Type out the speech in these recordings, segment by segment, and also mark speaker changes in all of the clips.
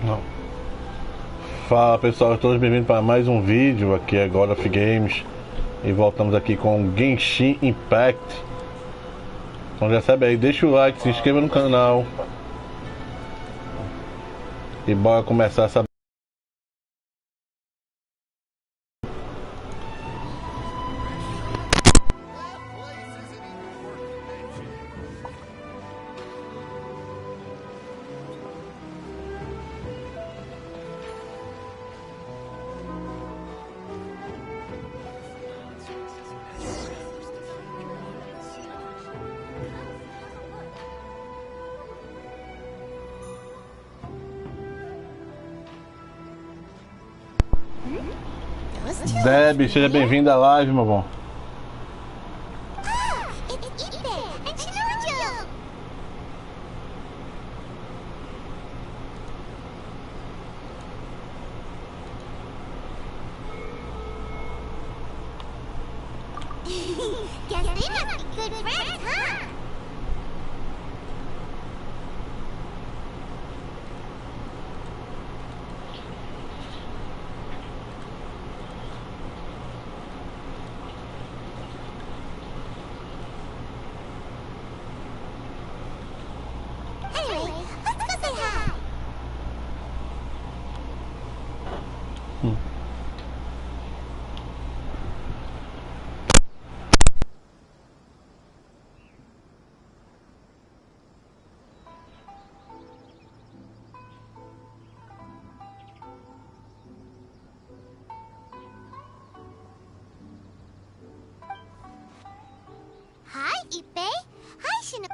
Speaker 1: Não. Fala pessoal, todos bem-vindos para mais um vídeo. Aqui é God of Games e voltamos aqui com Genshim Impact. Então já sabe aí, deixa o like, se inscreva no canal e bora começar essa. Deb, seja bem-vindo à live, meu bom.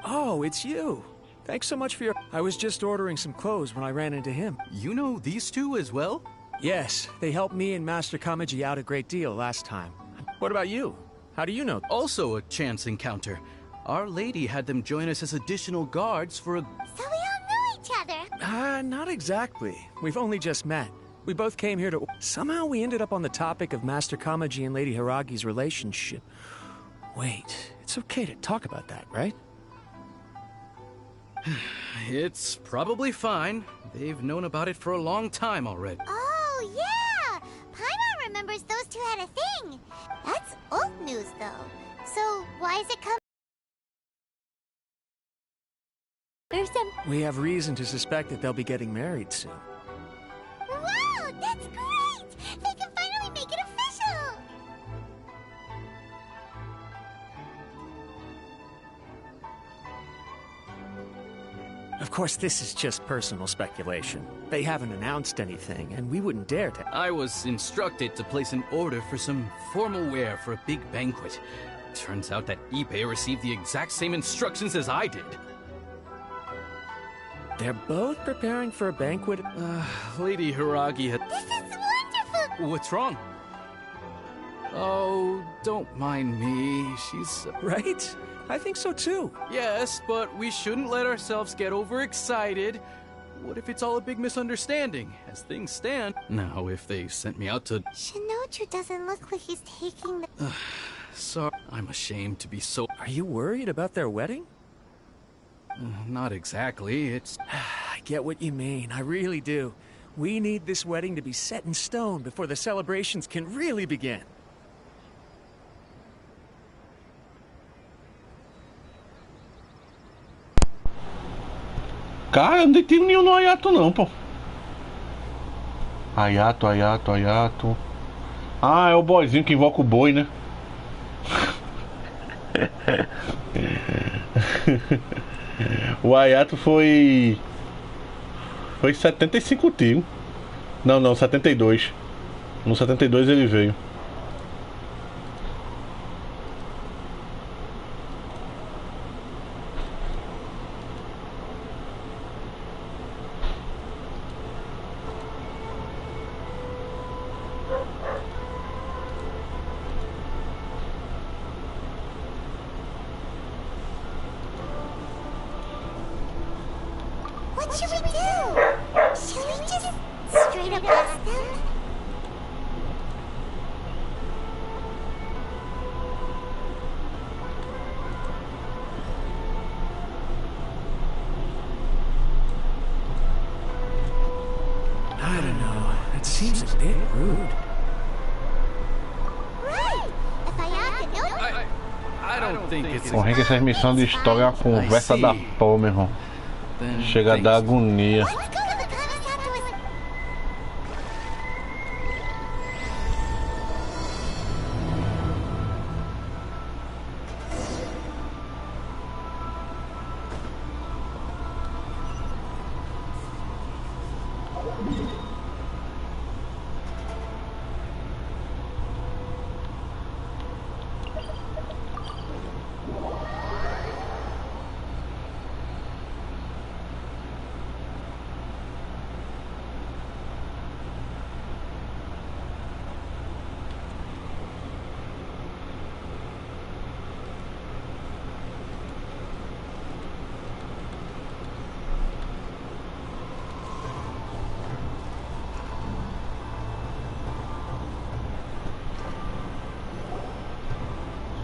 Speaker 2: Oh, it's you. Thanks so much for your... I was just ordering some clothes when I ran into him.
Speaker 3: You know these two as well?
Speaker 2: Yes, they helped me and Master Kamaji out a great deal last time. What about you? How do you know?
Speaker 3: Also a chance encounter. Our lady had them join us as additional guards for a...
Speaker 4: So we all know each other?
Speaker 2: Not exactly. We've only just met. We both came here to... Somehow we ended up on the topic of Master Kamaji and Lady Hiragi's relationship. Wait, it's okay to talk about that, right?
Speaker 3: It's probably fine. They've known about it for a long time already.
Speaker 4: Oh, yeah! Paimon remembers those two had a thing. That's old news, though. So, why is it coming? There's some...
Speaker 2: We have reason to suspect that they'll be getting married soon.
Speaker 4: Wow, that's great! They can finally make it official!
Speaker 2: Of course, this is just personal speculation. They haven't announced anything, and we wouldn't dare to...
Speaker 3: I was instructed to place an order for some formal wear for a big banquet. Turns out that Ippei received the exact same instructions as I did.
Speaker 2: They're both preparing for a banquet?
Speaker 3: Lady Hiragi had...
Speaker 4: This is wonderful!
Speaker 3: What's wrong? Oh, don't mind me. She's...
Speaker 2: Right? I think so too.
Speaker 3: Yes, but we shouldn't let ourselves get overexcited. What if it's all a big misunderstanding? As things stand... Now, if they sent me out to...
Speaker 4: Shinoju doesn't look like he's taking the...
Speaker 3: Sorry, I'm ashamed to be so...
Speaker 2: Are you worried about their wedding?
Speaker 3: Not exactly, it's...
Speaker 2: I get what you mean, I really do. We need this wedding to be set in stone before the celebrations can really begin.
Speaker 1: Cara, não tem nenhum no Ayato não, pô. Ayato. Ah, é o boyzinho que invoca o boi, né? O Ayato foi 75 tio. Não, 72. No 72 ele veio.
Speaker 4: What should we do? Should we just straight up ask them?
Speaker 2: bit rude.
Speaker 4: Right. If Ayaka knows...
Speaker 3: I don't think it's...
Speaker 1: Porra, que essas missões de história é uma conversa da porra, meu irmão. Chega a dar agonia.
Speaker 4: Let's go to the Kamisato.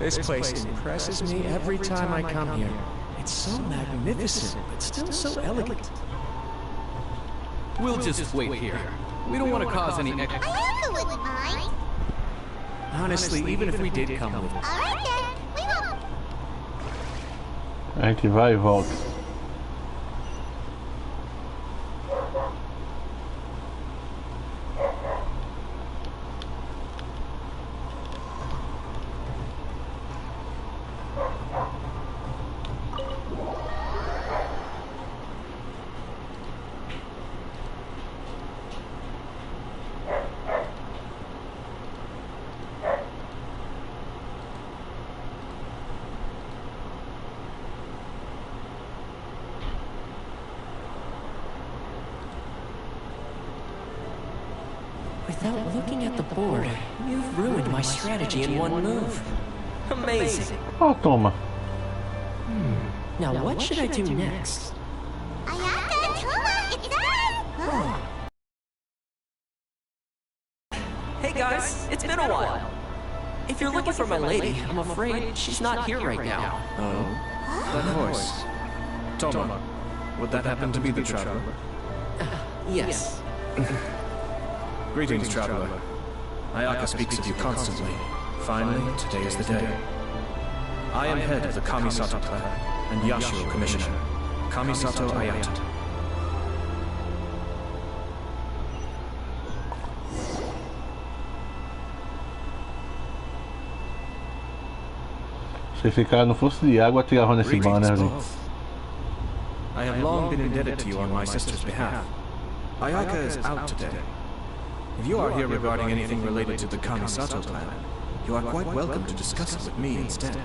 Speaker 2: This place impresses me every time I come here. It's so magnificent, but still so elegant.
Speaker 3: We'll just wait here. We don't want to cause any extra...
Speaker 4: Ayaka wouldn't mind.
Speaker 2: Honestly, even if we did come with...
Speaker 4: Alright then, we won't.
Speaker 1: A gente vai e volta.
Speaker 5: Without looking at the board, you've ruined my strategy in one move. Amazing.
Speaker 1: Ó, toma.
Speaker 5: Now what should I do next?
Speaker 4: Ayaka, Toma, it's us!
Speaker 5: Hey guys, it's been a while. If you're looking for my lady, I'm afraid she's not here right now.
Speaker 2: Oh? That voice. Toma, would that happen to be the traveler?
Speaker 5: Yes.
Speaker 2: Greetings, traveler. Ayaka speaks of you constantly. Finally, today is the day. I am head of the Kamisato clan, and Yashio commissioner. Kamisato Ayata.
Speaker 1: Se esse cara não fosse de água, tirava nesse banner ali.
Speaker 2: I have long been indebted to you on my sister's behalf. Ayaka is out today. If you are here regarding anything related to the Kamisato clan, you are quite welcome to discuss it with me instead.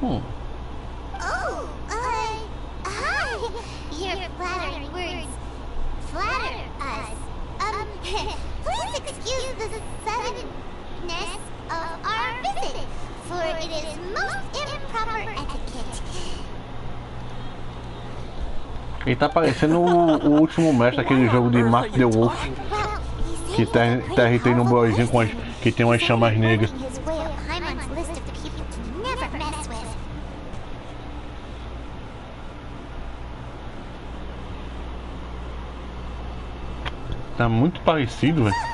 Speaker 4: Oh, hi! Your flattering words flatter us. Please excuse the suddenness of our visit, for it is most improper etiquette.
Speaker 1: Ele tá parecendo o último mestre daquele jogo de Mark the Wolf. Que tem no boizinho com que tem umas chamas negras. Tá muito parecido, velho.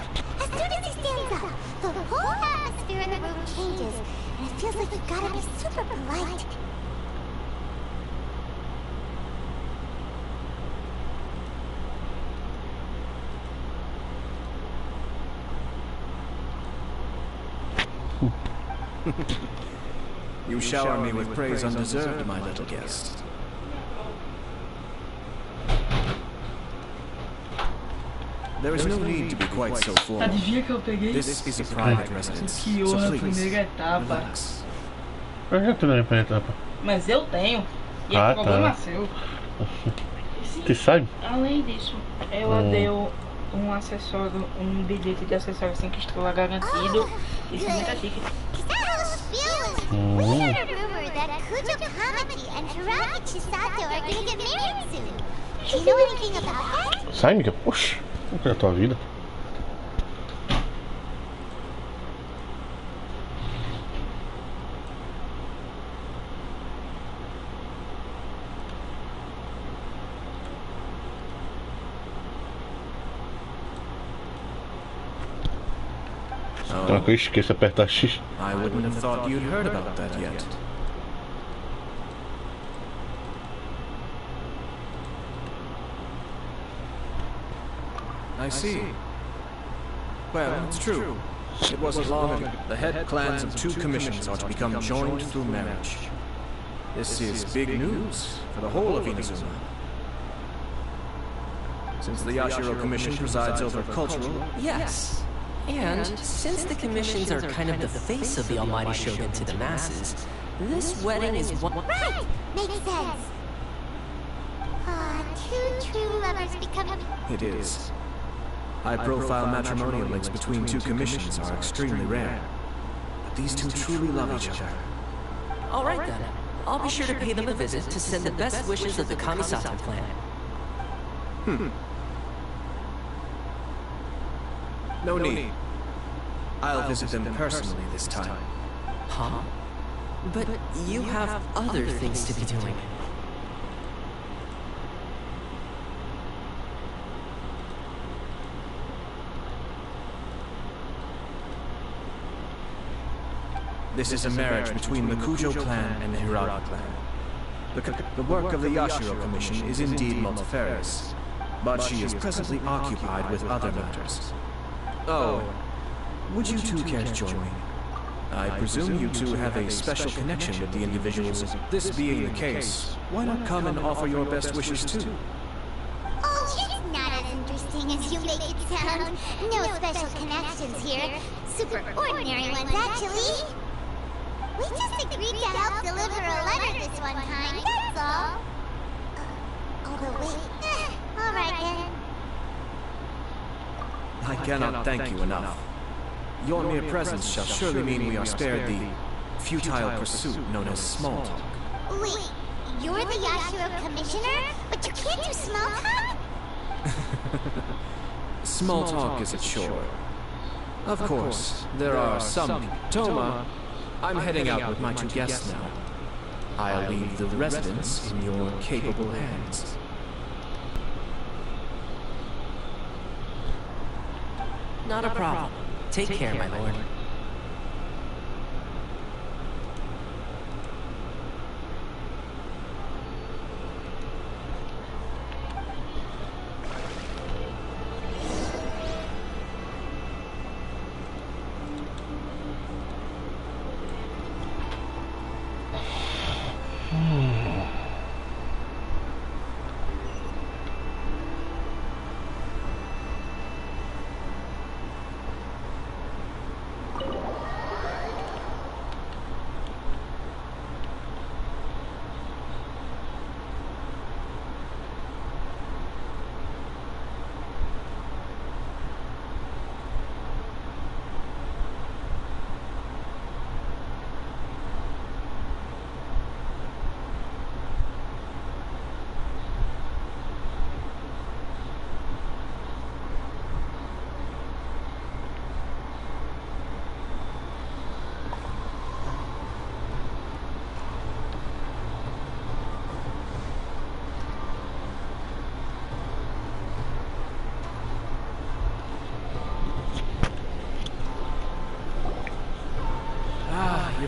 Speaker 2: You shower me with praise undeserved, my little guest. There is no need to be quite so formal.
Speaker 6: Adivinha que eu peguei?
Speaker 2: This is a private residence,
Speaker 6: Que
Speaker 2: so
Speaker 6: honra,
Speaker 2: please,
Speaker 6: primeira etapa.
Speaker 2: relax.
Speaker 1: Eu já tô na primeira etapa.
Speaker 6: Mas eu tenho. E
Speaker 1: Ah,
Speaker 6: é problema
Speaker 1: tá.
Speaker 6: seu.
Speaker 1: Você sabe?
Speaker 6: Além disso, ela deu um acessório, um bilhete de acessório 5 estrelas garantido. Isso é muito chique.
Speaker 4: Is that how she feels? We heard a rumor that Kujo Kamaki and Hiragi Chisato are gonna get married soon. Do you know anything about that?
Speaker 1: Sai, Mika. Poxa, como que é a tua vida? Tem uma coisa que eu esqueço, apertar X.
Speaker 2: I wouldn't have thought you'd heard about that yet. I see. Well, it's true. It wasn't long ago. The head clans of 2 commissions are to become joined through marriage. This is big news for the whole of Inazuma. Since the Yashiro Commission presides over cultural...
Speaker 5: Yes. And since the commissions are kind of the face of the Almighty Shogun to the masses, this wedding is one...
Speaker 4: Right! Makes sense. Ah, 2 true lovers become...
Speaker 2: It is. High-profile matrimonial links between 2 commissions are extremely rare. But these 2 truly love each other.
Speaker 5: All right then. I'll be sure to pay them a visit to send the best wishes of the Kamisato clan.
Speaker 2: No need. I'll visit them personally this time.
Speaker 5: Huh? But you have other things to be doing.
Speaker 2: This is a marriage between the Kujo clan and the Hiragi clan. The work of the Yashiro Commission is indeed multifarious, but she is presently occupied with other matters. Oh, would you 2 care to join me? I presume you 2 have a special connection with the individuals. This being the case, why not come and offer your best wishes too?
Speaker 4: Oh, it's not as interesting as you make it sound. No special connections here. Super ordinary ones, actually. We just agreed to help deliver a letter this one time, that's all. Although, wait. Alright then.
Speaker 2: I cannot thank you enough. Your mere presence shall surely mean we are spared the futile pursuit known as small talk.
Speaker 4: Wait, you're the Yashiro Commissioner? But you can't do small talk?
Speaker 2: Small talk is a chore. Of course, there are some... Toma, I'm heading out with my 2 guests now. I'll leave the residence in your capable hands.
Speaker 5: Not a problem. Take care, my lord.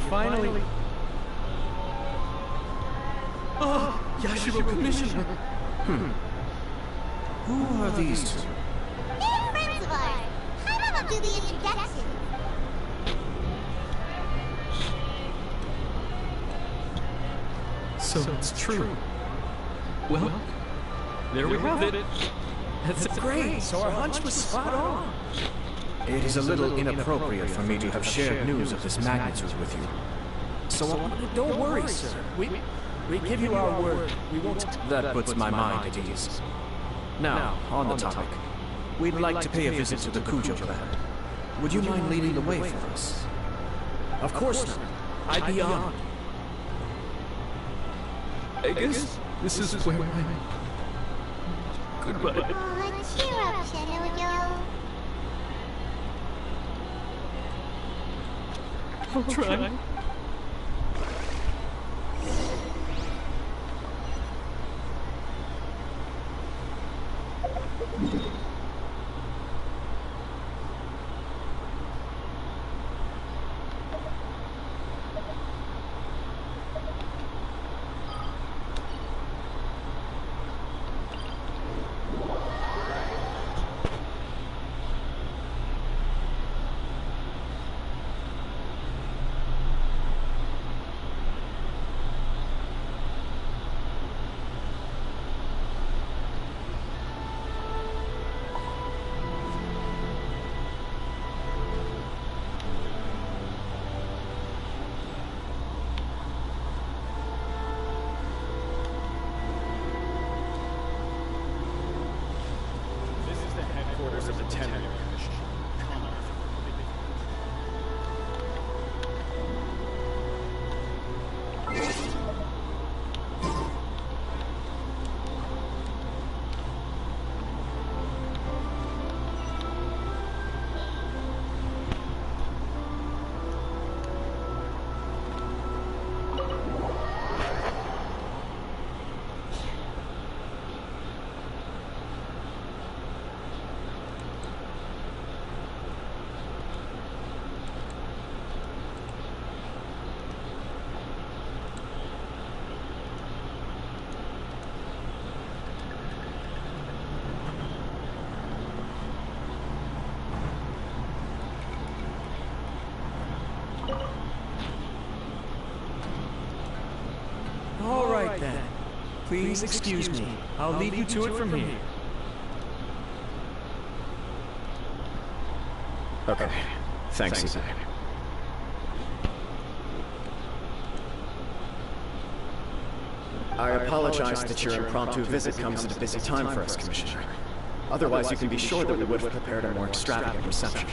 Speaker 2: Finally. Oh, Yashiro Commissioner. Who are these 2?
Speaker 4: They're friends of ours. How about do the introduction?
Speaker 3: So it's true. Well, there we have it. That's
Speaker 2: Great, so our hunch was spot on. It is a little inappropriate for me to have shared news of this magnitude with you. So don't worry, sir. We give you our word. We won't... That puts my mind at ease. Now, on the topic. We'd like to pay a visit to the Kujo clan. Would you mind leading the way for us? Of course not. I'd be honored.
Speaker 3: I guess this is where I'm... Goodbye.
Speaker 4: Oh, cheer up, Shinoyo.
Speaker 3: I'll try.
Speaker 2: All right then. Please excuse me. I'll leave you to it from here.
Speaker 7: Okay. Thanks, Ethan. I apologize that your impromptu visit comes at a busy time for us, Commissioner. Otherwise, you can be sure that we would have prepared a more extravagant reception.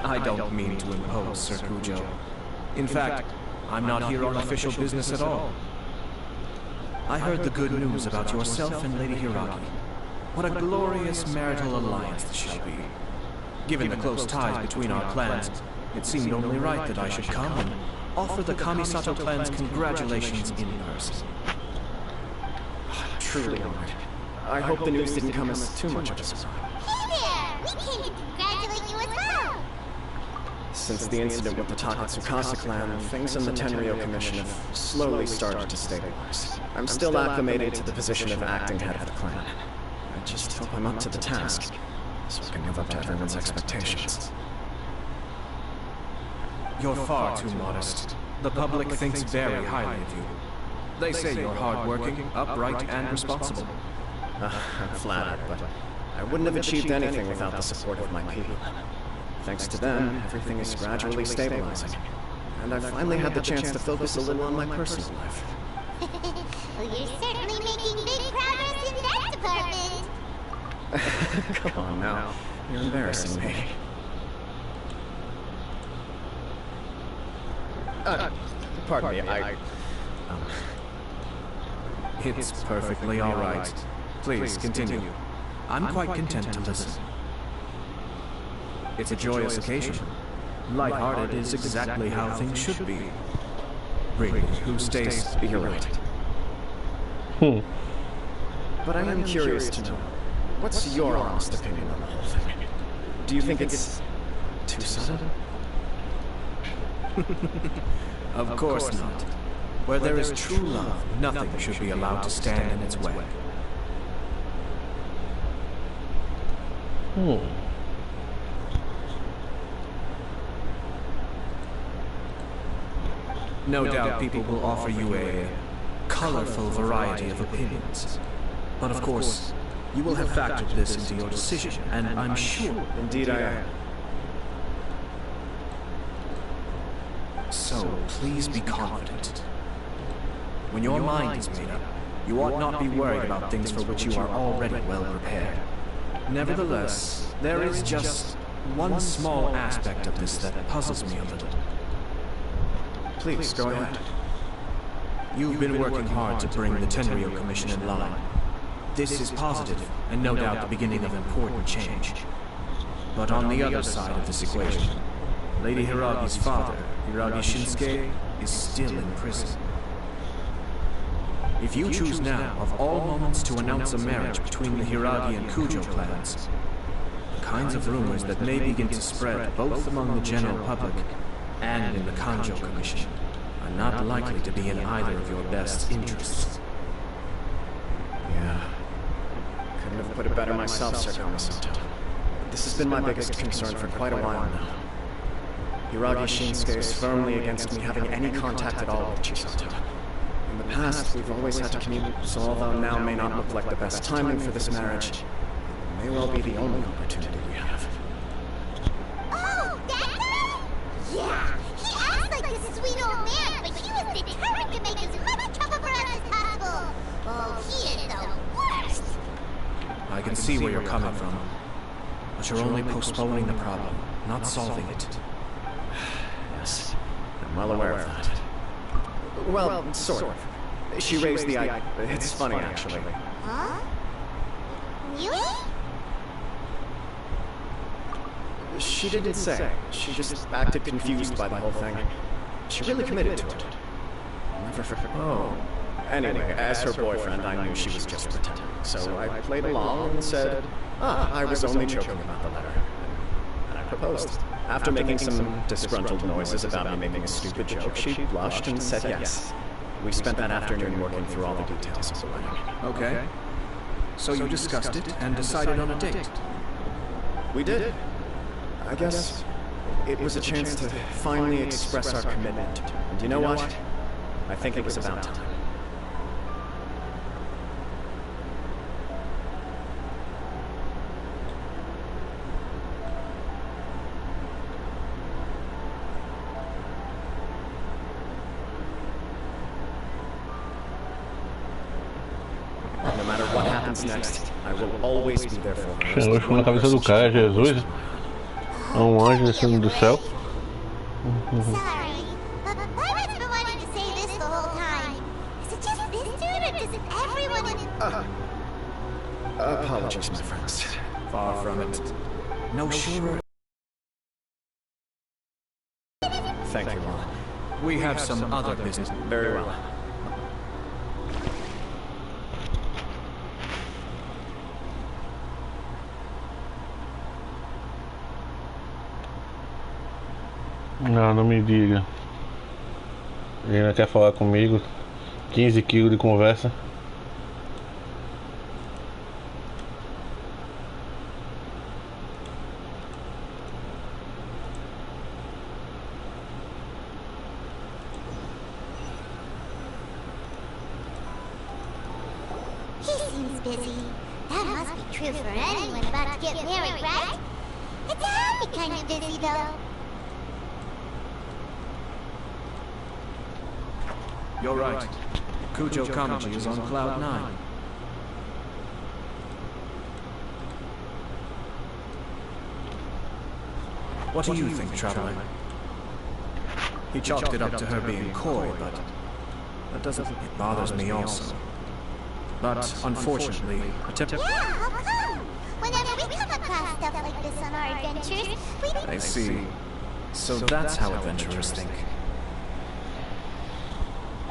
Speaker 2: I don't mean to impose, Sir Kujo. In fact, I'm not here on official business at all. I heard the good news about yourself and Lady Hiragi. What a glorious marital alliance this shall be. Given the close ties between our clans, it seemed only right that I should come and offer the Kamisato clan's congratulations in person.
Speaker 7: Truly honored. I hope the news didn't come as too much of a surprise.
Speaker 4: Hey there! We came to congratulate you as well!
Speaker 7: Since the incident with the Takatsukasa clan, things in the Tenryou Commission have slowly started to stabilize. I'm still acclimated to the position of acting head of the clan. I just hope I'm up to the task, so I can live up to everyone's expectations.
Speaker 2: You're far too modest. The public thinks very highly of you. They say you're hardworking, upright, and responsible.
Speaker 7: I'm flattered, but I wouldn't have achieved anything without the support of my people. Thanks to them, everything is gradually stabilizing. And I've finally had the chance to focus a little on my personal life.
Speaker 4: Well, you're certainly making big progress in that department.
Speaker 7: Come on now. You're embarrassing me. Pardon me,
Speaker 2: It's perfectly all right. Please, continue. I'm quite content to listen. It's a joyous occasion. Lighthearted is exactly how things should be. Really, who stays...
Speaker 7: You're right. But I am curious to know, what's your honest opinion on the whole thing? Do you think it's too sudden?
Speaker 2: Of course not. Where there is true love, nothing should be allowed to stand in its way. No doubt people will offer you a colorful variety of opinions. But of course, you will have factored this into your decision, and I'm sure...
Speaker 7: Indeed I am.
Speaker 2: So, please be confident. When your mind is made up, you ought not be worried about things for which you are already well prepared. Nevertheless, there is just one small aspect of this that puzzles me a little.
Speaker 7: Please, go ahead.
Speaker 2: You've been working hard to bring the Tenryou Commission in line. This is positive, and no doubt the beginning of important change. But on the other side of this equation, Lady Hiragi's father, Hiragi Shinsuke, is still in prison. If you choose now, of all moments, to announce a marriage between the Hiragi and Kujo clans, the kinds of rumors that may begin to spread both among the general public and in the Kanjo Commission are not likely to be in either of your best interests.
Speaker 7: Yeah. Couldn't have put it better myself, Sir Kamisato. This has been my biggest concern for quite a while now. Hiragi Shinsuke is firmly against me having any contact at all with Chisato. In the past, we've always had to commute, so although now may not look like the best timing for this marriage, it may well be the only opportunity we have.
Speaker 4: Oh, that guy? Yeah, he acts like this sweet old man, but he was determined to make as much trouble for us as possible. Oh, he is the worst.
Speaker 2: I can see where you're coming from, but you're only postponing the problem, not solving it.
Speaker 7: Yes, I'm well aware of that. Well, sort of. She raised the idea. It's funny, actually.
Speaker 4: Huh? Really?
Speaker 7: She didn't say. She just acted confused by the whole thing. She really committed to it. Never forgot. Oh. Anyway, as her boyfriend, I knew she was just pretending. So I played along and said, I was only joking about the letter. And I proposed. After making some disgruntled noises about me making a stupid joke, she blushed and said yes. We spent that afternoon working through all the details of the wedding.
Speaker 2: Okay. So you discussed it and decided on a date?
Speaker 7: We did. I guess it was a chance to finally express our commitment. And you know what? I think it was about time. No matter what happens next, I will always be there for her.
Speaker 1: Chegou na cabeça do cara, é Jesus? É um anjo descendo do céu?
Speaker 4: Sorry, but I've been wanting to say this the whole time. Is it just this dude, or does everyone in...
Speaker 7: Apologies, my friends.
Speaker 2: Far from it. No surer.
Speaker 7: Thank you, Ron.
Speaker 2: We have some other business.
Speaker 7: Very well.
Speaker 1: Não, não me diga. Ele ainda quer falar comigo. 15 quilos de conversa.
Speaker 4: He seems busy. That must be true for anyone about to get married, right? It's a happy kind of busy, though.
Speaker 2: You're right. Kujo Kamaji is on cloud 9. What do you think, Traveler? He chalked it up to her being coy, but that doesn't... It bothers me also. But unfortunately,
Speaker 4: Yeah, how come? Whenever we come across stuff like this on our adventures, we...
Speaker 2: I see. So that's how adventurers think.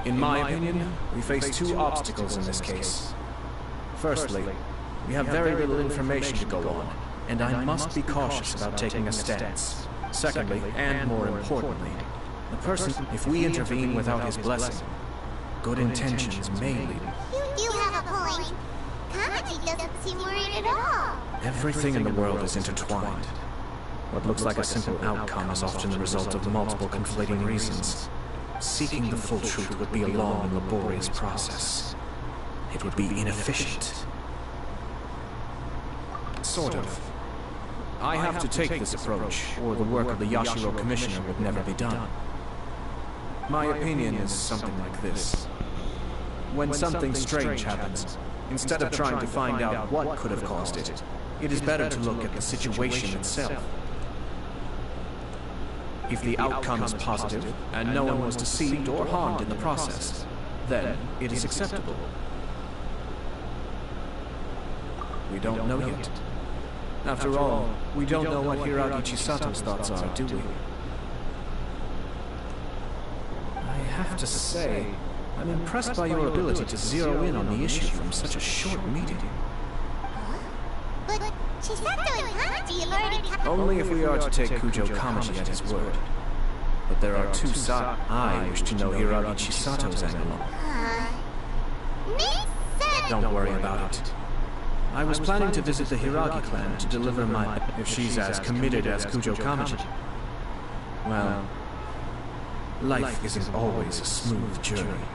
Speaker 2: In my opinion, we face two obstacles in this case. Firstly, we have very little information to go on, and I must be cautious about taking a stance. Secondly, and more importantly, the person, if we intervene without his blessing, good intentions may lead.
Speaker 4: You do have a point. Kamaji doesn't seem worried at all.
Speaker 2: Everything in the world is intertwined. What looks like a simple outcome is often the result of multiple conflating reasons. Seeking the full truth would be a long and laborious process. It would be inefficient. Sort of. I have to take this approach, or the work of the Yashiro Commissioner would never be done. My opinion is something like this. When something strange happens, instead of trying to find out what could have caused it, it is better to look at the situation itself. If the outcome is positive, and no one was deceived or harmed in the process, then it is acceptable. We don't know yet. After all, we don't know what Hiragi Chisato's thoughts are, do we? I have to say, I'm impressed by your ability to zero in on the issue from such a short meeting.
Speaker 4: But Chisato and Kamaji have already...
Speaker 2: Only if we are to take Kujo Kamaji at his word. But there are two sides. I wish to know Hiragi Chisato's angle.
Speaker 4: Makes sense.
Speaker 2: Don't worry about it. I was planning to visit the Hiragi clan to deliver my... if she's as committed as Kujo Kamaji. Well, life isn't always a smooth journey.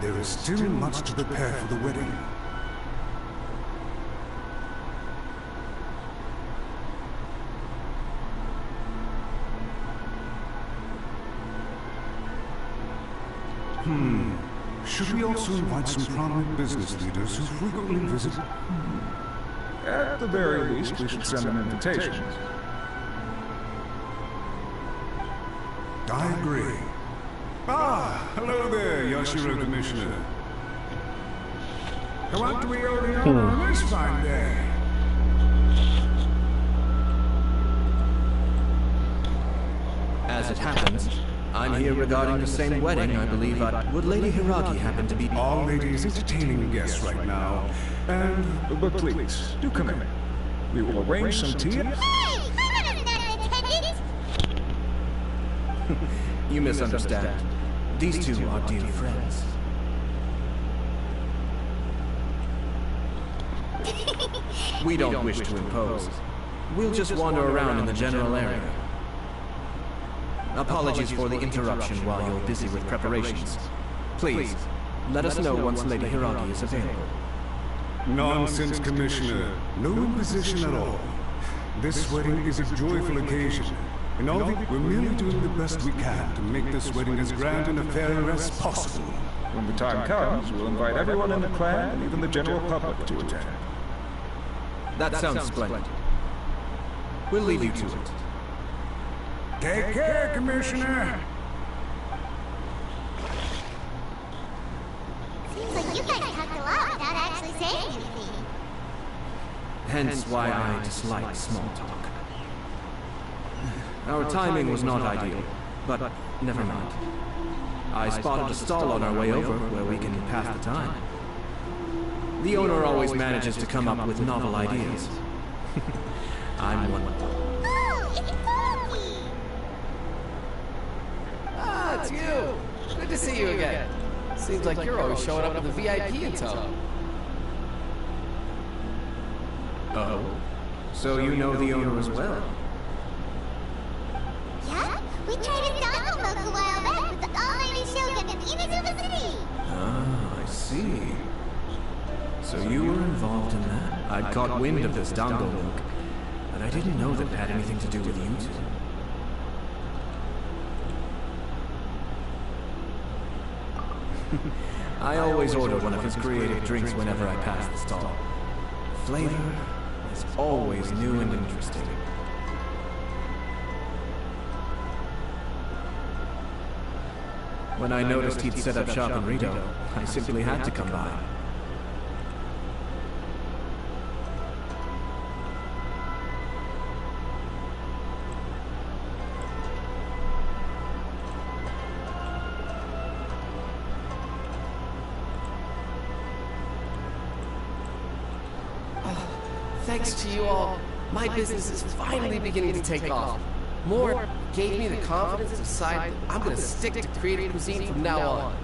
Speaker 8: There is still much to prepare for the wedding. Should we also invite some prominent business leaders who frequently visit?
Speaker 9: At the very least, we should send them invitations.
Speaker 8: I agree. Ah, hello there, Yashiro Commissioner. What do we owe the honor on this fine day?
Speaker 2: As it happens, I'm here regarding the same wedding I believe Would Lady Hiragi happen to be...
Speaker 8: All ladies entertaining guests right now.
Speaker 9: But please, do come in. We will arrange some tea.
Speaker 4: Hey! I'm not an attendant!
Speaker 2: You misunderstand. These two are dear friends. We don't wish to impose. We'll just wander around in the general area. Apologies for the interruption while you're busy with preparations. Please, let us know once Lady Hiragi is available.
Speaker 8: Nonsense, Commissioner. No imposition at all. This wedding is a joyful occasion. And all we're merely doing the best we can to make this wedding as grand and a fair as possible.
Speaker 9: When the time comes, we'll invite everyone in the clan and even the general public to attend.
Speaker 2: That sounds splendid. We'll leave you to it.
Speaker 8: Take care, Commissioner!
Speaker 4: Seems like you guys talked a lot without actually saying anything.
Speaker 2: Hence why I dislike small talk. Our timing was not ideal, but never mind. I spotted a stall on our way over where we can pass the time. The owner always manages to come up with novel ideas. I'm one.
Speaker 4: Oh, it's Bobby!
Speaker 10: Ah, it's you! Good to see you again. Seems like you're always showing up in the VIP in tow.
Speaker 2: Oh, so you know the owner as well?
Speaker 4: Yeah? We tried his dongle book a while back with the almighty Shogun in Inazuma City!
Speaker 2: Ah, I see. So you were involved in that? I'd caught wind of this dongle book, but I didn't know that it had anything to do with you two. I always order one of his creative drinks whenever I pass the stall. Flavor is always new and interesting. When I noticed he'd set up shop in Rito, I simply had to come by.
Speaker 10: Thanks to you all, my business is finally beginning to take off. More gave me the confidence to decide that I'm going to stick to creative cuisine from now on.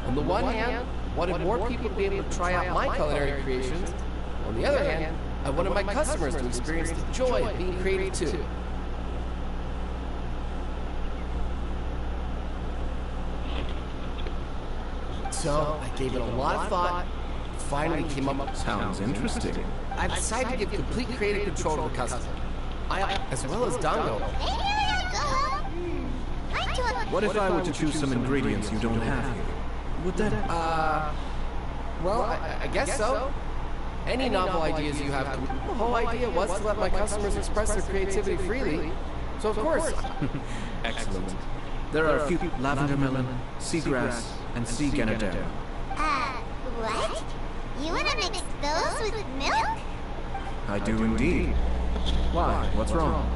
Speaker 10: On the one hand, I wanted more people to be able to try out my culinary creations. On the other hand, I wanted my customers to experience the joy of being creative too. So, I gave it a lot of thought, and finally came up with...
Speaker 2: Sounds interesting.
Speaker 10: I decided to give complete creative control to the customer, as well as Dango.
Speaker 2: What if I were to choose some ingredients you don't have here? Would that...
Speaker 10: Well, I guess so. Any novel ideas you have, the whole idea was to let my customers express their creativity freely. So of course...
Speaker 2: Excellent. There are a few lavender melon, seagrass, and sea grenadine.
Speaker 4: What? You wanna mix those with milk?
Speaker 2: I do indeed. Why? What's wrong?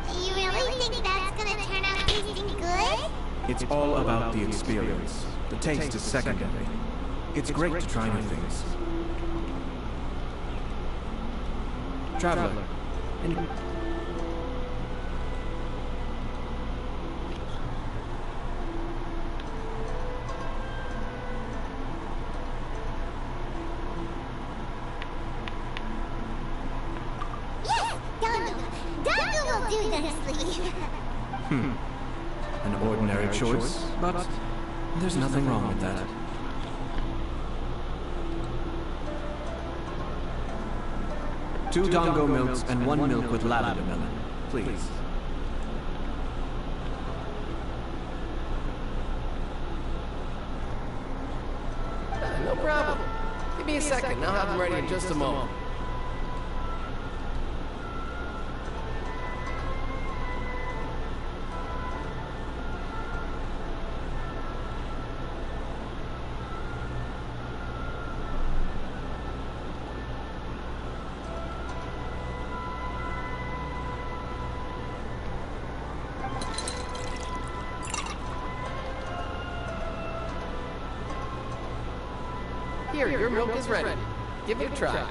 Speaker 4: You really think that's gonna turn out tasting good?
Speaker 2: It's all about the experience. The taste is secondary. It's great to try new things. Traveler,
Speaker 4: Dango will do nicely.
Speaker 2: An ordinary choice, but there's nothing wrong with that. 2 Dongo milks and 1 milk with lavender melon, please.
Speaker 10: No problem. Give me a second, I'll have them ready in just a moment. Here, your milk is ready. Give it a try.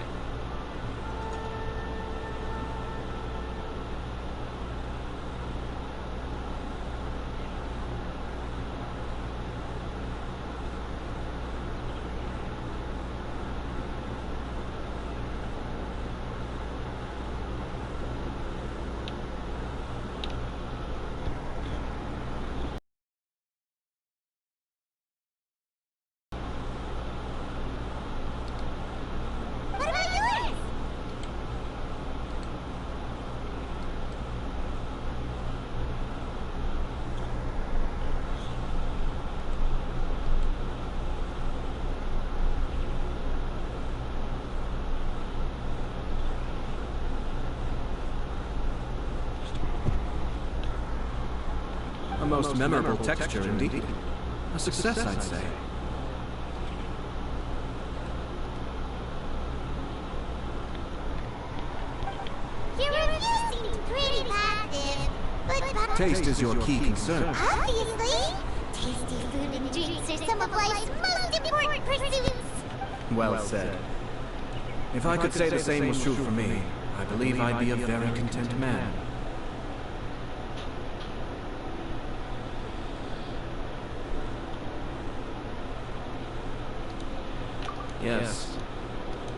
Speaker 2: A most memorable texture indeed. A success, I'd say.
Speaker 4: Your review seemed pretty positive, but...
Speaker 2: Taste is your key concern.
Speaker 4: Obviously! Tasty food and drinks are some of life's most important pursuits!
Speaker 2: Well said. If I could say the same was true for me, I believe I'd be a very content man. Yes.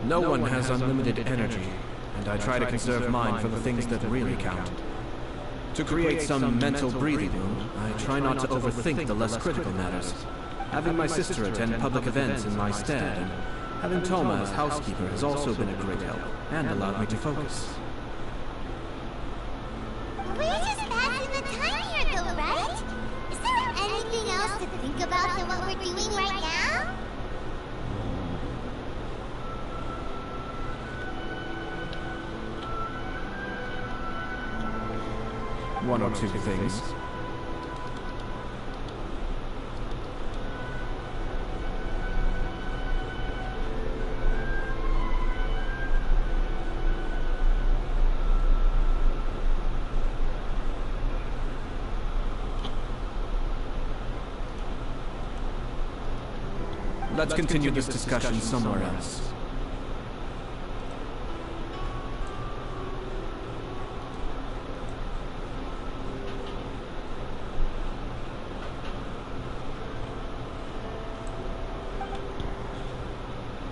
Speaker 2: No one has unlimited energy, and I try to conserve mine for the things that really count. To create some mental breathing room, I try not to overthink the less critical matters. Having my sister attend public events in my stead, and having Toma as housekeeper has also been a great help, and allowed me to focus.
Speaker 4: We're just passing the time here though, right? Is there anything else to think about than what we're doing right now?
Speaker 2: One or two things. Let's continue this discussion somewhere else.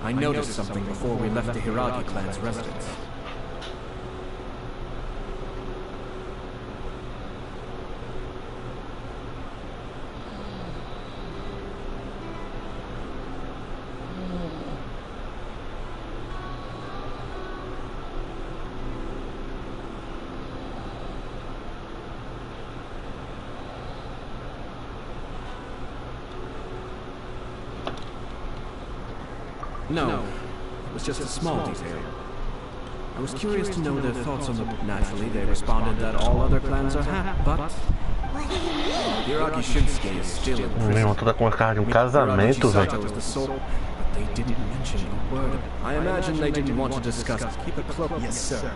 Speaker 2: I noticed something before we left the Hiragi clan's residence. No, it was just a small detail. I was curious to know their thoughts on the... Naturally, they responded that all other clans are happy, but... Hiragi Shinsuke is still in prison.
Speaker 1: Meu irmão, toda com a cara de casamento, velho.
Speaker 2: But they didn't mention a word. I imagine they didn't want to discuss. Keep it close.
Speaker 7: Yes, sir.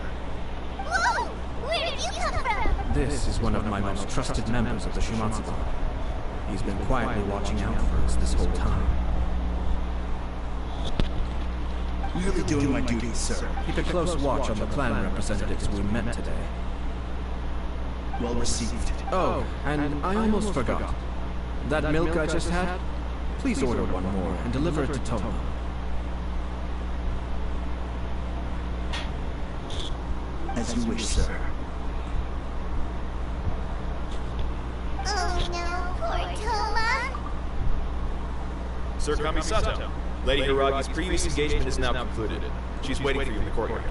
Speaker 4: Whoa! Where did you come from?
Speaker 2: This is one of my most trusted members of the Shimatsuba. He's been quietly watching out for us this whole time.
Speaker 7: Really doing my duty, sir.
Speaker 2: Keep a close watch on the clan representatives we met today.
Speaker 7: Well received.
Speaker 2: Oh, and I almost forgot. That milk I just had? Please order one more and deliver it to Toma.
Speaker 7: As you wish, sir.
Speaker 4: Oh no, poor Toma!
Speaker 11: Sir Kamisato, Lady Hiragi's previous engagement is now concluded. She's waiting for you in the courtyard.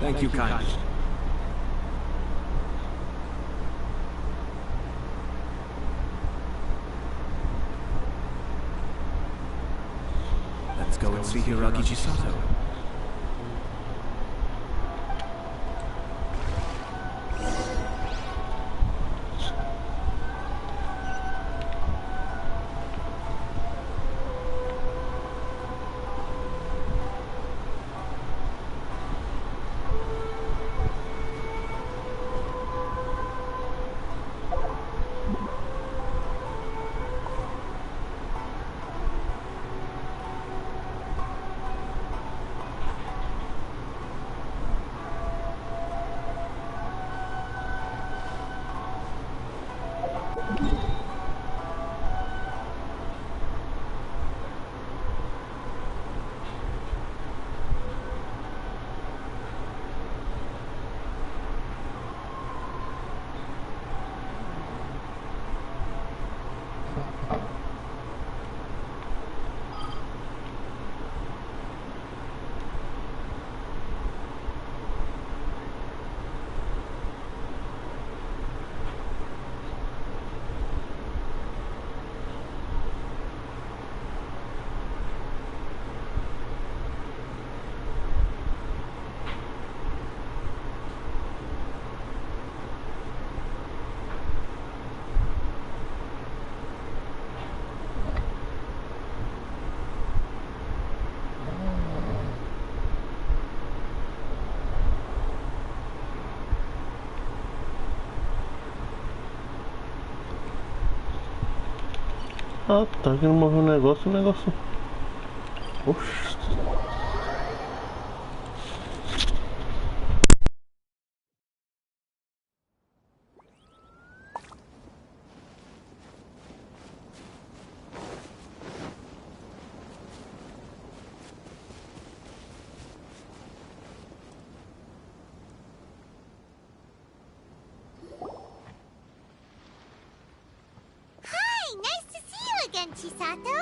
Speaker 2: Thank you kindly. Let's go and see Hiragi Chisato.
Speaker 1: Ah, tá querendo mover um negócio. Oxi.
Speaker 4: Hi, nice to see you again, Chisato.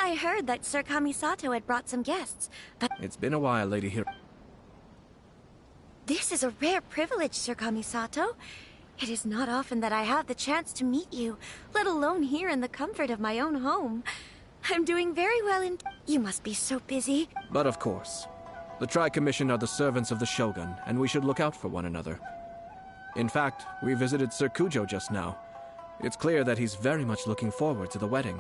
Speaker 12: I heard that Sir Kamisato had brought some guests, but...
Speaker 2: It's been a while, Lady Hiro.
Speaker 12: This is a rare privilege, Sir Kamisato. It is not often that I have the chance to meet you, let alone here in the comfort of my own home. I'm doing very well in... You must be so busy.
Speaker 2: But of course. The Tri-Commission are the servants of the Shogun, and we should look out for one another. In fact, we visited Sir Kujo just now. It's clear that he's very much looking forward to the wedding.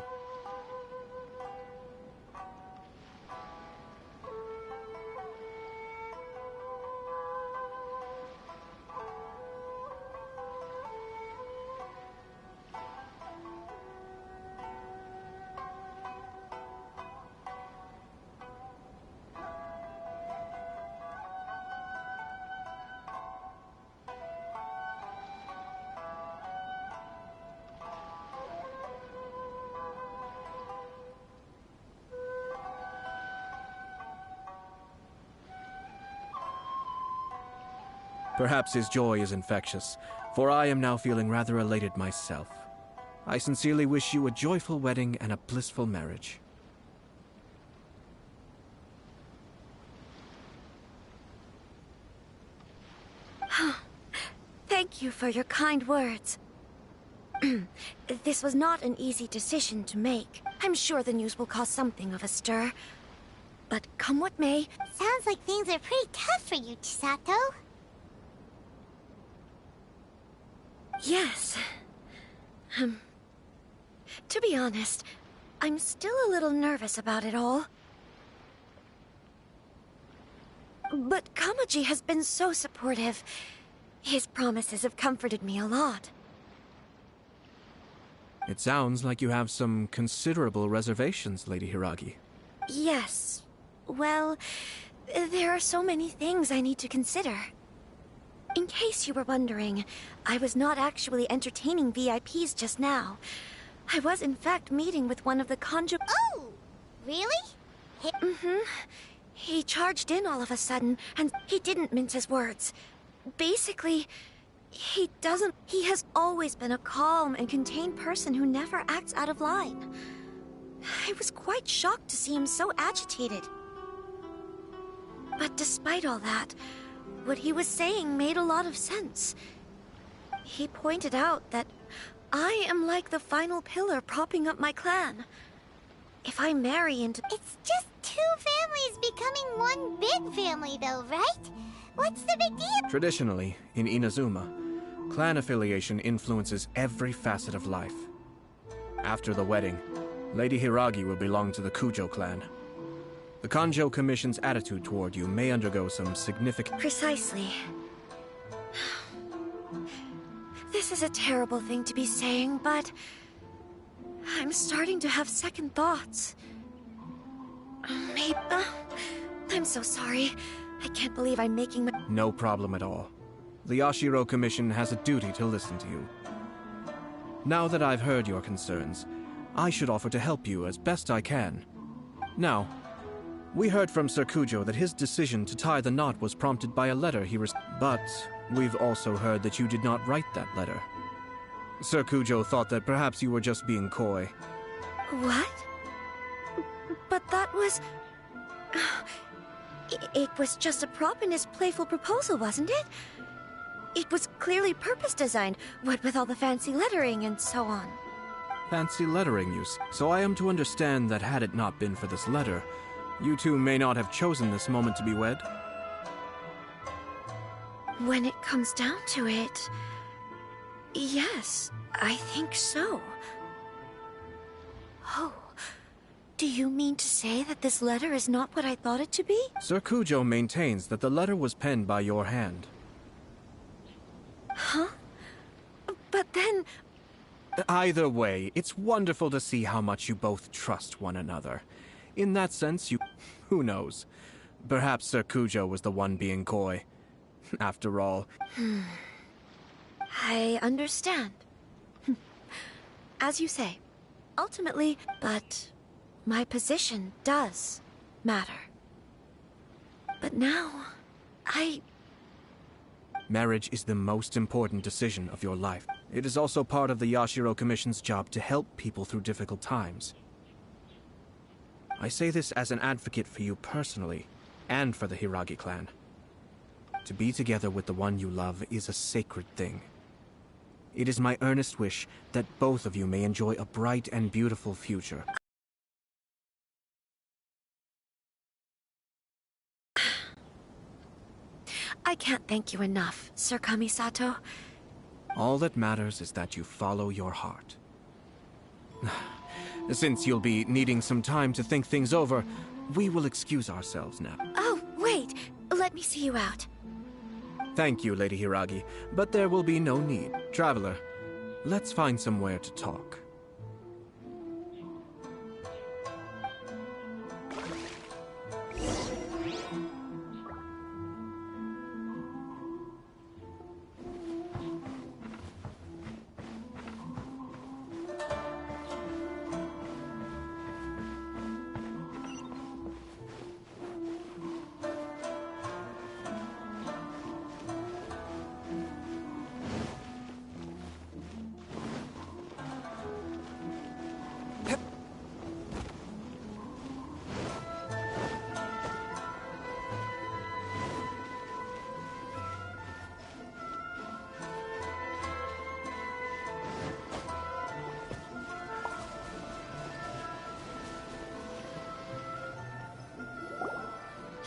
Speaker 2: Perhaps his joy is infectious, for I am now feeling rather elated myself. I sincerely wish you a joyful wedding and a blissful marriage.
Speaker 12: Thank you for your kind words. This was not an easy decision to make. I'm sure the news will cause something of a stir. But come what may...
Speaker 4: Sounds like things are pretty tough for you, Chisato.
Speaker 12: Yes. To be honest, I'm still a little nervous about it all. But Kamaji has been so supportive. His promises have comforted me a lot.
Speaker 2: It sounds like you have some considerable reservations, Lady Hiragi.
Speaker 12: Yes. Well, there are so many things I need to consider. In case you were wondering, I was not actually entertaining VIPs just now. I was in fact meeting with one of the
Speaker 4: Oh! Really?
Speaker 12: He charged in all of a sudden, and he didn't mince his words. Basically, he has always been a calm and contained person who never acts out of line. I was quite shocked to see him so agitated. But despite all that, what he was saying made a lot of sense. He pointed out that I am like the final pillar propping up my clan. If I marry into...
Speaker 4: It's just two families becoming one big family though, right? What's the big deal?
Speaker 2: Traditionally, in Inazuma, clan affiliation influences every facet of life. After the wedding, Lady Hiragi will belong to the Kujo clan. The Kanjo Commission's attitude toward you may undergo some significant...
Speaker 12: Precisely. This is a terrible thing to be saying, but... I'm starting to have second thoughts. Maybe... I'm so sorry. I can't believe I'm making...
Speaker 2: No problem at all. The Yashiro Commission has a duty to listen to you. Now that I've heard your concerns, I should offer to help you as best I can. Now, we heard from Sir Kujo that his decision to tie the knot was prompted by a letter he received. But we've also heard that you did not write that letter. Sir Kujo thought that perhaps you were just being coy.
Speaker 12: What? But that was... It was just a prop in his playful proposal, wasn't it? It was clearly purpose-designed, what with all the fancy lettering and so on.
Speaker 2: Fancy lettering use. So I am to understand that had it not been for this letter, you two may not have chosen this moment to be wed?
Speaker 12: When it comes down to it... Yes, I think so. Oh, do you mean to say that this letter is not what I thought it to be?
Speaker 2: Sir Kujo maintains that the letter was penned by your hand.
Speaker 12: Huh? But then...
Speaker 2: Either way, it's wonderful to see how much you both trust one another. In that sense, who knows? Perhaps Sir Kujo was the one being coy. After all...
Speaker 12: I understand. As you say, ultimately, but my position does matter. But now,
Speaker 2: Marriage is the most important decision of your life. It is also part of the Yashiro Commission's job to help people through difficult times. I say this as an advocate for you personally, and for the Hiragi clan. To be together with the one you love is a sacred thing. It is my earnest wish that both of you may enjoy a bright and beautiful future.
Speaker 12: I can't thank you enough, Sir Kamisato.
Speaker 2: All that matters is that you follow your heart. Since you'll be needing some time to think things over, we will excuse ourselves now.
Speaker 12: Oh, wait. Let me see you out.
Speaker 2: Thank you, Lady Hiragi, but there will be no need. Traveler, let's find somewhere to talk.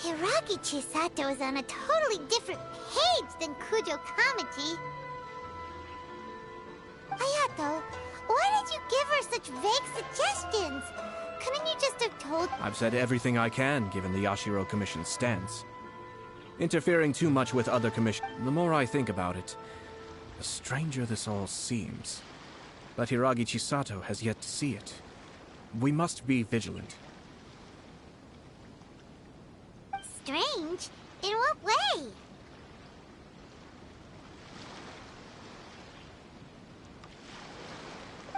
Speaker 4: Hiragi Chisato is on a totally different page than Kujo Kamachi. Ayato, why did you give her such vague suggestions? Couldn't you just have told—
Speaker 2: I've said everything I can, given the Yashiro Commission's stance. Interfering too much with other commissions. The more I think about it, the stranger this all seems. But Hiragi Chisato has yet to see it. We must be vigilant.
Speaker 4: Strange? In what way?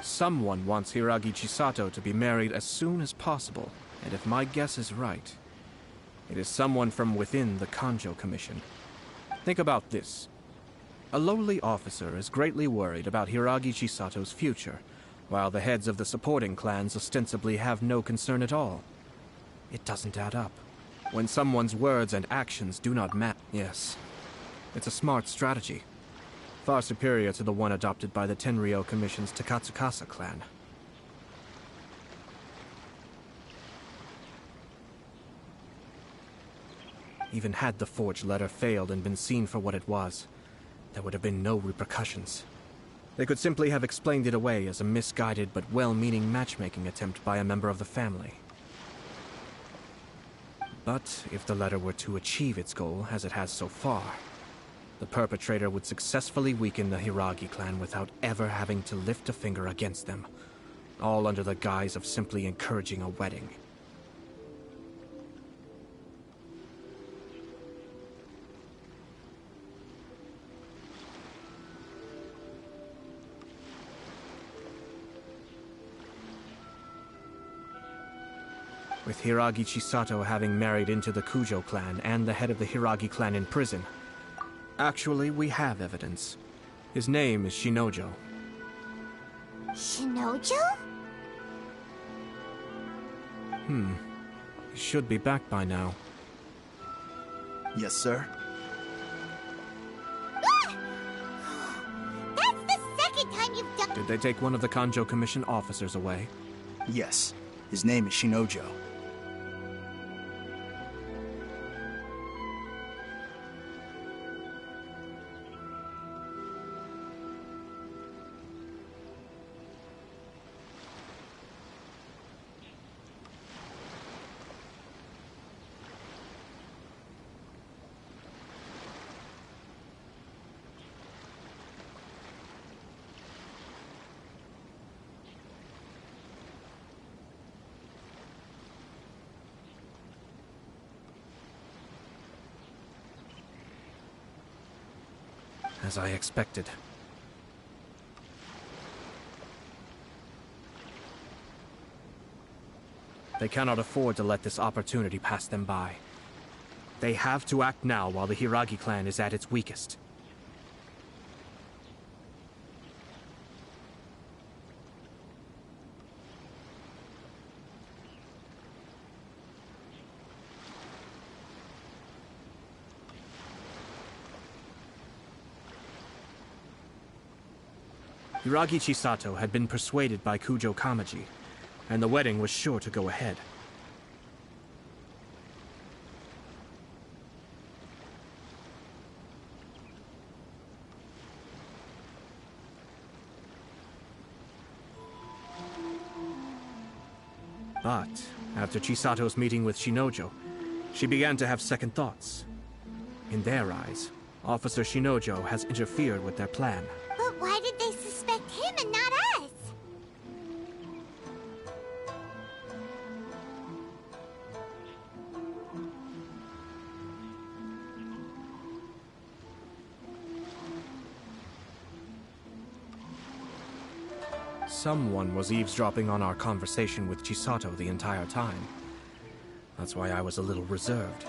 Speaker 2: Someone wants Hiragi Chisato to be married as soon as possible, and if my guess is right, it is someone from within the Kanjo Commission. Think about this. A lowly officer is greatly worried about Hiragi Chisato's future, while the heads of the supporting clans ostensibly have no concern at all. It doesn't add up. When someone's words and actions do not match. Yes, it's a smart strategy. Far superior to the one adopted by the Tenryou Commission's Takatsukasa clan. Even had the forged letter failed and been seen for what it was, there would have been no repercussions. They could simply have explained it away as a misguided but well-meaning matchmaking attempt by a member of the family. But if the letter were to achieve its goal, as it has so far, the perpetrator would successfully weaken the Hiragi clan without ever having to lift a finger against them, all under the guise of simply encouraging a wedding. With Hiragi Chisato having married into the Kujo clan and the head of the Hiragi clan in prison. Actually, we have evidence. His name is Shinojo.
Speaker 4: Shinojo?
Speaker 2: He should be back by now.
Speaker 13: Yes, sir.
Speaker 4: That's the second time you've done—
Speaker 2: Did they take one of the Kanjo Commission officers away?
Speaker 13: Yes. His name is Shinojo. As I expected. They cannot afford to let this opportunity pass them by. They have to act now while the Hiragi clan is at its weakest. Hiragi Chisato had been persuaded by Kujo Kamaji, and the wedding was sure to go ahead. But after Chisato's meeting with Shinojo, she began to have second thoughts. In their eyes, Officer Shinojo has interfered with their plan.
Speaker 4: But why did they suspect him and not us?
Speaker 13: Someone was eavesdropping on our conversation with Chisato the entire time. That's why I was a little reserved.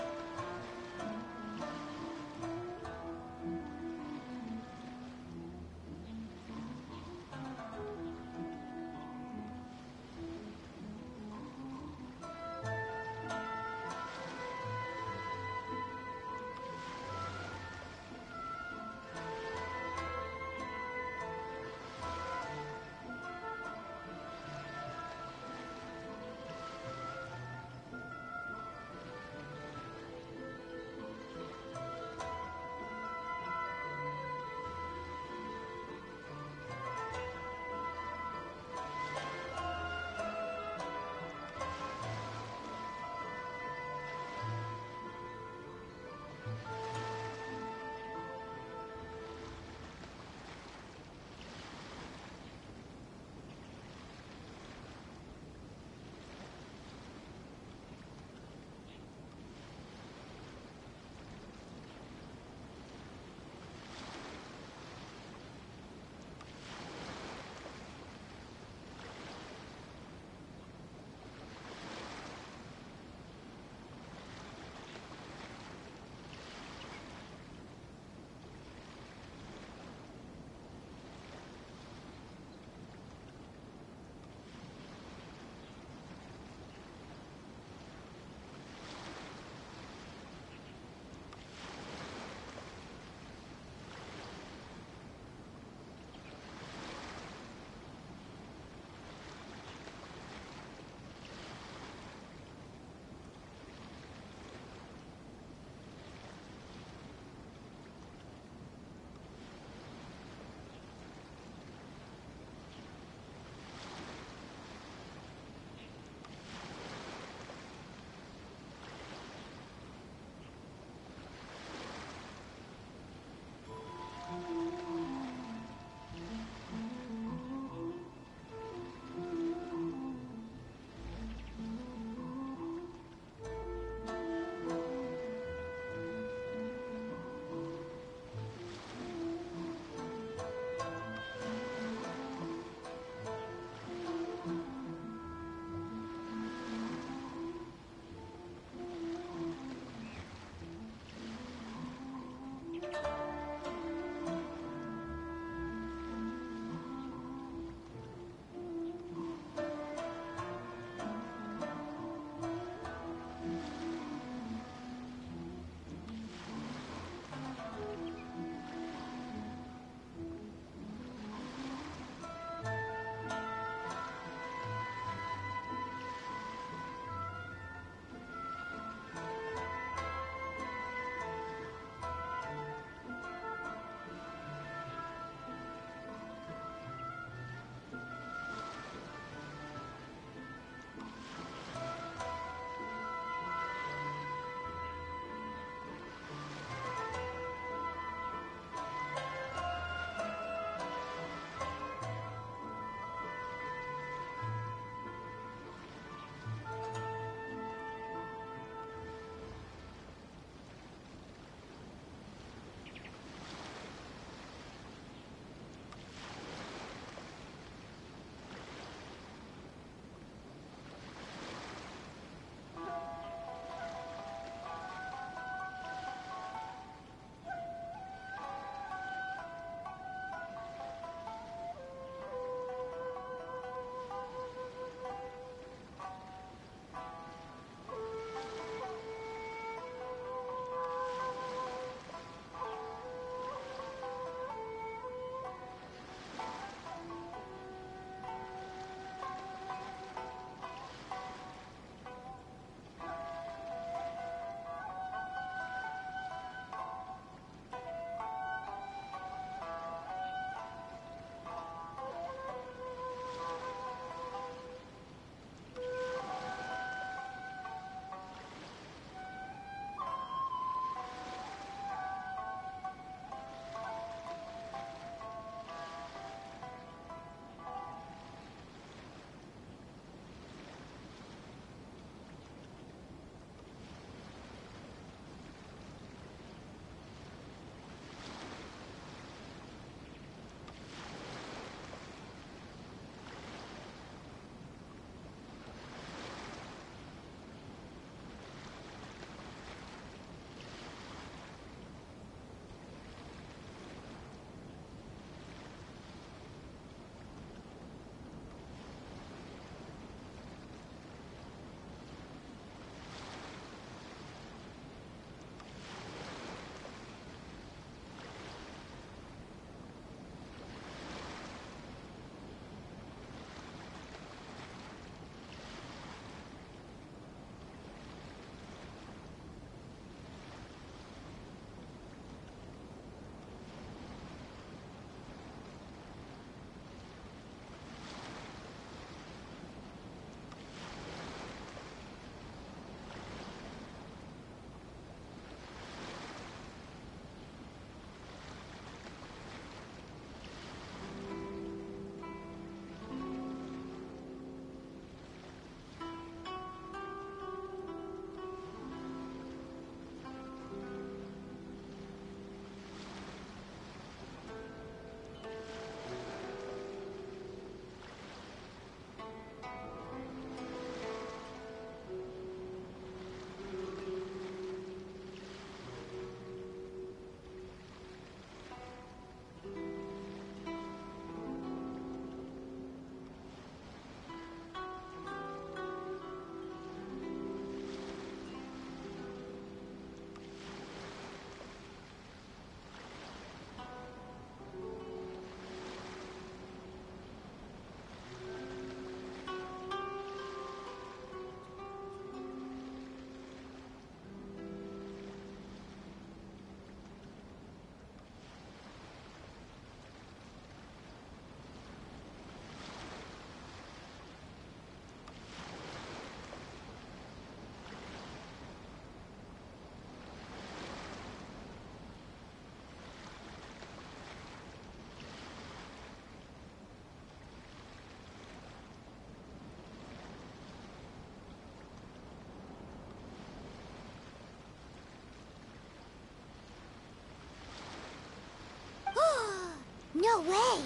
Speaker 4: No way.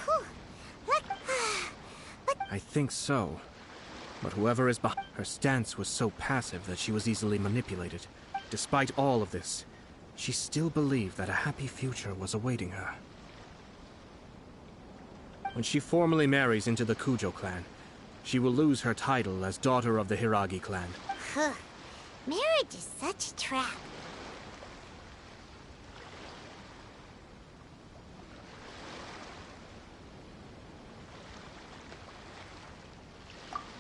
Speaker 4: Whew.
Speaker 13: I think so. But whoever is behind her stance was so passive that she was easily manipulated. Despite all of this, she still believed that a happy future was awaiting her. When she formally marries into the Kujo clan, she will lose her title as daughter of the Hiragi clan.
Speaker 4: Marriage is such a trap.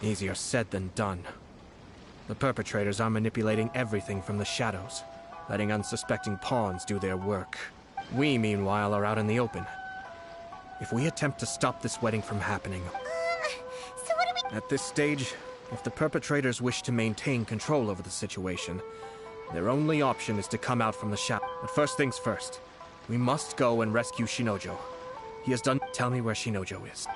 Speaker 13: Easier said than done. The perpetrators are manipulating everything from the shadows, letting unsuspecting pawns do their work. We, meanwhile, are out in the open. If we attempt to stop this wedding from happening...
Speaker 4: So what do we...
Speaker 13: At this stage, if the perpetrators wish to maintain control over the situation, their only option is to come out from the shadow. But first things first, we must go and rescue Shinojo. He has done... Tell me where Shinojo is.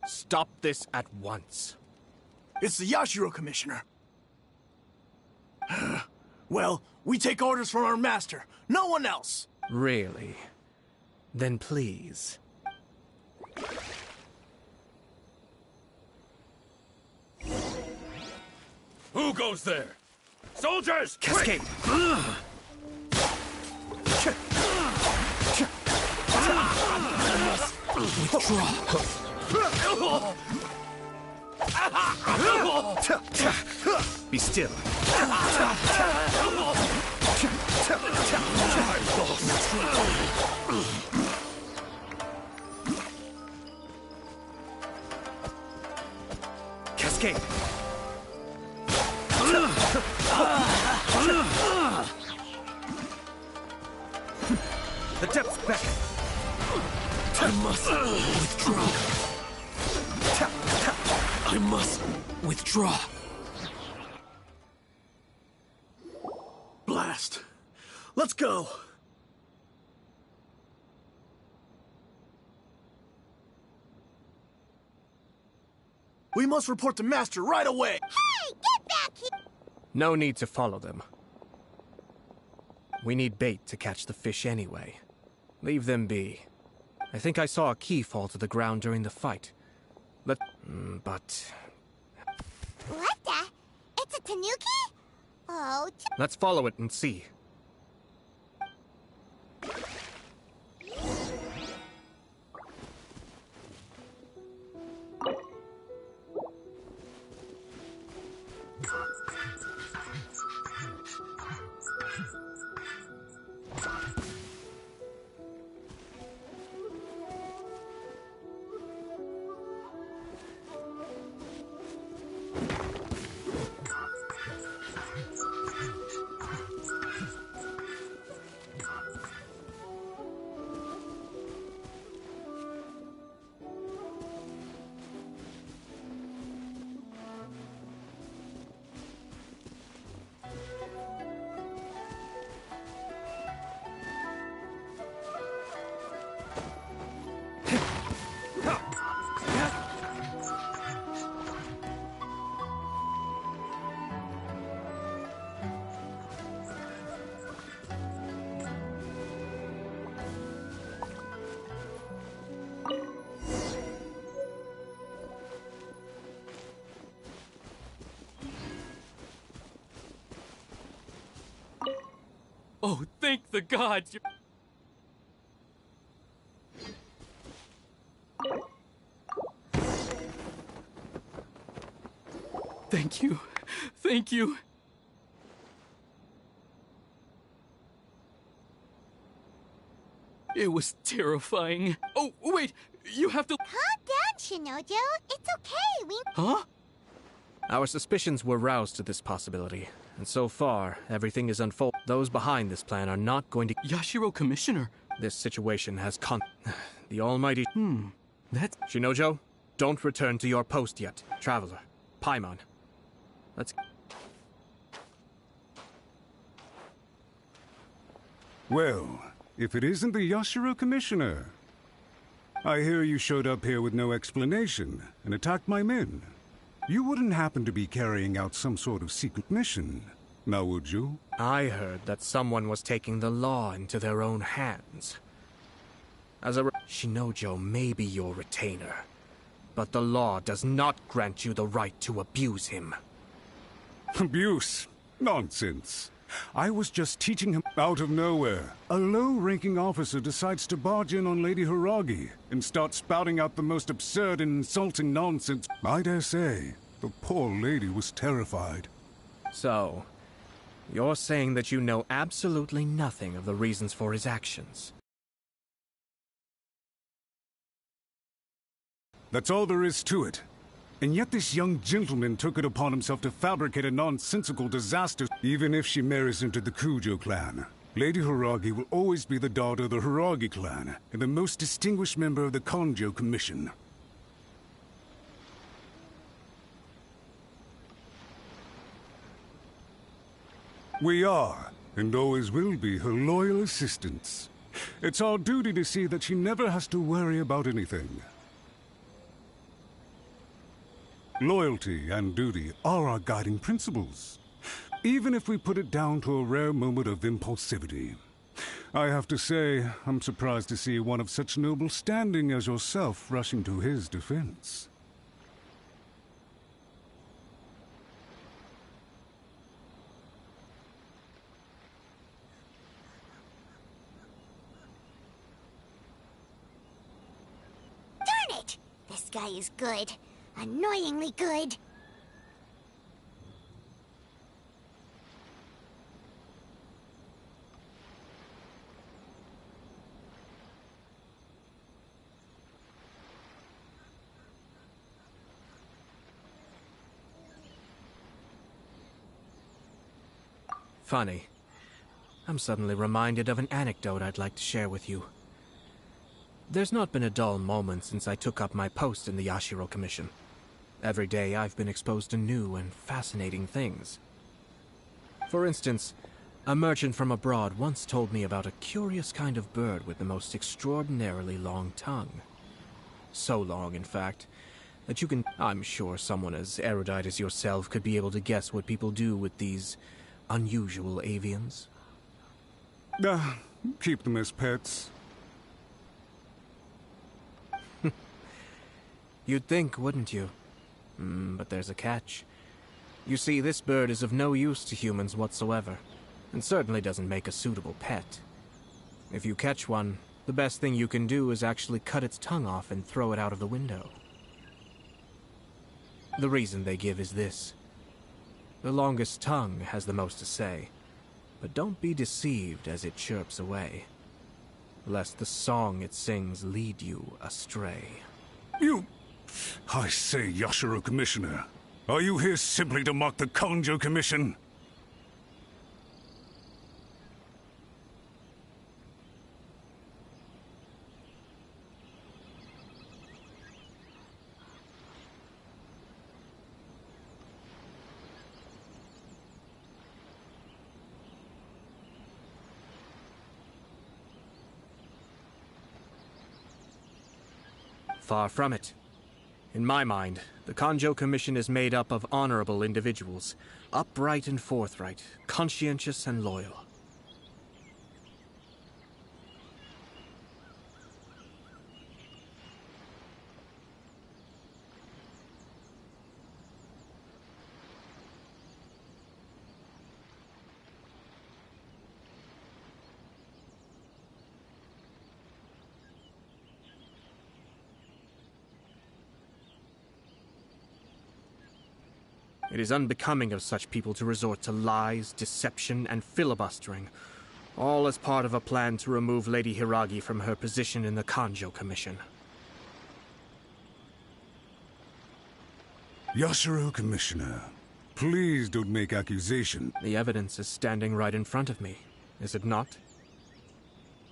Speaker 13: Stop this at once.
Speaker 14: It's the Yashiro Commissioner. Well, we take orders from our master. No one else.
Speaker 13: Really? Then please.
Speaker 15: Who goes there? Soldiers!
Speaker 13: Cascade!
Speaker 14: Withdraw.
Speaker 13: Be still. Cascade. The depths beckon.
Speaker 14: I must withdraw. I must withdraw. Blast. Let's go. We must report to Master right away.
Speaker 4: Hey, get back here!
Speaker 13: No need to follow them. We need bait to catch the fish anyway. Leave them be. I think I saw a key fall to the ground during the fight. But...
Speaker 4: What the? It's a tanuki? Oh...
Speaker 13: Let's follow it and see.
Speaker 3: Oh, thank the gods! Thank you. Thank you. It was terrifying. Oh, wait! You have to—
Speaker 4: Calm down, Shinojo. It's okay,
Speaker 3: Huh?
Speaker 13: Our suspicions were roused to this possibility, and so far, everything is unfolding. Those behind this plan are not going to—
Speaker 3: Yashiro Commissioner!
Speaker 13: This situation has the almighty—
Speaker 3: That's—
Speaker 13: Shinojo, don't return to your post yet. Traveler, Paimon. Let's—
Speaker 8: Well, if it isn't the Yashiro Commissioner. I hear you showed up here with no explanation and attacked my men. You wouldn't happen to be carrying out some sort of secret mission, now would you?
Speaker 13: I heard that someone was taking the law into their own hands. Shinojo may be your retainer, but the law does not grant you the right to abuse him.
Speaker 8: Abuse? Nonsense. I was just teaching him out of nowhere. A low-ranking officer decides to barge in on Lady Hiragi and start spouting out the most absurd and insulting nonsense. I dare say, the poor lady was terrified.
Speaker 13: So, you're saying that you know absolutely nothing of the reasons for his actions?
Speaker 8: That's all there is to it. And yet this young gentleman took it upon himself to fabricate a nonsensical disaster. Even if she marries into the Kujo clan, Lady Hiragi will always be the daughter of the Hiragi clan and the most distinguished member of the Konjo Commission. We are, and always will be, her loyal assistants. It's our duty to see that she never has to worry about anything. Loyalty and duty are our guiding principles, even if we put it down to a rare moment of impulsivity. I have to say, I'm surprised to see one of such noble standing as yourself rushing to his defense.
Speaker 4: Darn it! This guy is good. Annoyingly good.
Speaker 13: Funny. I'm suddenly reminded of an anecdote I'd like to share with you. There's not been a dull moment since I took up my post in the Yashiro Commission. Every day I've been exposed to new and fascinating things. For instance, a merchant from abroad once told me about a curious kind of bird with the most extraordinarily long tongue. So long, in fact, that you can— I'm sure someone as erudite as yourself could be able to guess what people do with these unusual avians.
Speaker 8: Keep them as pets.
Speaker 13: You'd think, wouldn't you? But there's a catch. You see, this bird is of no use to humans whatsoever, and certainly doesn't make a suitable pet. If you catch one, the best thing you can do is actually cut its tongue off and throw it out of the window. The reason they give is this. The longest tongue has the most to say, but don't be deceived as it chirps away, lest the song it sings lead you astray.
Speaker 8: I say, Yashiro Commissioner, are you here simply to mock the Konjo Commission?
Speaker 13: Far from it. In my mind, the Konjo Commission is made up of honorable individuals, upright and forthright, conscientious and loyal. It is unbecoming of such people to resort to lies, deception, and filibustering, all as part of a plan to remove Lady Hiragi from her position in the Kanjo Commission.
Speaker 8: Yashiro, Commissioner, please don't make accusations.
Speaker 13: The evidence is standing right in front of me, is it not?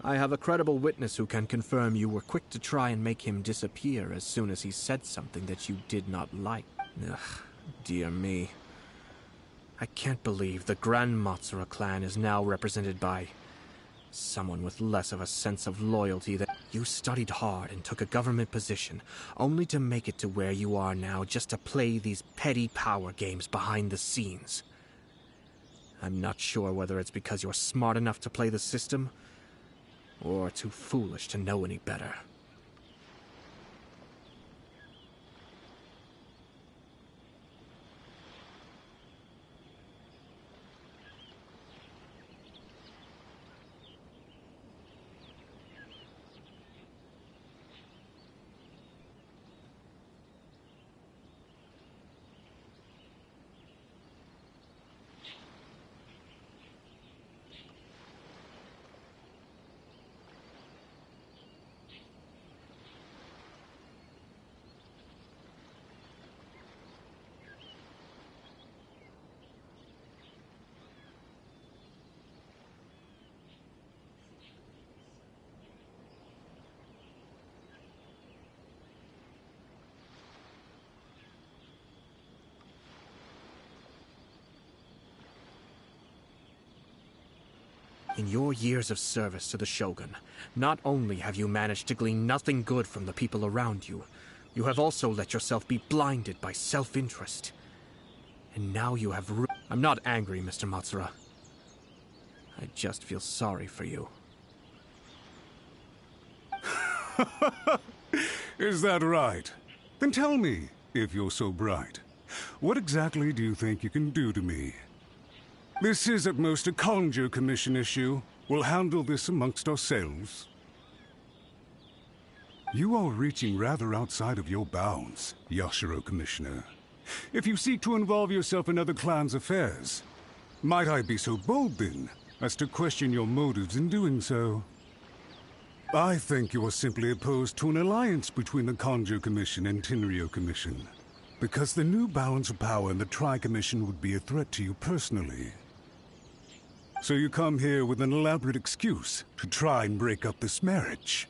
Speaker 13: I have a credible witness who can confirm you were quick to try and make him disappear as soon as he said something that you did not like. Ugh, dear me. I can't believe the Grand Matsura clan is now represented by someone with less of a sense of loyalty than... You studied hard and took a government position, only to make it to where you are now just to play these petty power games behind the scenes. I'm not sure whether it's because you're smart enough to play the system, or too foolish to know any better. In your years of service to the Shogun, not only have you managed to glean nothing good from the people around you, you have also let yourself be blinded by self-interest. And now you have I'm not angry, Mr. Matsura. I just feel sorry for you.
Speaker 8: Is that right? Then tell me, if you're so bright, what exactly do you think you can do to me? This is at most a Kanjo Commission issue. We'll handle this amongst ourselves. You are reaching rather outside of your bounds, Yashiro, Commissioner. If you seek to involve yourself in other clans' affairs, might I be so bold then, as to question your motives in doing so? I think you are simply opposed to an alliance between the Kanjo Commission and Tenryo Commission, because the new balance of power in the Tri-Commission would be a threat to you personally. So you come here with an elaborate excuse to try and break up this marriage.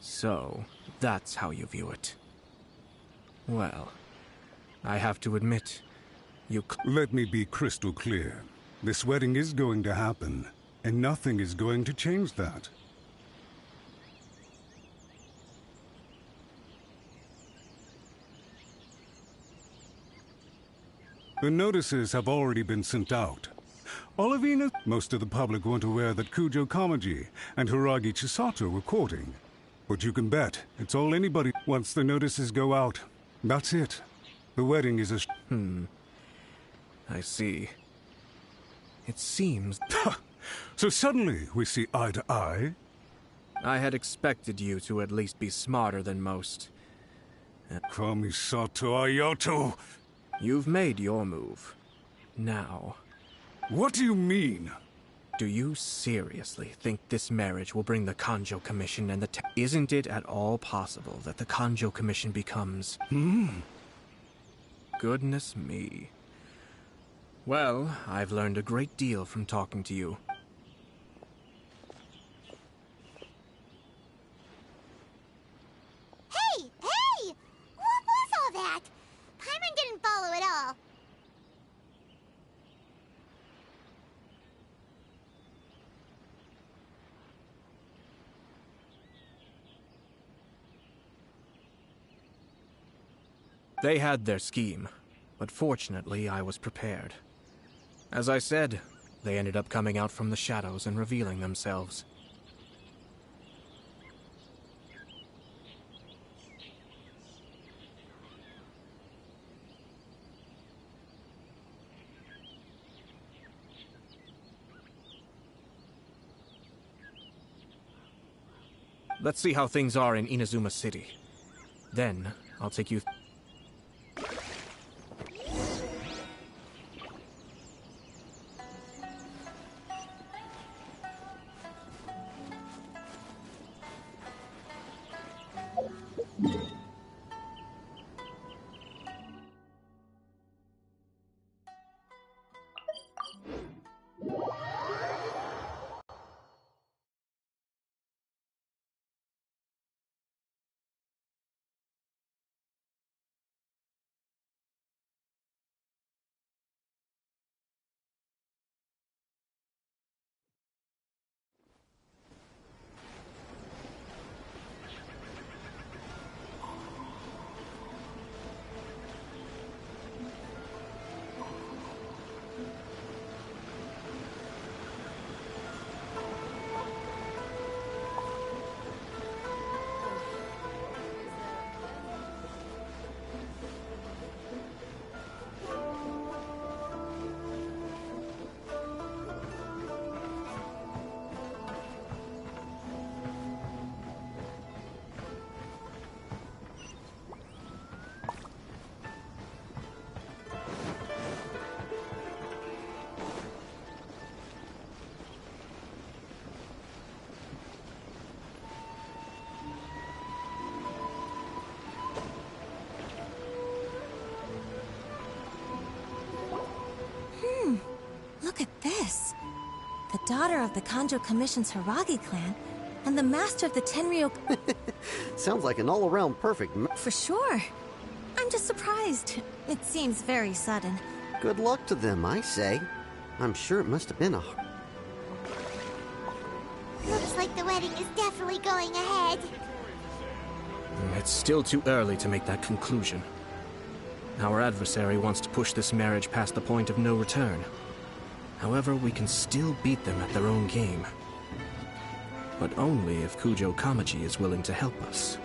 Speaker 13: So, that's how you view it. Well, I have to admit,
Speaker 8: Let me be crystal clear. This wedding is going to happen, and nothing is going to change that. The notices have already been sent out. Olivina, most of the public weren't aware that Kujo Kamaji and Hiragi Chisato were courting. But you can bet, it's all anybody. Once the notices go out, that's it. The wedding is a
Speaker 13: I see. It seems...
Speaker 8: So suddenly we see eye to eye?
Speaker 13: I had expected you to at least be smarter than most.
Speaker 8: Kamisato Ayato!
Speaker 13: You've made your move. Now...
Speaker 8: What do you mean?
Speaker 13: Do you seriously think this marriage will bring the Kanjo Commission and the Isn't it at all possible that the Kanjo Commission becomes... Goodness me. Well, I've learned a great deal from talking to you.
Speaker 4: Hey! Hey! What was all that? Paimon didn't follow at all.
Speaker 13: They had their scheme, but fortunately I was prepared. As I said, they ended up coming out from the shadows and revealing themselves. Let's see how things are in Inazuma City. Then, I'll take you...
Speaker 12: the daughter of the Kanjo Commission's Hiragi clan, and the master of the Tenryou...
Speaker 16: Sounds like an all-around perfect
Speaker 12: For sure. I'm just surprised. It seems very sudden.
Speaker 16: Good luck to them, I say. I'm sure it must have been a...
Speaker 4: Looks like the wedding is definitely going ahead.
Speaker 13: It's still too early to make that conclusion. Our adversary wants to push this marriage past the point of no return. However, we can still beat them at their own game. But only if Kujo Kamaji is willing to help us.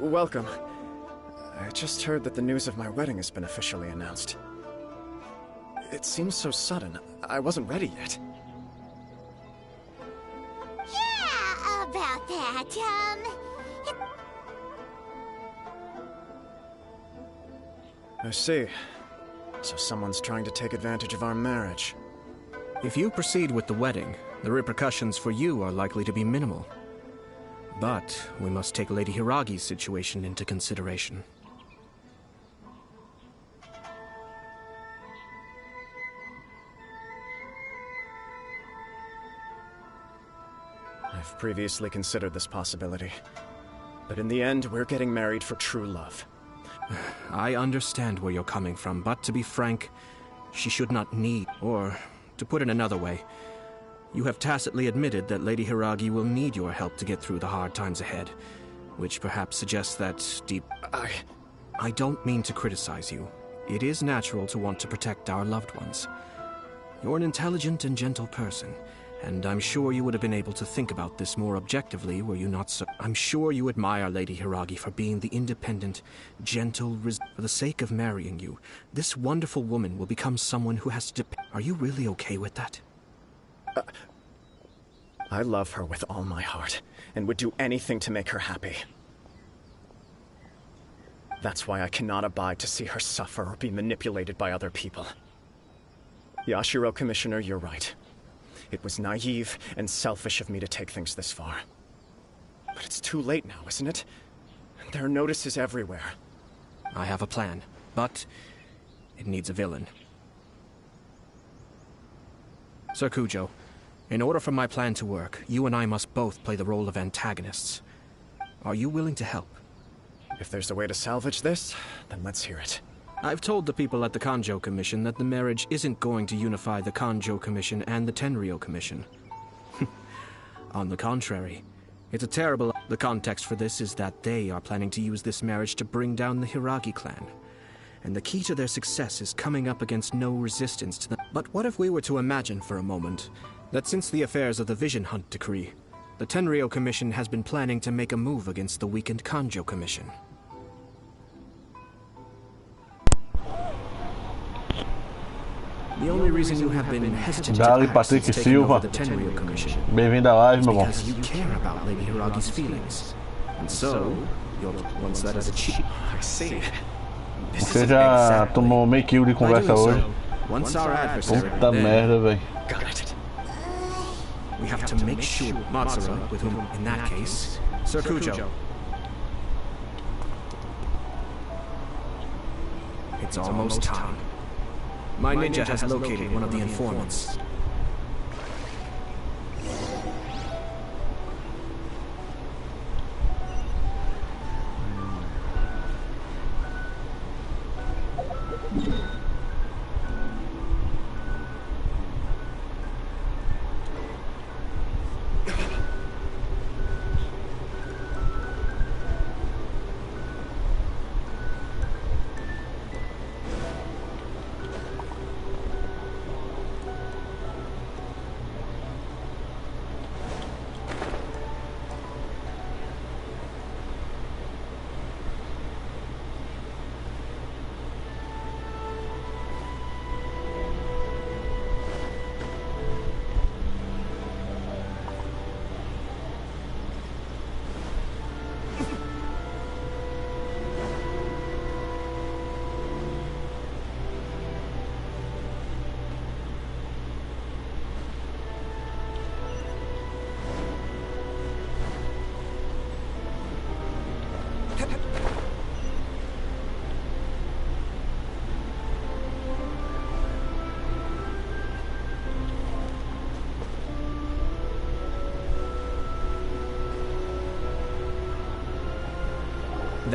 Speaker 7: Welcome. I just heard that the news of my wedding has been officially announced. It seems so sudden. I wasn't ready yet.
Speaker 4: Yeah, about that,
Speaker 7: I see. So someone's trying to take advantage of our marriage.
Speaker 13: If you proceed with the wedding, the repercussions for you are likely to be minimal. But we must take Lady Hiragi's situation into consideration.
Speaker 7: I've previously considered this possibility. But in the end, we're getting married for true love.
Speaker 13: I understand where you're coming from, but to be frank, she should not need, or, to put it another way, you have tacitly admitted that Lady Hiragi will need your help to get through the hard times ahead, which perhaps suggests that deep... I don't mean to criticize you. It is natural to want to protect our loved ones. You're an intelligent and gentle person, and I'm sure you would have been able to think about this more objectively were you not so... I'm sure you admire Lady Hiragi for being the independent, gentle... For the sake of marrying you, this wonderful woman will become someone who has to... Are you really okay with that?
Speaker 7: I love her with all my heart, and would do anything to make her happy. That's why I cannot abide to see her suffer or be manipulated by other people. Yashiro, Commissioner, you're right. It was naive and selfish of me to take things this far. But it's too late now, isn't it? There are notices everywhere.
Speaker 13: I have a plan, but it needs a villain. Sir Kujo, in order for my plan to work, you and I must both play the role of antagonists. Are you willing to help?
Speaker 7: If there's a way to salvage this, then let's hear it.
Speaker 13: I've told the people at the Kanjo Commission that the marriage isn't going to unify the Kanjo Commission and the Tenryou Commission. On the contrary, it's a terrible... The context for this is that they are planning to use this marriage to bring down the Hiragi clan. And the key to their success is coming up against no resistance to them. But what if we were to imagine for a moment that since the affairs of the Vision Hunt Decree, the Tenryou Commission has been planning to make a move against the weakened Kanjo Commission? The only reason you have been hesitant to act since taking over the Tenryou Commission
Speaker 1: Bem-vindo à live, meu irmão.
Speaker 13: because you care about Lady Hiragi's feelings. And so, you'll want that as a cheat.
Speaker 7: I see.
Speaker 1: Você já tomou meio quilo de conversa hoje.
Speaker 13: Once our adversary,
Speaker 1: Puta merda, velho.
Speaker 13: We have to make sure Matsura, with whom, in that case, Sir Kujo. It's almost time. My ninja has located one of the informants.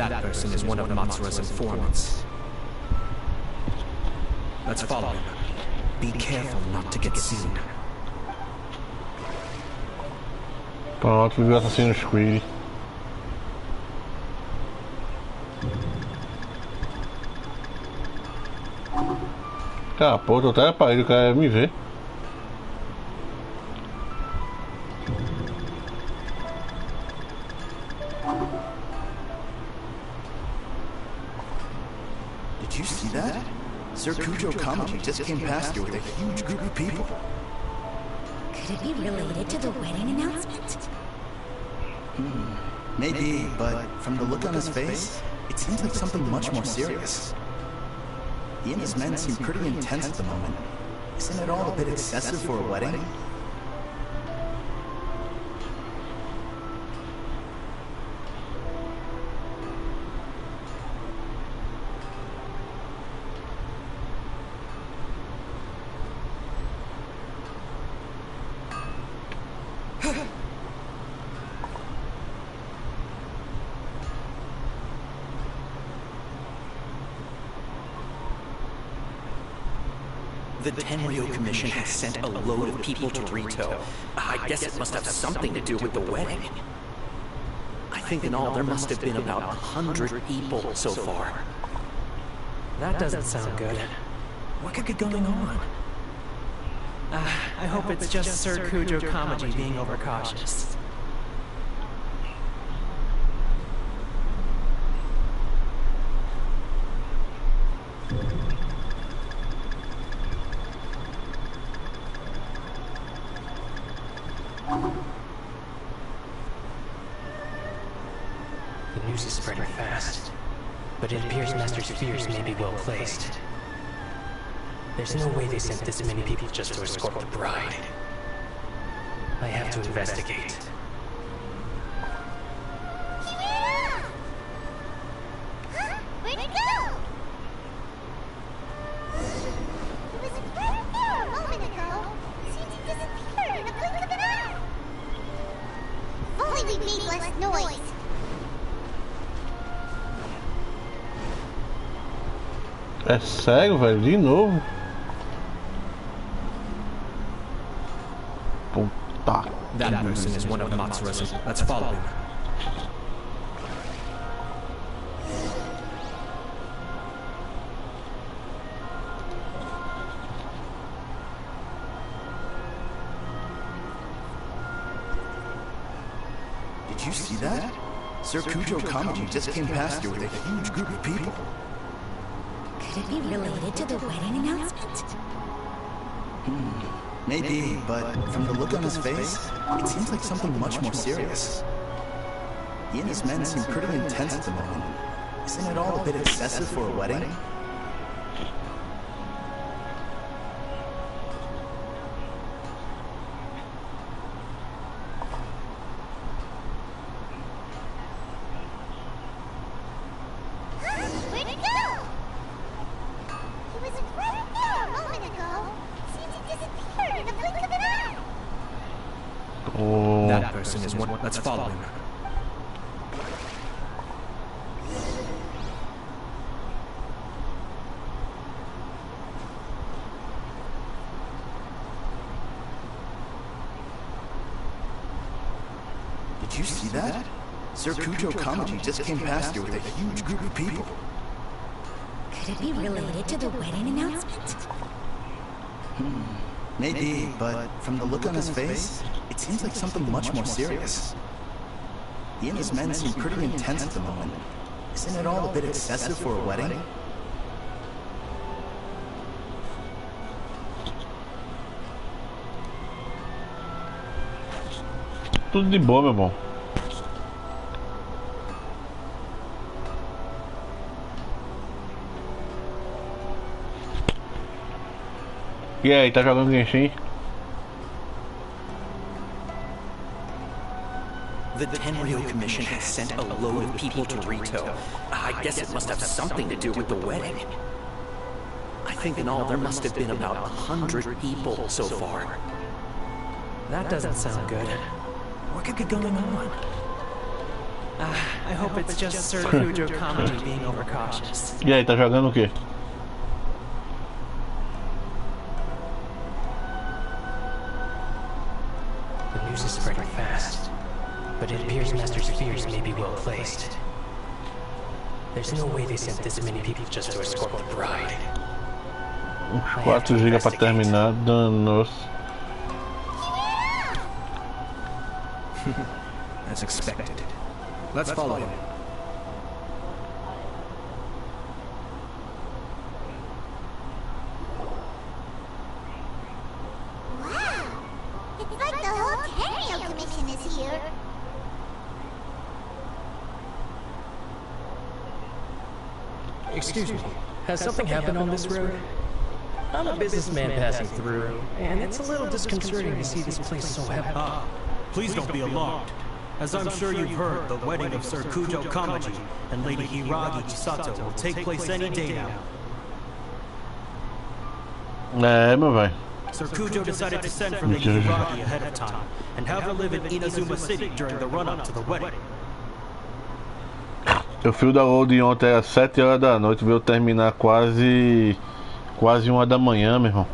Speaker 13: That person is one of Matsura's informants. Let's follow him. Be careful not to get seen.
Speaker 1: Pronto, viu o assassino Squid. Cara, pô, tô até a parede, o cara me ver.
Speaker 14: Did you see that? Sir Kujo Kamaji just came past here with a huge group of people.
Speaker 4: Could it be related to the wedding announcement?
Speaker 14: Maybe, but from the look on his face, it seems like something much more serious. He and his men seem pretty intense at the moment. Isn't it all a bit excessive for a wedding?
Speaker 17: The Tenryo Commission has sent a load of people to Rito. I guess it must have something to do with the wedding. I think in all there must have been about 100 people so far.
Speaker 5: That doesn't sound good.
Speaker 17: What could be going on?
Speaker 5: I hope it's just Sir Kujo Kamaji being overcautious.
Speaker 18: The news is spreading fast, but it appears Master's fears may be well placed. There's no way they sent this many people just to escort the bride. I have to investigate.
Speaker 4: Where'd he go? He was right there a moment ago. Seemed to disappear in a blink of an eye. If only we made less noise.
Speaker 1: É cego, velho, de novo. Puta.
Speaker 13: That person is one of Matsura's. Let's follow him.
Speaker 14: Did you see that? Sir Kujo Kamaji just came past here with a huge group of people.
Speaker 4: Could it be related to the wedding announcement?
Speaker 14: Maybe, but from the look on his face, it seems like something much more serious. He and his men seem pretty intense at the moment. Isn't it all a bit excessive for a wedding?
Speaker 4: Where'd he go? He was right there a moment ago. Seemed to disappear in a blink of an eye.
Speaker 1: Oh.
Speaker 13: That person is one. Let's follow him.
Speaker 14: Did you see that? Sir Kujo Kamaji just came past here with a huge group of people.
Speaker 4: Could it be related to the wedding announcement?
Speaker 14: Maybe, but from the look on his face, it seems like something much more serious. He and his men seem pretty intense at the moment. Isn't it all a bit excessive for a wedding?
Speaker 1: Tudo de boa, meu bom. E aí, tá jogando Genshim?
Speaker 17: The Tenryo Commission has sent a load of people to Rito. I guess it must have something to do with the wedding. I think in all there must have been about 100 people so far.
Speaker 5: That doesn't sound good.
Speaker 17: What could be going on?
Speaker 18: I hope it's just Sir Kujo Kamiji being overcautious.
Speaker 1: E aí, tá jogando o quê?
Speaker 18: The news is spreading fast, but it appears Master Spheres may be well placed. There's no way they sent this many people just to escort the bride.
Speaker 1: Uns 4 GB pra terminar, danos.
Speaker 2: As expected. Let's follow him.
Speaker 4: Wow! It's like the whole Tenryou Commission is here.
Speaker 18: Excuse me, has something happened on this road? I'm a businessman passing through, and it's a little disconcerting to see this place so heavy.
Speaker 19: Please don't be alarmed. As I'm sure you've heard, the wedding of Sir Kujo Kamiji and Lady Hiragi Chisato will take place any day now.
Speaker 1: É, meu velho.
Speaker 19: Sir Kujo decided to send for Lady Hiragi ahead of time and have her live in Inazuma City during the run-up to the wedding.
Speaker 1: Eu fui da load ontem às 7 horas da noite, veio terminar quase 1 da manhã, meu irmão.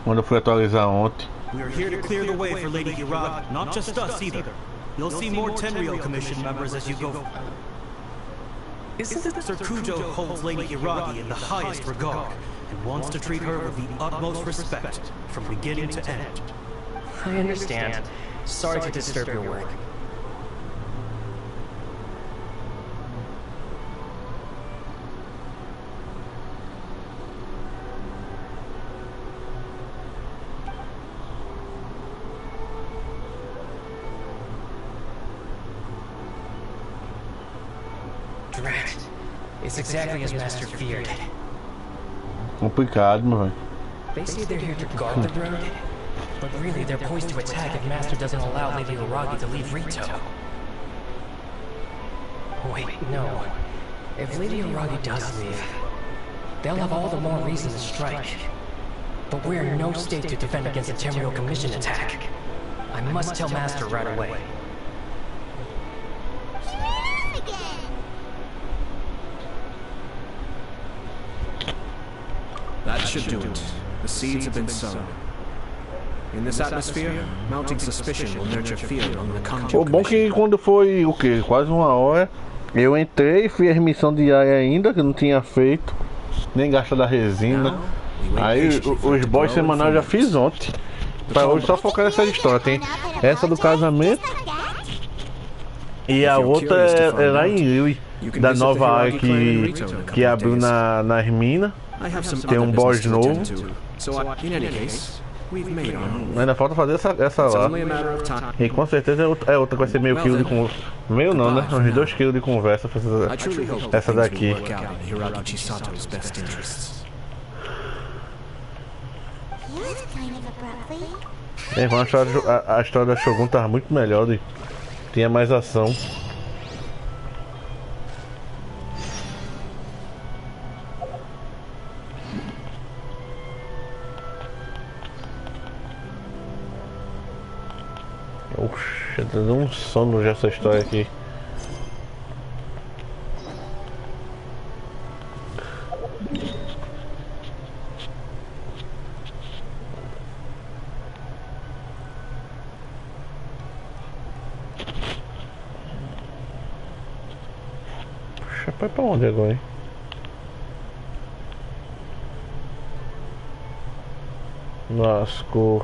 Speaker 1: Quando eu fui atualizar ontem.
Speaker 19: We are here to clear the way for Lady Hiragi, not just us either. You'll see more Tenryou Commission members as you go. Isn't it Sir Kujo holds Lady Hiragi in the highest regard and wants to treat her with the utmost respect from beginning to end?
Speaker 18: I understand. Sorry to disturb your work. Drat. It's exactly as Master feared.
Speaker 1: Complicado, meu velho.
Speaker 18: They say they're here to guard the road, but really they're poised to attack if Master doesn't allow Lady Hiragi to leave Rito. Wait, no. If Lady Hiragi does leave, they'll have all the more reason to strike. But we're in no state to defend against a Tenryou Commission attack. I must tell Master right away.
Speaker 2: That should do it. The seeds have been sown. In this atmosphere, mounting suspicion will nurture fear among the Kanjo.
Speaker 1: O bom que quando foi o que? Quase 1 hora, eu entrei, fiz a missão diária ainda, que eu não tinha feito, nem gastado a resina. Aí os boss semanais eu já fiz ontem. Pra hoje só focar nessa história. Tem essa do casamento e a outra é lá em Liu, da nova área que abriu nas minas. Tem um boss novo. Ainda falta fazer essa lá. E com certeza é outra que vai ser meio quilo de conversa. Meio não, né? Uns 2 quilos de conversa pra essa daqui. A história da Shogun tava muito melhor, tinha mais ação. Oxe, tá dando um sono já essa história aqui. Puxa, vai pra onde agora, hein? Lascou.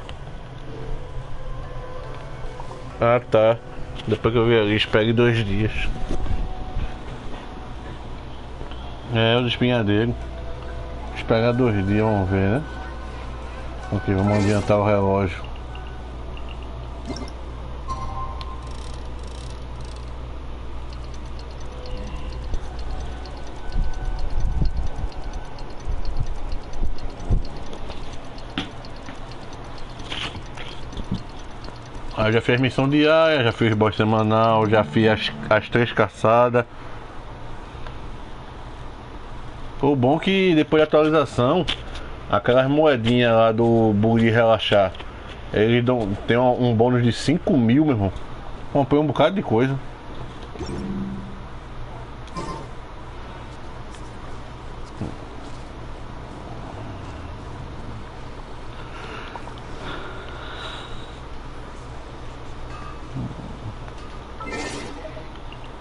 Speaker 1: Ah tá, depois que eu vi ali, espere 2 dias. É, o espinhadeiro. Esperar 2 dias, vamos ver, né? Ok, vamos adiantar o relógio. Eu já fiz missão diária, já fiz boss semanal, já fiz as 3 caçadas. O bom é que depois da atualização, aquelas moedinhas lá do bug de relaxar, eles tem um bônus de 5.000, meu irmão. Comprei um bocado de coisa.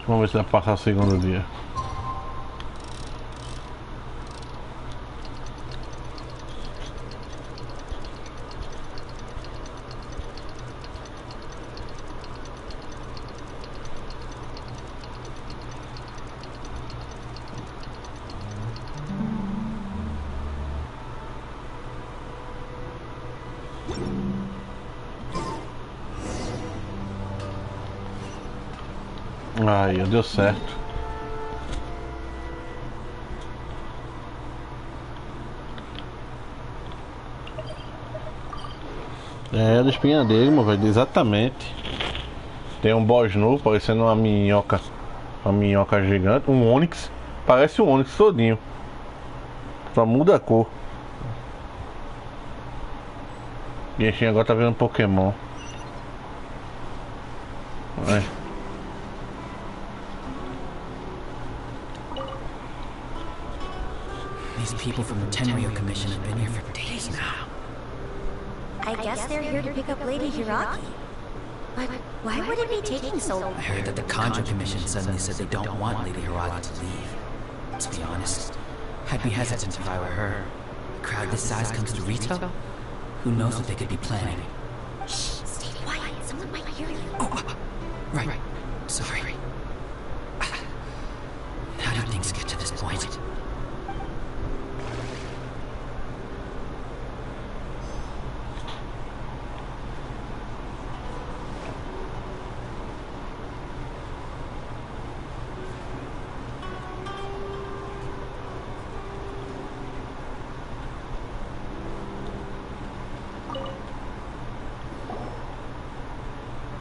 Speaker 1: Vamos ver se vai passar o segundo dia. Aí, deu certo. É, da espinha dele, meu velho, exatamente. Tem um boss novo, parecendo uma minhoca gigante, um Onix. Parece um Onix todinho. Só muda a cor. Genshim agora tá vendo Pokémon. Vai.
Speaker 20: These people from the Tenryo Commission have been here for days now.
Speaker 12: I guess they're here to pick up Lady Hiragi. But why would it be taking so long?
Speaker 20: I heard that the Conjure Commission suddenly said they don't want Lady Hiragi to leave. To be honest, I'd be hesitant if I were her. A crowd this size comes to Rito? Who knows what they could be planning?
Speaker 12: Shh, stay quiet. Someone might hear you.
Speaker 20: Oh, right. Sorry. How did things get to this point?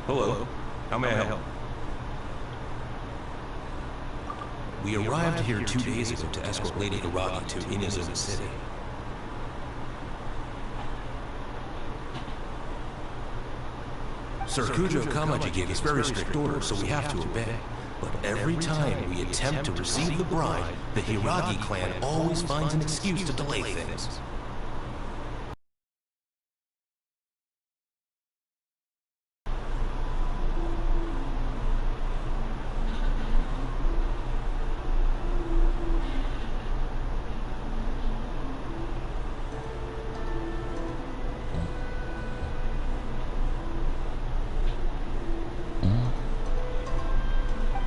Speaker 15: Hello. How may I help?
Speaker 21: We arrived here 2 days ago to escort Lady Hiragi to Inazuma City. Sir Kujo Kamaji gave us very strict orders, so we have to obey. But every time we attempt to receive the bride, the Hiragi clan always finds an excuse to delay things.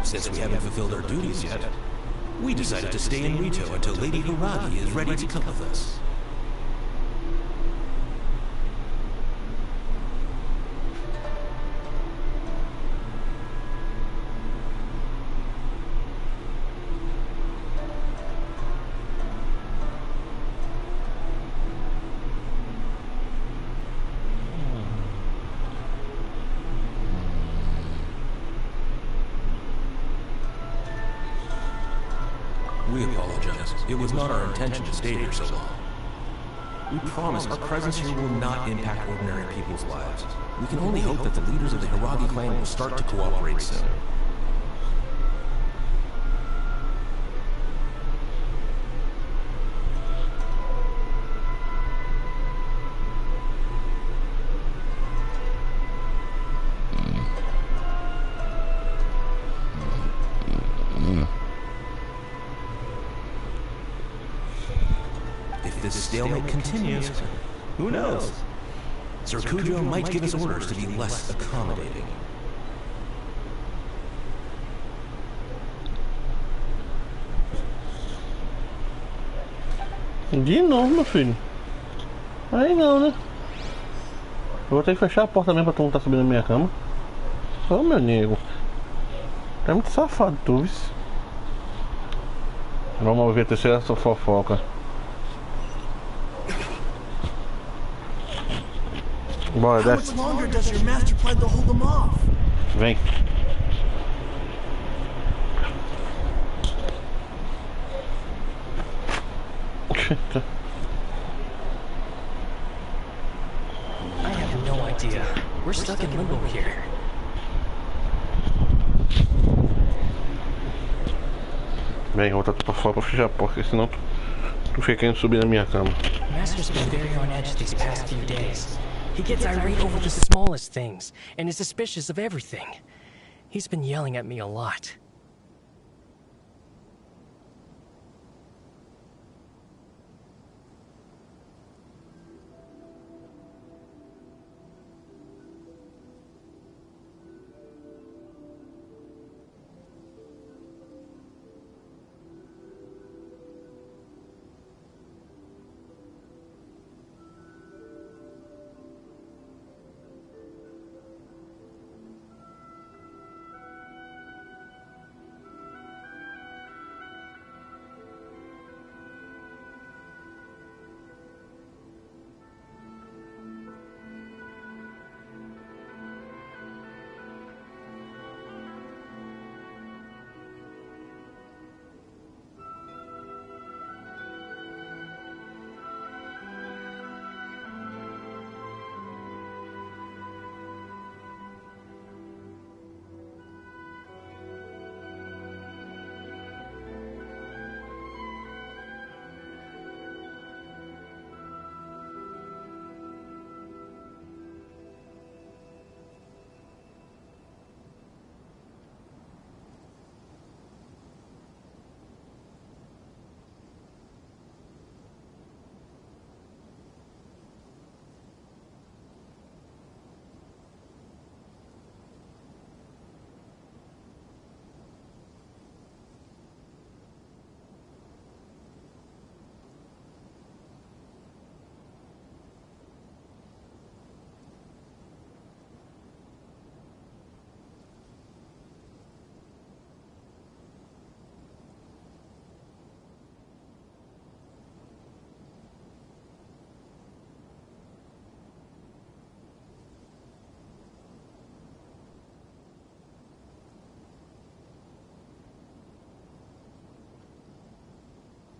Speaker 21: Since we haven't fulfilled our duties yet, we decided to stay in Rito until Lady Hiragi is ready to come with us. We apologize. It was not our intention to stay here so long. We promise our presence here will not impact ordinary people's lives. We can only hope that the leaders of the Hiragi clan will start to cooperate soon. If this stalemate continues, who knows? Sir Kujo might give us orders to be less accommodating.
Speaker 1: De novo, meu filho. Aí não, né? Eu vou ter que fechar a porta mesmo pra tu não tá subindo na minha cama. Ô, meu nego. Tá muito safado, tu, viu? Vamos ver a terceira fofoca. Bora, desce. Vem.
Speaker 18: I have no idea. We're stuck in limbo here.
Speaker 1: Bem, vou botar tu pra fora pra fechar a porta, porque senão tu fica querendo subir na minha cama.
Speaker 18: Master's been very on edge these past few days. He gets irate over the smallest things, and is suspicious of everything. He's been yelling at me a lot.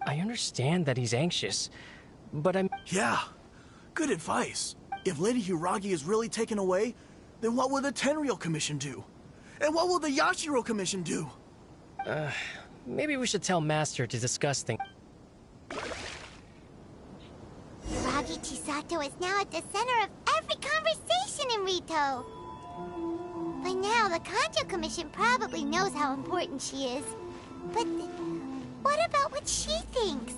Speaker 18: I understand that he's anxious, but I'm...
Speaker 6: Yeah, good advice. If Lady Hiragi is really taken away, then what will the Tenryou Commission do? And what will the Yashiro Commission do?
Speaker 18: Maybe we should tell Master to discuss things.
Speaker 4: Hiragi Chisato is now at the center of every conversation in Rito. By now, the Kanjo Commission probably knows how important she is. But what about what she thinks?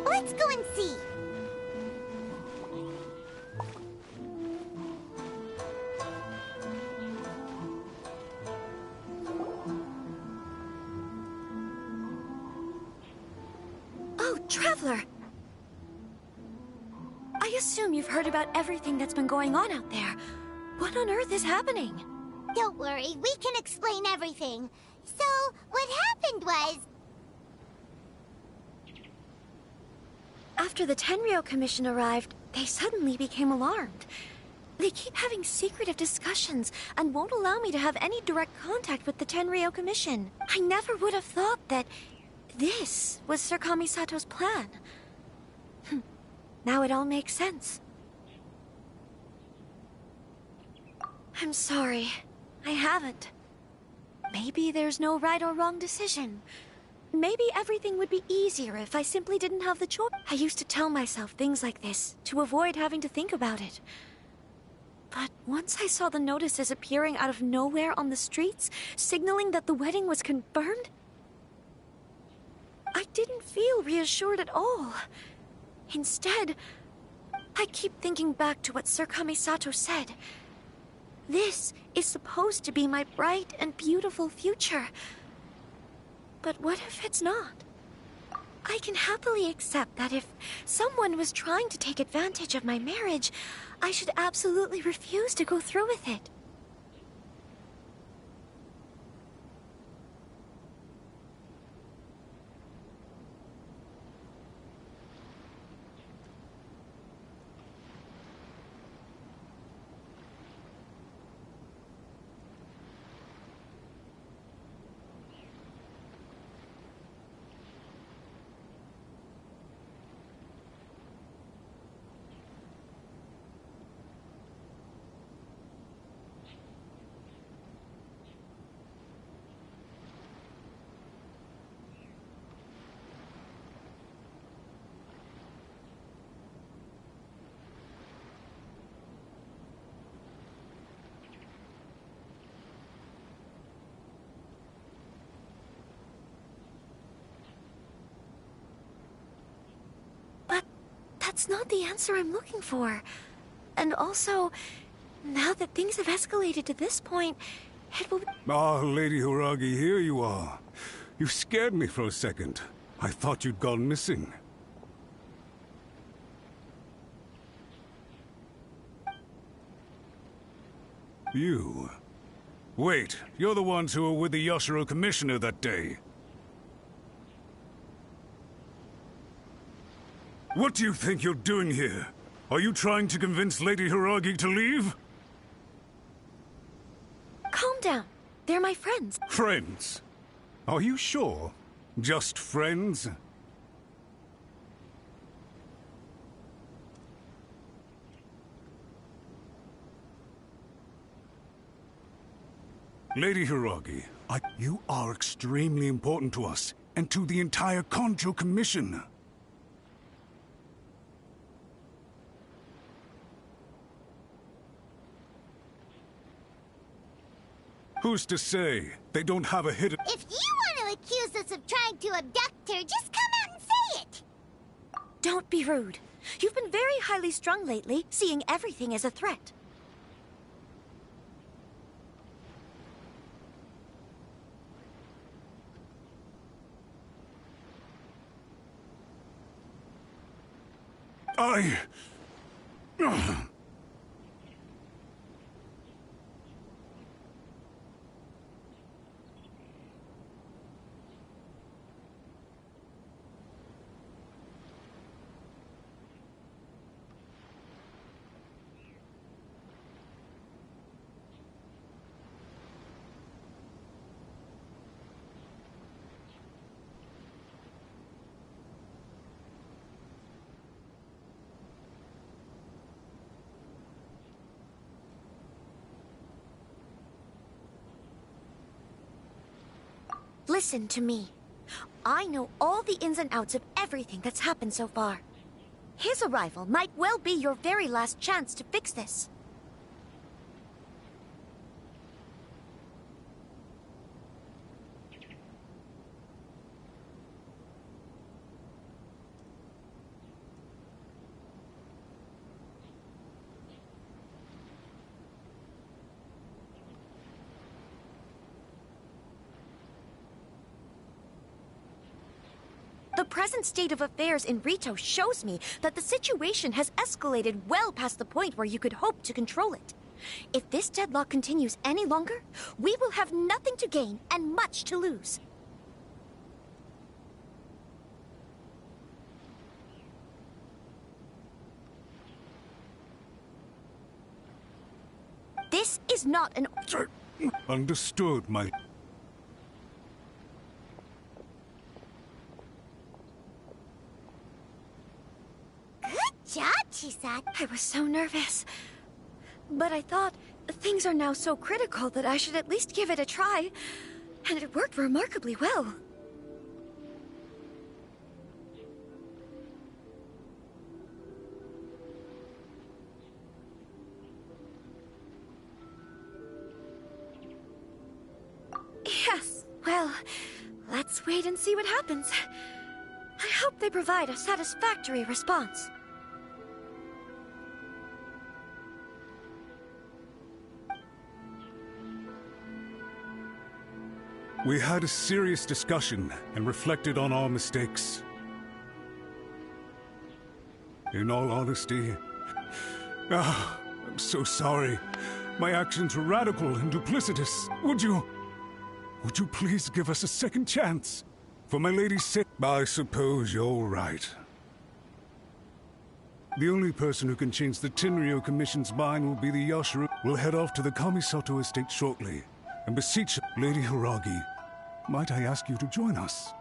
Speaker 4: Let's go and see.
Speaker 12: Oh, Traveler! I assume you've heard about everything that's been going on out there. What on earth is happening?
Speaker 4: Don't worry, we can explain everything. So, what happened was...
Speaker 12: After the Tenryou Commission arrived, they suddenly became alarmed. They keep having secretive discussions and won't allow me to have any direct contact with the Tenryou Commission. I never would have thought that this was Sir Kamisato's plan. Now it all makes sense. I'm sorry. I haven't. Maybe there's no right or wrong decision. Maybe everything would be easier if I simply didn't have the choice. I used to tell myself things like this to avoid having to think about it. But once I saw the notices appearing out of nowhere on the streets, signaling that the wedding was confirmed, I didn't feel reassured at all. Instead, I keep thinking back to what Sir Kamisato said. This is supposed to be my bright and beautiful future. But what if it's not? I can happily accept that if someone was trying to take advantage of my marriage, I should absolutely refuse to go through with it. It's not the answer I'm looking for. And also, now that things have escalated to this point, it will...
Speaker 8: Ah, Lady Hiragi, here you are. You scared me for a second. I thought you'd gone missing. You... Wait, you're the ones who were with the Yashiro Commissioner that day. What do you think you're doing here? Are you trying to convince Lady Hiragi to leave?
Speaker 12: Calm down. They're my friends.
Speaker 8: Friends? Are you sure? Just friends? Lady Hiragi, you are extremely important to us, and to the entire Konjo Commission. Who's to say they don't have a hidden...
Speaker 4: If you want to accuse us of trying to abduct her, just come out and say it!
Speaker 12: Don't be rude. You've been very highly strung lately, seeing everything as a threat. Listen to me. I know all the ins and outs of everything that's happened so far. His arrival might well be your very last chance to fix this. The present state of affairs in Rito shows me that the situation has escalated well past the point where you could hope to control it. If this deadlock continues any longer, we will have nothing to gain and much to lose. This is not an...
Speaker 8: Understood, my...
Speaker 4: Good job, Chisa.
Speaker 12: I was so nervous. But I thought, things are now so critical that I should at least give it a try. And it worked remarkably well. Yes, well, let's wait and see what happens. I hope they provide a satisfactory response.
Speaker 8: We had a serious discussion and reflected on our mistakes. In all honesty, I'm so sorry. My actions were radical and duplicitous. Would you please give us a second chance? For my lady's sake, I suppose you're right. The only person who can change the Tenryou Commission's mind will be the Yashiro. We'll head off to the Kamisato estate shortly and beseech Lady Hiragi. Might I ask you to join us?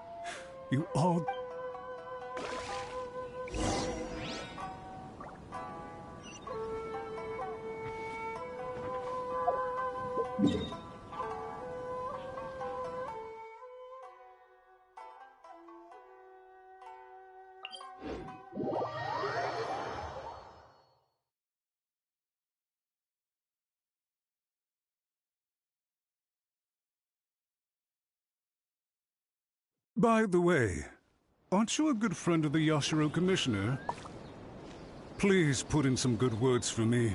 Speaker 8: You are... By the way, aren't you a good friend of the Yashiro Commissioner? Please put in some good words for me.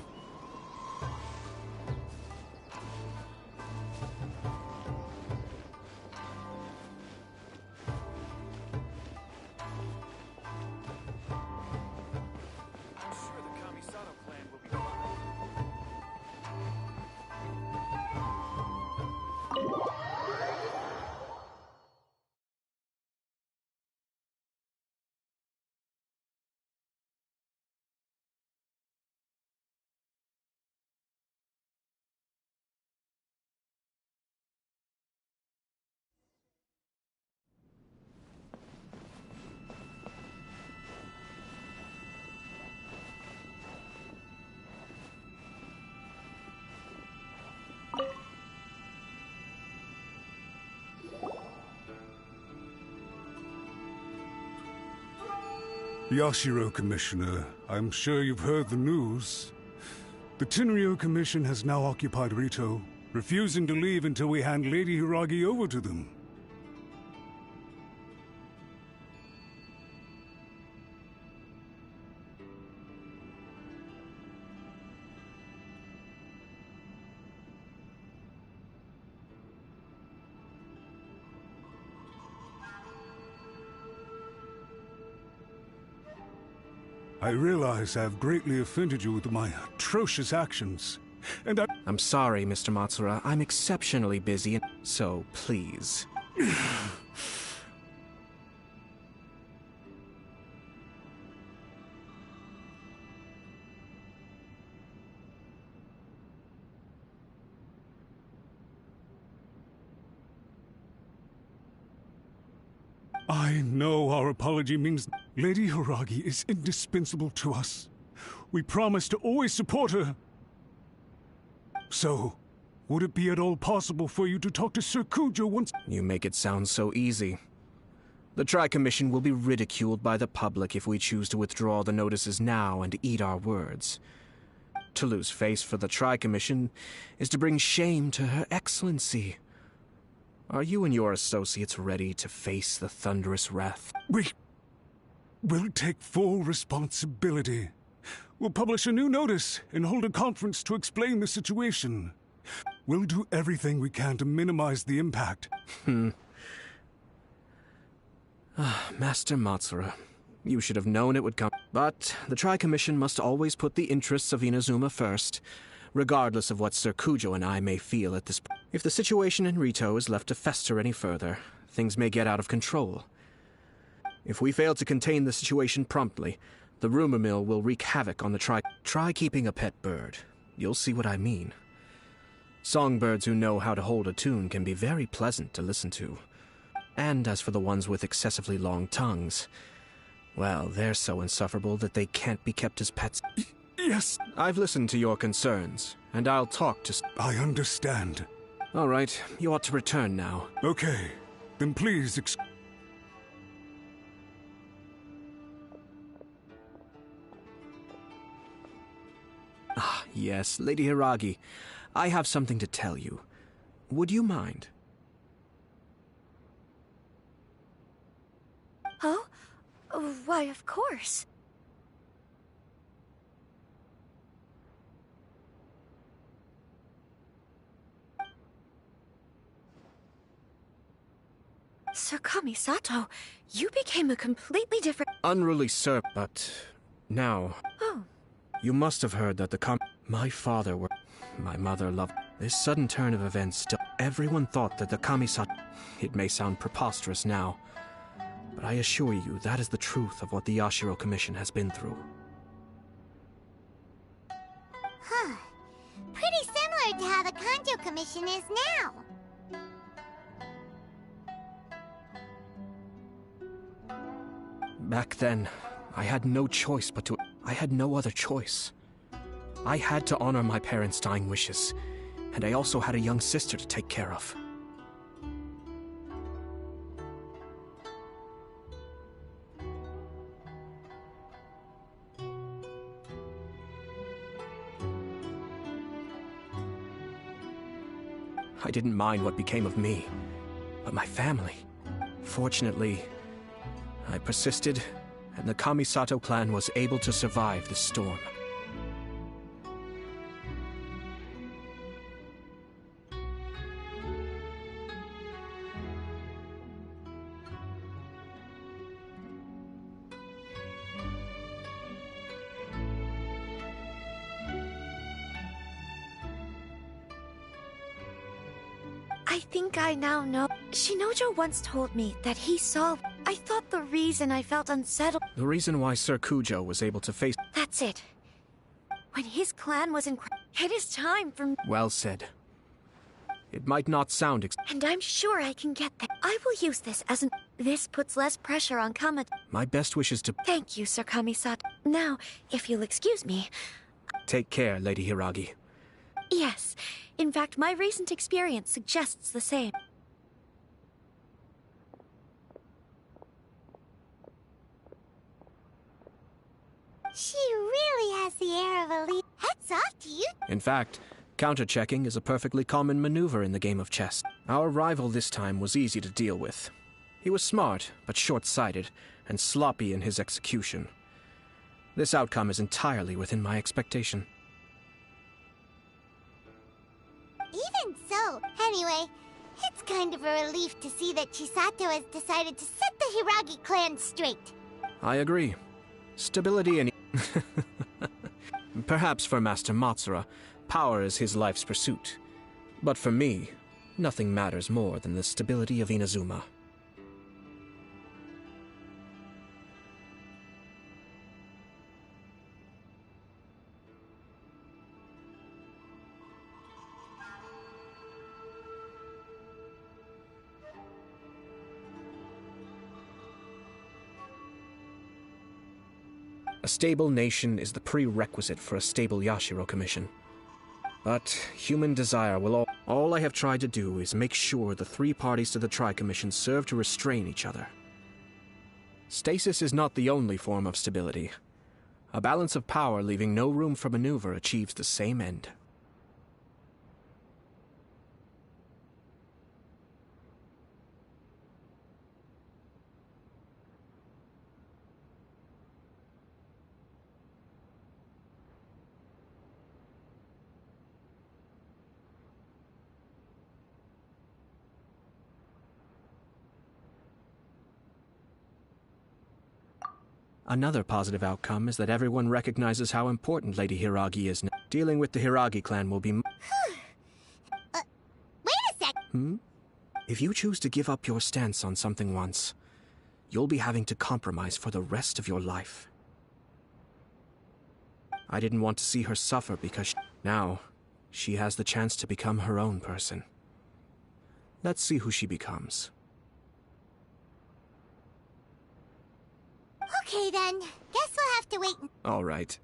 Speaker 8: Yashiro, Commissioner, I'm sure you've heard the news. The Tenryou Commission has now occupied Rito, refusing to leave until we hand Lady Hiragi over to them. I realize I've greatly offended you with my atrocious actions, and
Speaker 13: I'm sorry, Mr. Matsura. I'm exceptionally busy, so please.
Speaker 8: I know our apology means Lady Hiragi is indispensable to us. We promise to always support her. So, would it be at all possible for you to talk to Sir Kujo once—
Speaker 13: You make it sound so easy. The Tri-Commission will be ridiculed by the public if we choose to withdraw the notices now and eat our words. To lose face for the Tri-Commission is to bring shame to Her Excellency. Are you and your associates ready to face the thunderous wrath?
Speaker 8: We'll take full responsibility. We'll publish a new notice and hold a conference to explain the situation. We'll do everything we can to minimize the impact.
Speaker 13: Master Matsura, you should have known it would come. But the Tri-Commission must always put the interests of Inazuma first, regardless of what Sir Kujo and I may feel at this point. If the situation in Rito is left to fester any further, things may get out of control. If we fail to contain the situation promptly, the rumor mill will wreak havoc on the Try keeping a pet bird. You'll see what I mean. Songbirds who know how to hold a tune can be very pleasant to listen to. And as for the ones with excessively long tongues, well, they're so insufferable that they can't be kept as pets.
Speaker 8: Yes.
Speaker 13: I've listened to your concerns, and I'll talk to—
Speaker 8: I understand.
Speaker 13: All right, you ought to return now.
Speaker 8: Okay, then please
Speaker 13: Ah, yes, Lady Hiragi. I have something to tell you. Would you mind?
Speaker 12: Oh? Why, of course. Sir Kamisato, you became a completely different—
Speaker 13: Unruly sir, but now—
Speaker 12: Oh.
Speaker 13: You must have heard that my father were— My mother loved— This sudden turn of events still— Everyone thought that the Kamisato— It may sound preposterous now, but I assure you that is the truth of what the Yashiro Commission has been through.
Speaker 4: Huh. Pretty similar to how the Kanjo Commission is now.
Speaker 13: Back then, I had no choice but to— I had no other choice. I had to honor my parents' dying wishes, and I also had a young sister to take care of. I didn't mind what became of me, but my family. Fortunately, I persisted, and the Kamisato clan was able to survive the storm.
Speaker 12: I think I now know. Shinojo once told me that he saw... I thought the reason I felt unsettled...
Speaker 13: The reason why Sir Kujo was able to face...
Speaker 12: That's it. When his clan was in... It is time for...
Speaker 13: Well said. It might not sound
Speaker 12: And I'm sure I can get there. I will use this as an... This puts less pressure on Kama...
Speaker 13: My best wishes to...
Speaker 12: Thank you, Sir Kamisato. Now, if you'll excuse me...
Speaker 13: Take care, Lady Hiragi.
Speaker 12: Yes. In fact, my recent experience suggests the same.
Speaker 4: She really has the air of a lead. Hats off to you.
Speaker 13: In fact, counter-checking is a perfectly common maneuver in the game of chess. Our rival this time was easy to deal with. He was smart, but short-sighted, and sloppy in his execution. This outcome is entirely within my expectation.
Speaker 4: Even so, anyway, it's kind of a relief to see that Chisato has decided to set the Hiragi clan straight.
Speaker 13: I agree. Stability and... Perhaps for Master Matsura, power is his life's pursuit. But for me, nothing matters more than the stability of Inazuma. A stable nation is the prerequisite for a stable Yashiro Commission. But human desire will all I have tried to do is make sure the three parties to the Tri-Commission serve to restrain each other. Stasis is not the only form of stability. A balance of power leaving no room for maneuver achieves the same end. Another positive outcome is that everyone recognizes how important Lady Hiragi is now. Dealing with the Hiragi clan will be...
Speaker 4: Wait a sec!
Speaker 13: If you choose to give up your stance on something once, you'll be having to compromise for the rest of your life. I didn't want to see her suffer because now she has the chance to become her own person. Let's see who she becomes.
Speaker 4: Okay then, guess we'll have to wait.
Speaker 13: All right.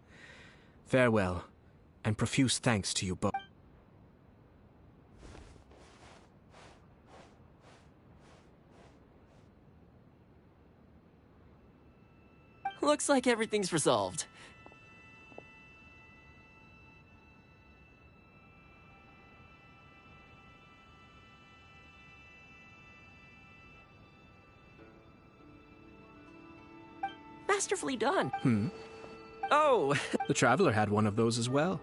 Speaker 13: Farewell, and profuse thanks to you both.
Speaker 5: Looks like everything's resolved. Masterfully done. Oh!
Speaker 13: The Traveler had one of those as well.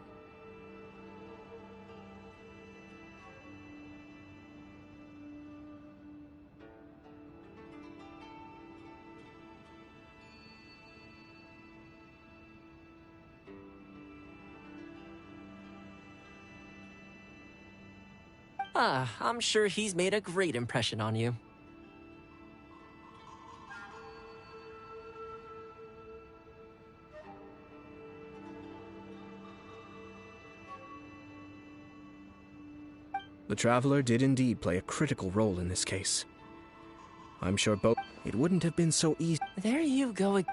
Speaker 5: I'm sure he's made a great impression on you.
Speaker 13: The Traveler did indeed play a critical role in this case. I'm sure both... It wouldn't have been so easy...
Speaker 5: There you go.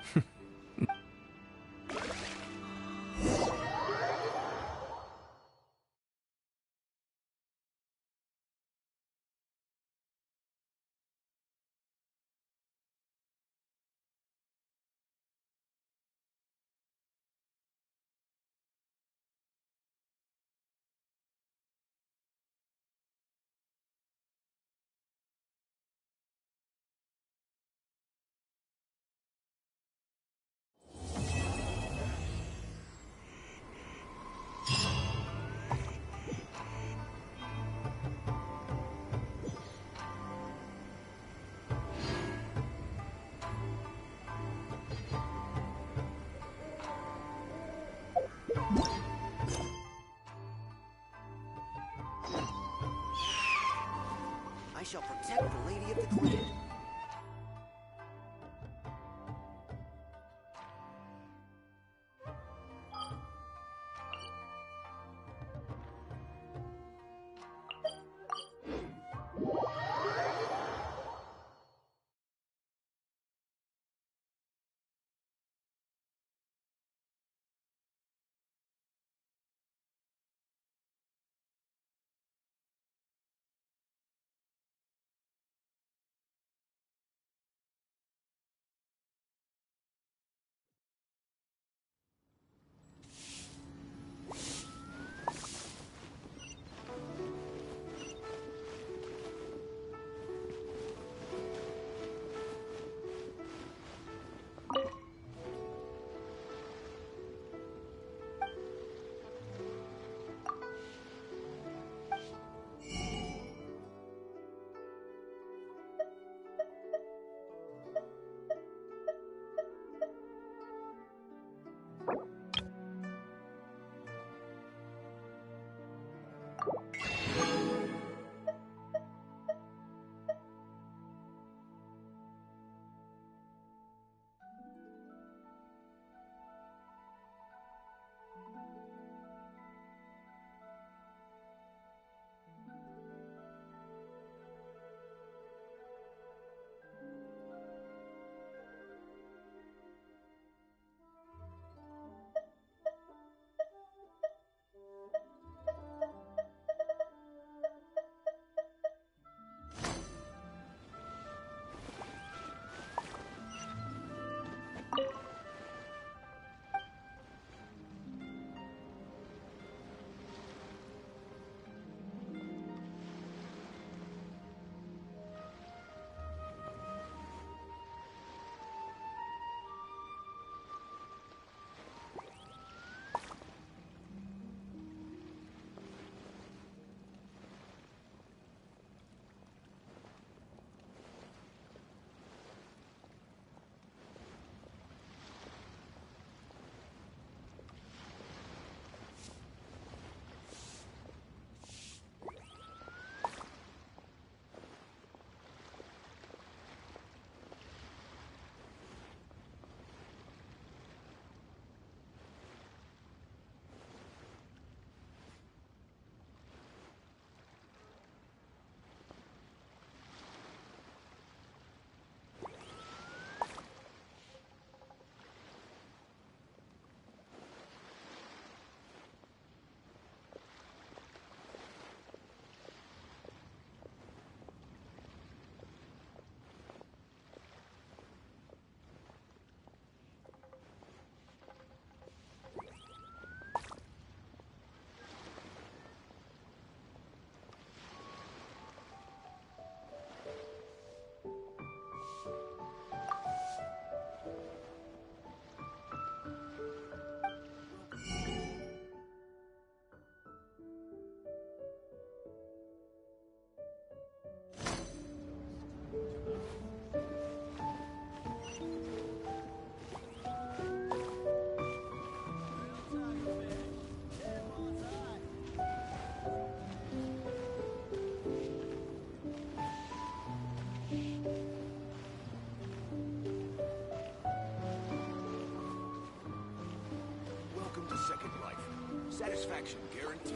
Speaker 9: Satisfaction guaranteed.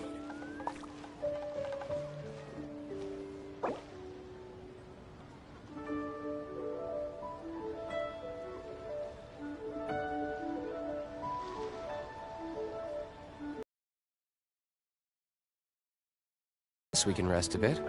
Speaker 10: So we can rest a bit.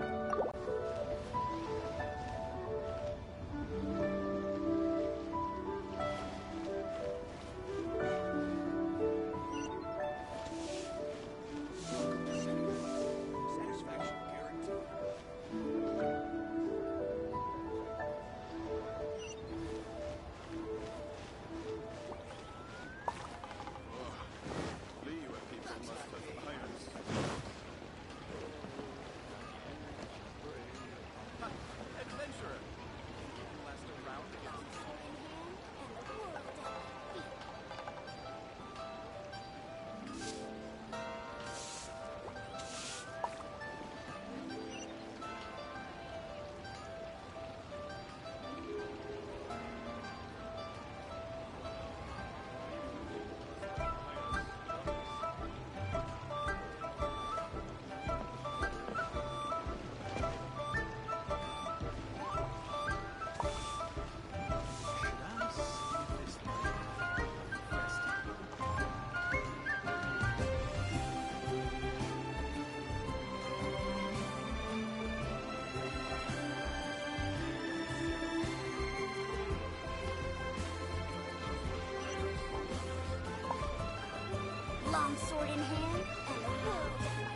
Speaker 4: Long sword in hand, and the world at my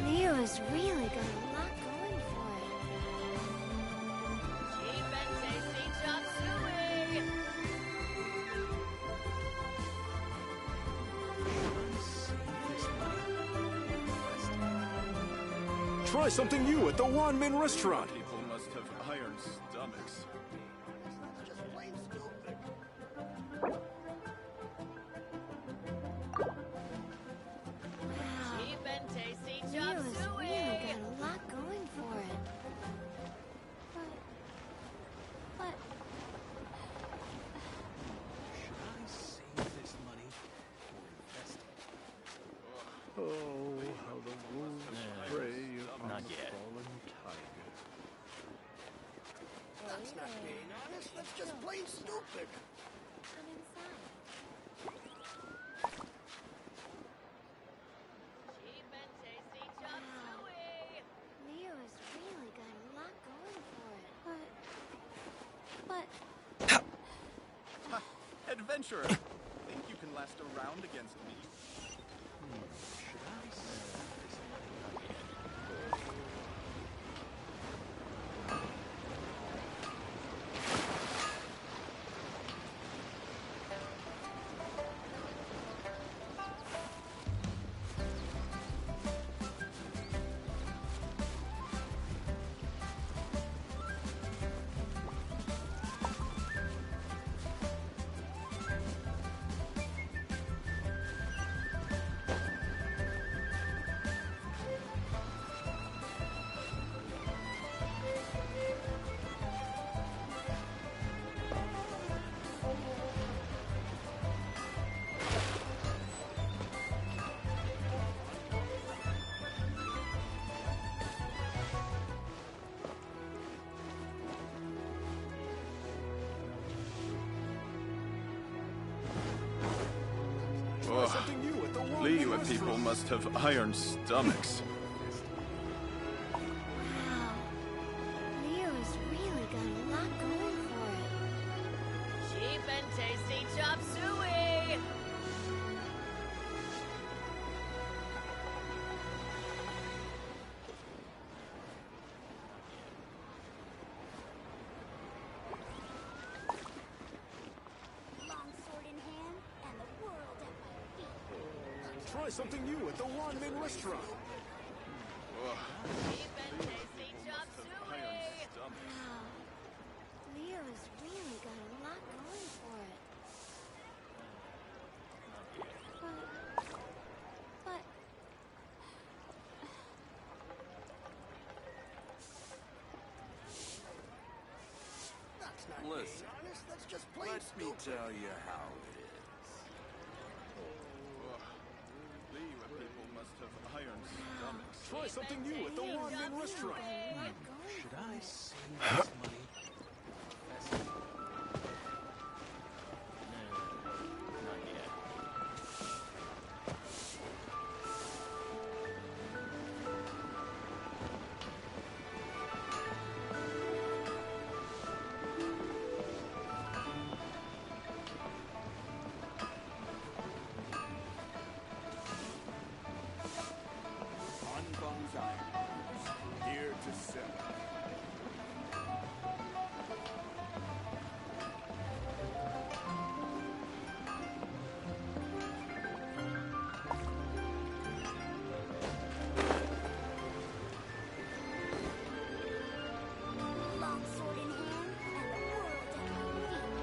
Speaker 4: feet. Leo's really got a lot going for it.
Speaker 22: Cheap and tasty chop suey!
Speaker 9: Try something new at the one-man restaurant. People must have iron stomachs.
Speaker 22: Cheap and tasty chop
Speaker 4: Leo's
Speaker 22: suey!
Speaker 4: really got a lot going for it. But...
Speaker 6: Should I save this money or invest it?
Speaker 1: Oh, how the wolves prey upon
Speaker 6: Not
Speaker 1: the
Speaker 6: yet.
Speaker 1: fallen tiger.
Speaker 9: That's not being honest, that's just plain stupid.
Speaker 4: Come inside.
Speaker 22: Cheap and tasty chop suey!
Speaker 4: Leo's really got a lot going for it. But...
Speaker 9: Adventurer, think you can last a round against me?
Speaker 6: Should I save this money?
Speaker 9: Something new at the Liyue people must have iron stomachs.
Speaker 4: Leo's really got a lot going for it.
Speaker 22: Cheap and tasty chop suey!
Speaker 4: Long sword in hand, and the world at my feet.
Speaker 9: Try something new at the one-man restaurant.
Speaker 22: Cheap and tasty chop suey!
Speaker 4: Wow. Leo's really got a lot going for it. But...
Speaker 9: That's not
Speaker 15: Listen,
Speaker 9: being honest, that's just plain
Speaker 15: let me
Speaker 9: stupid.
Speaker 15: tell you how it is.
Speaker 9: Liyue people Try something new at the one-man restaurant.
Speaker 6: Should I save this money? Not yet.
Speaker 9: Here to sell.
Speaker 4: Long sword in hand and the world at my feet.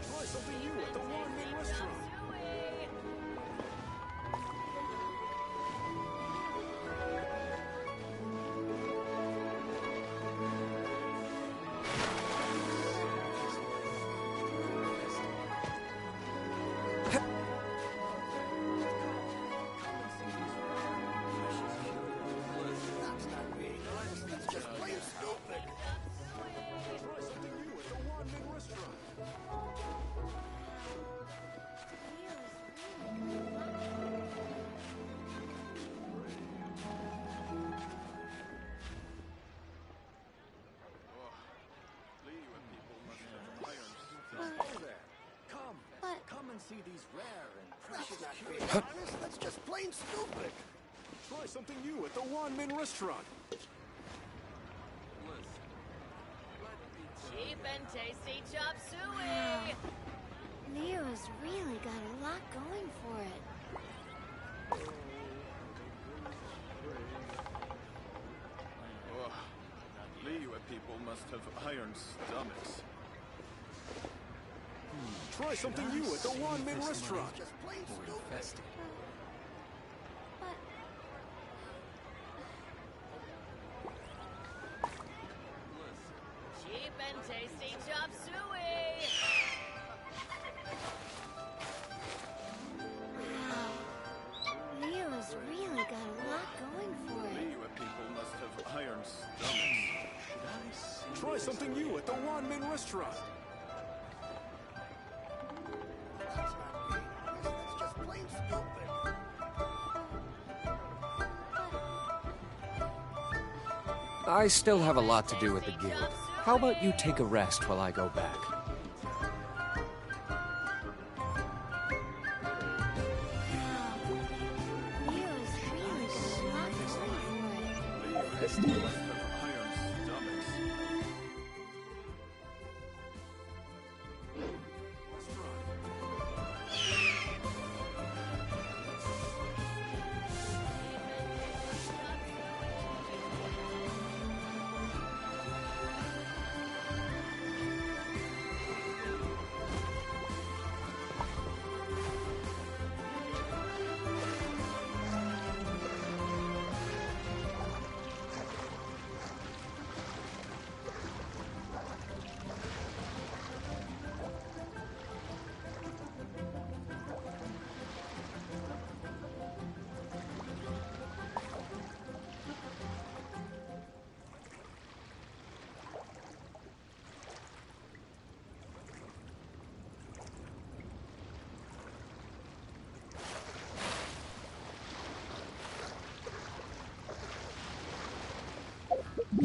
Speaker 9: Try something new at the one-man restaurant.
Speaker 6: That's just plain stupid.
Speaker 9: Try something new at the one-man restaurant.
Speaker 6: Come and see these rare and precious curiosities. That's just plain stupid.
Speaker 9: Try something new at the one-man restaurant.
Speaker 22: Cheap and tasty chop suey.
Speaker 4: Leo's really got a lot going for it.
Speaker 9: Liyue people must have iron stomachs. Try something new at the one-man restaurant.
Speaker 6: Just plain stupid.
Speaker 22: Cheap and tasty chop suey.
Speaker 4: Leo's really got a lot going for it.
Speaker 9: Liyue people must have iron stomachs. Try something new at the one-man restaurant.
Speaker 6: That's just plain stupid.
Speaker 13: I still have a lot to do with the guild. How about you take a rest while I go back?
Speaker 4: Leo's really got a lot going for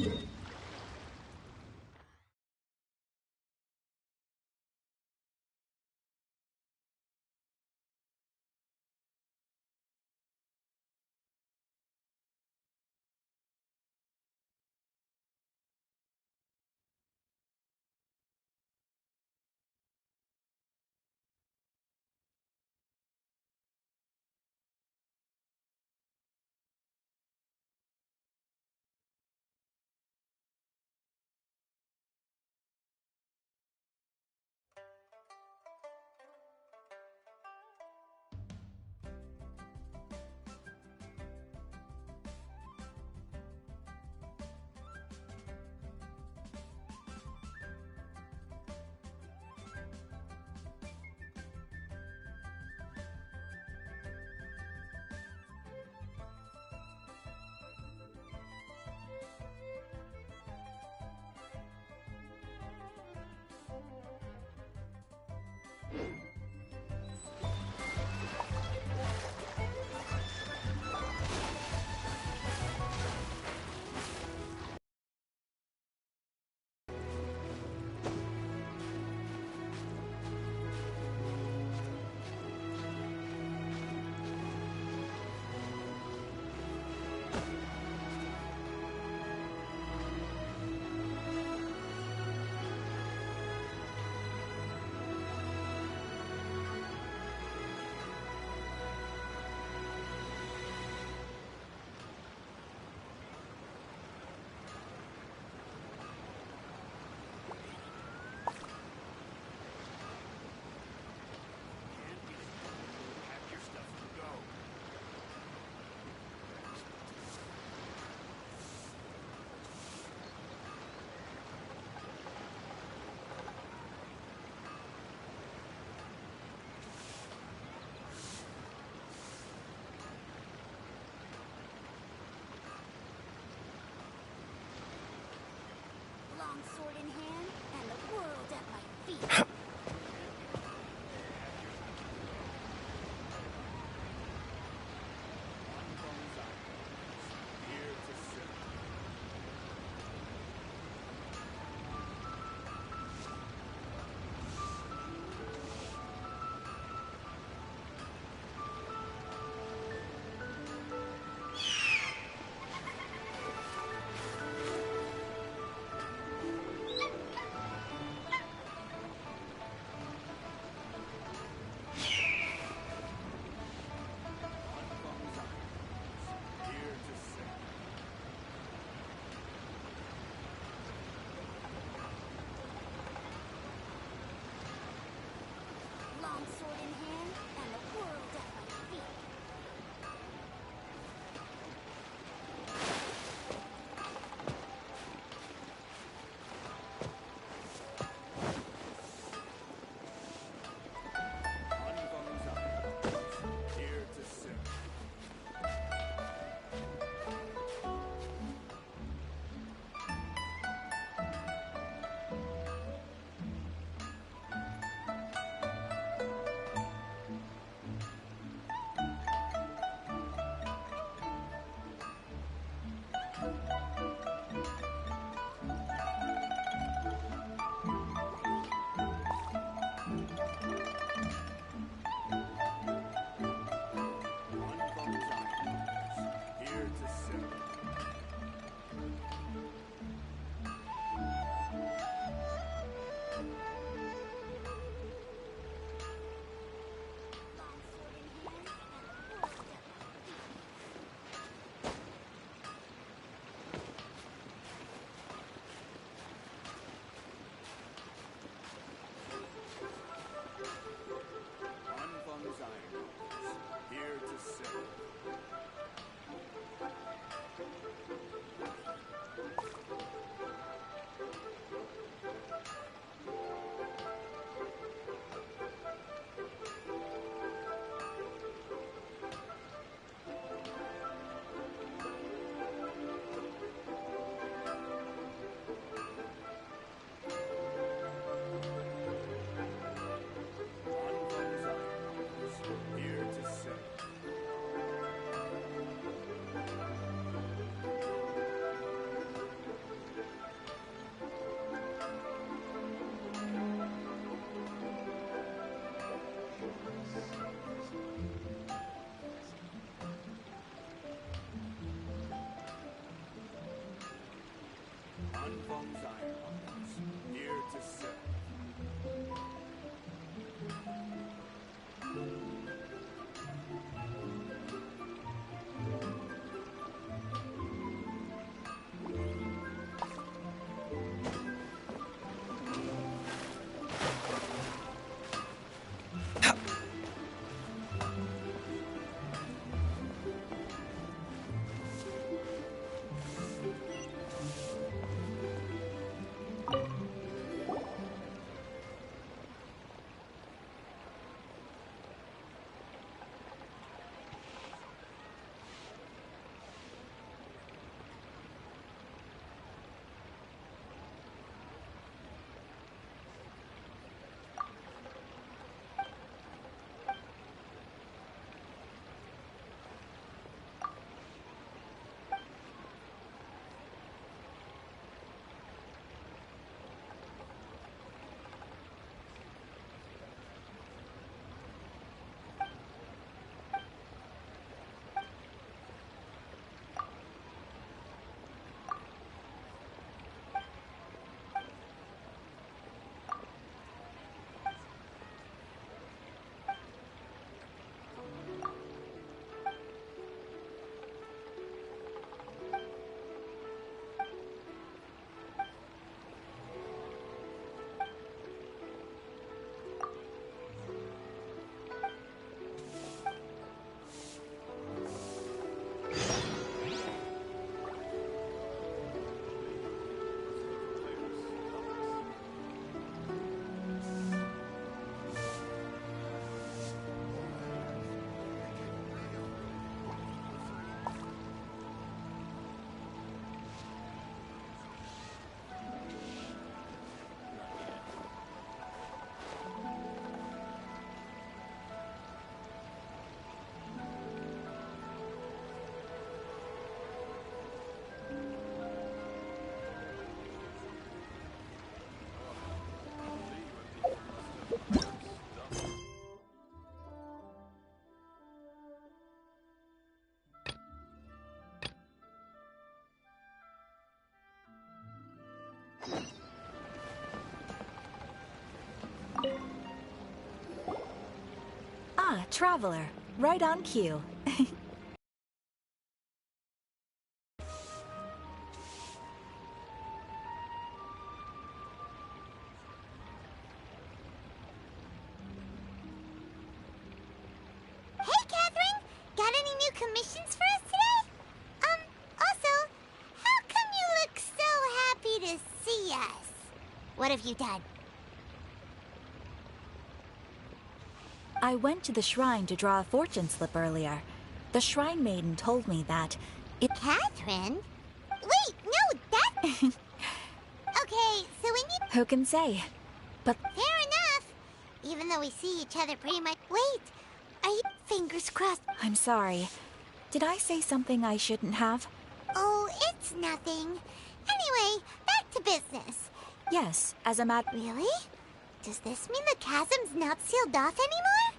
Speaker 4: it. sword in hand and the world at my feet. Sword in hand and the world at my feet.
Speaker 3: Ah, Traveler. Right on cue.
Speaker 4: Hey, Catherine! Got any new commissions for us today? Also, how come you look so happy to see us? What have you done?
Speaker 3: I went to the shrine to draw a fortune slip earlier. The shrine maiden told me that it—
Speaker 4: Catherine? Wait, no, that... Okay, so when you...
Speaker 3: Who can say? But
Speaker 4: Fair enough. Even though we see each other pretty much... Wait, are you... Fingers crossed.
Speaker 3: I'm sorry. Did I say something I shouldn't have?
Speaker 4: Oh, it's nothing. Anyway, back to business.
Speaker 3: Yes, as a matter—
Speaker 4: Really? Does this mean the chasm's not sealed off anymore?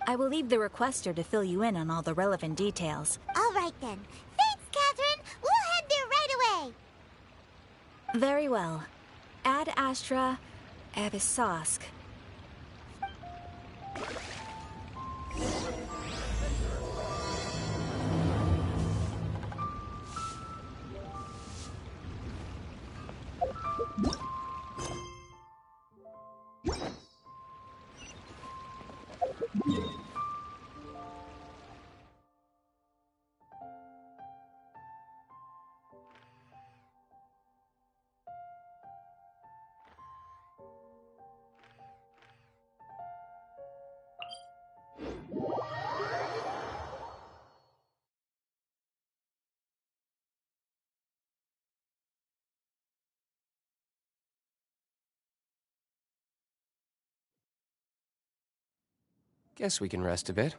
Speaker 3: I will leave the requester to fill you in on all the relevant details.
Speaker 4: All right then. Thanks, Catherine. We'll head there right away.
Speaker 3: Very well. Ad Astra Abyssosque.
Speaker 10: Guess we can rest a bit.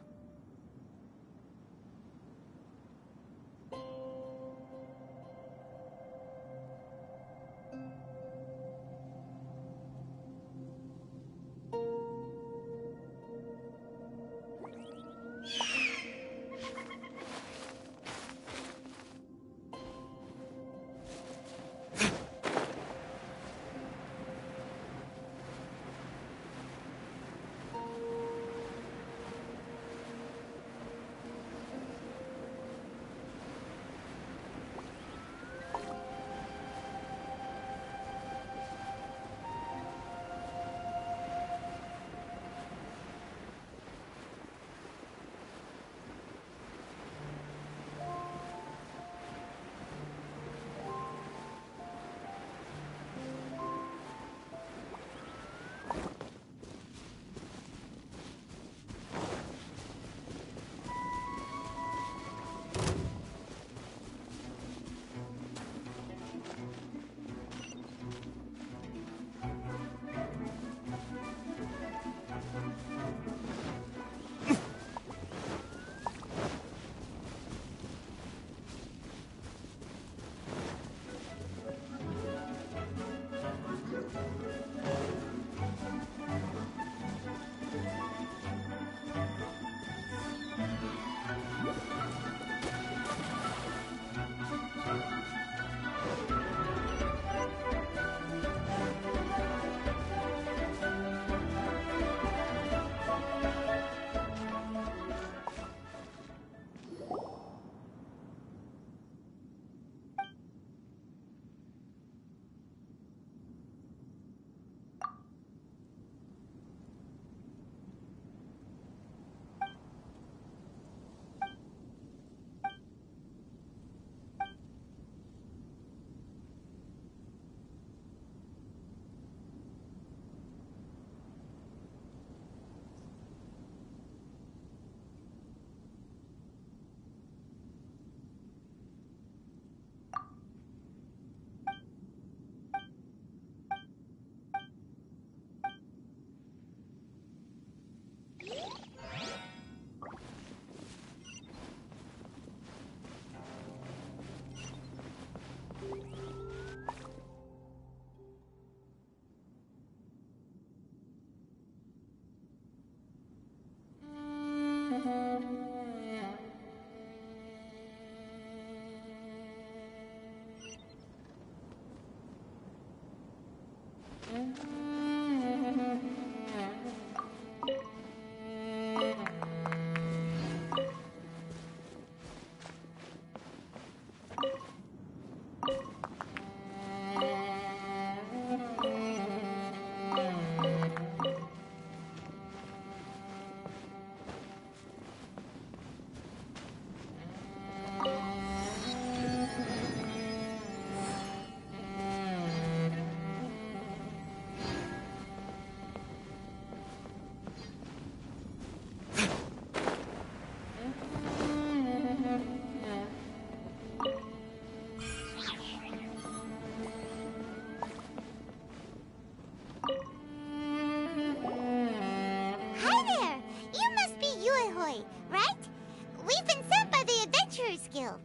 Speaker 4: Guild.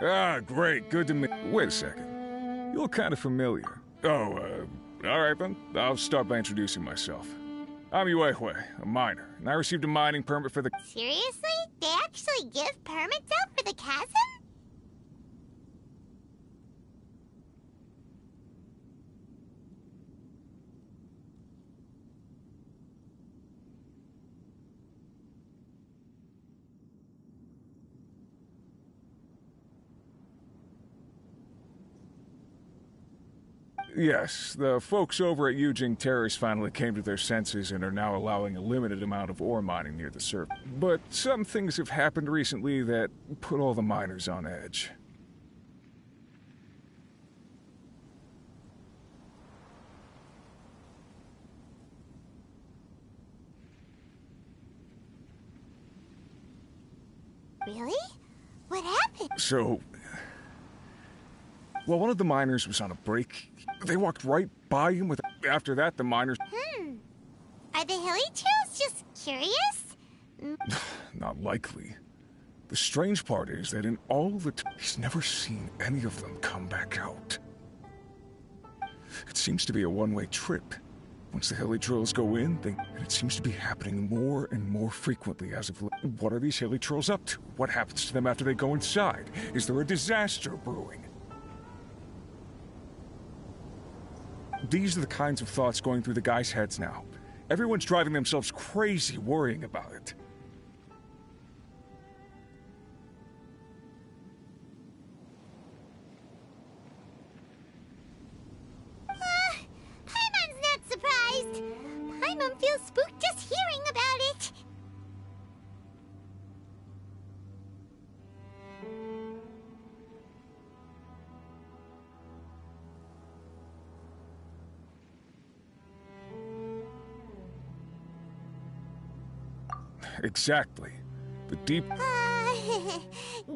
Speaker 11: Ah, great. Good to meet. Wait a second. You look kind of familiar. Oh, all right then. I'll start by introducing myself. I'm Yue, a miner, and I received a mining permit for the...
Speaker 4: Seriously? They actually give permits out for the chasm?
Speaker 11: Yes, the folks over at Yujing Terrace finally came to their senses and are now allowing a limited amount of ore mining near the surface. But some things have happened recently that put all the miners on edge.
Speaker 4: Really? What happened?
Speaker 11: So... Well, one of the miners was on a break. They walked right by him with... After that, the miners...
Speaker 4: Are the hilly trails just curious?
Speaker 11: Not likely. The strange part is that in all the... He's never seen any of them come back out. It seems to be a one-way trip. Once the hilly trails go in, and it seems to be happening more and more frequently as of late. What are these hilly trolls up to? What happens to them after they go inside? Is there a disaster brewing? These are the kinds of thoughts going through the guys' heads now. Everyone's driving themselves crazy worrying about it.
Speaker 4: Paimon's not surprised. Paimon feels spooked just hearing about it.
Speaker 11: Exactly. The deep...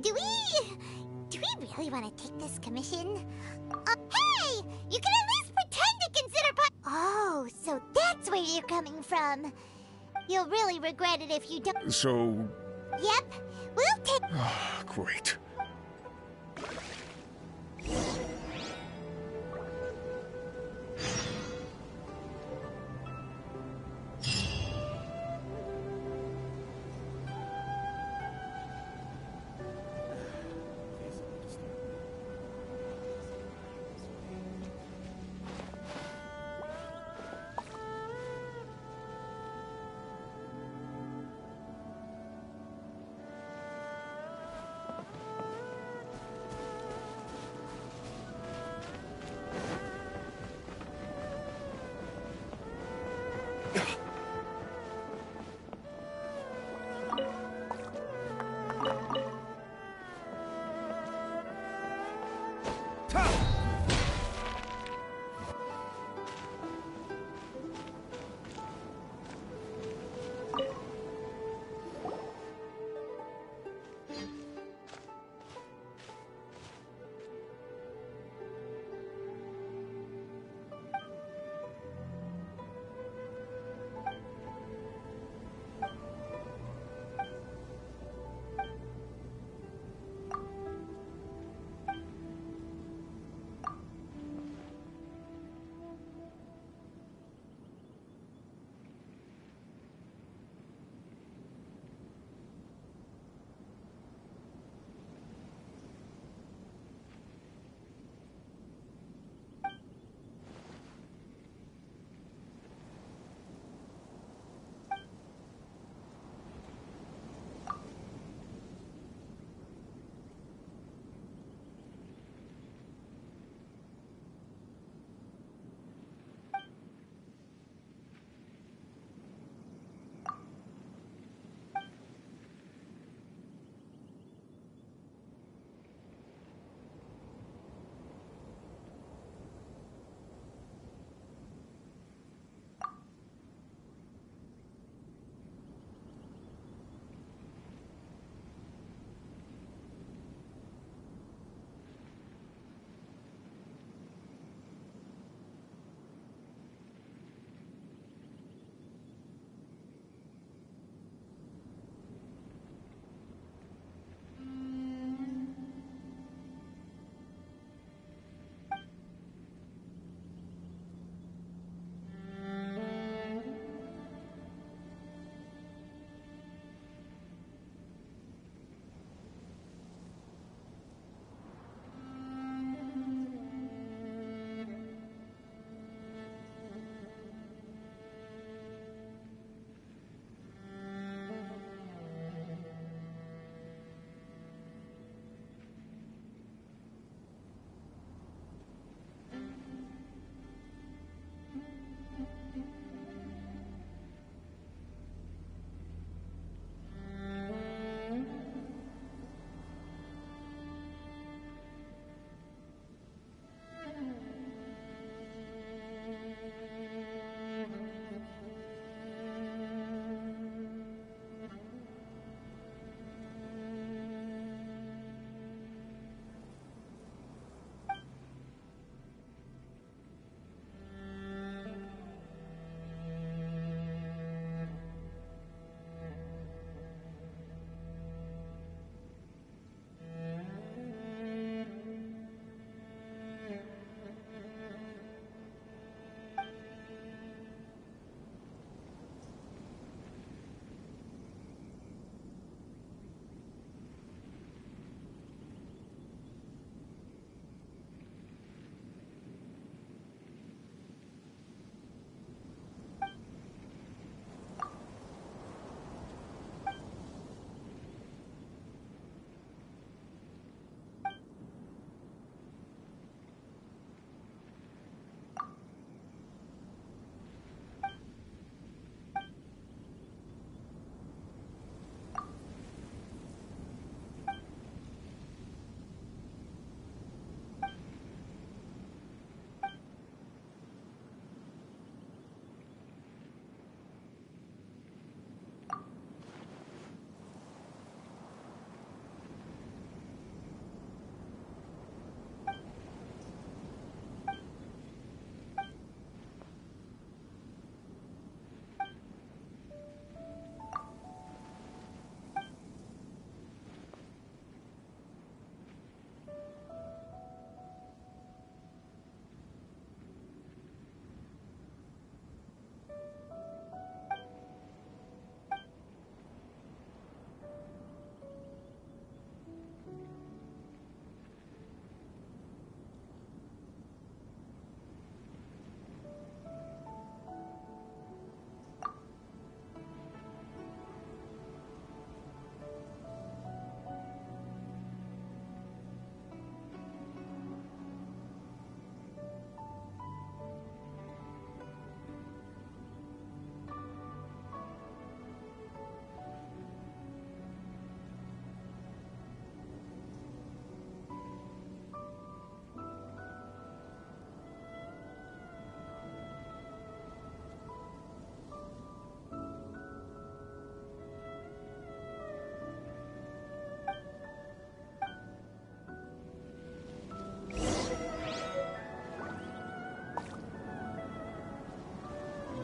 Speaker 4: Do we really want to take this commission? Hey! You can at least pretend to consider Oh, so that's where you're coming from. You'll really regret it if you don't...
Speaker 11: So...
Speaker 4: Yep, we'll take...
Speaker 11: Great.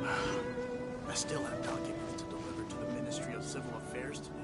Speaker 6: I still have documents to deliver to the Ministry of Civil Affairs today.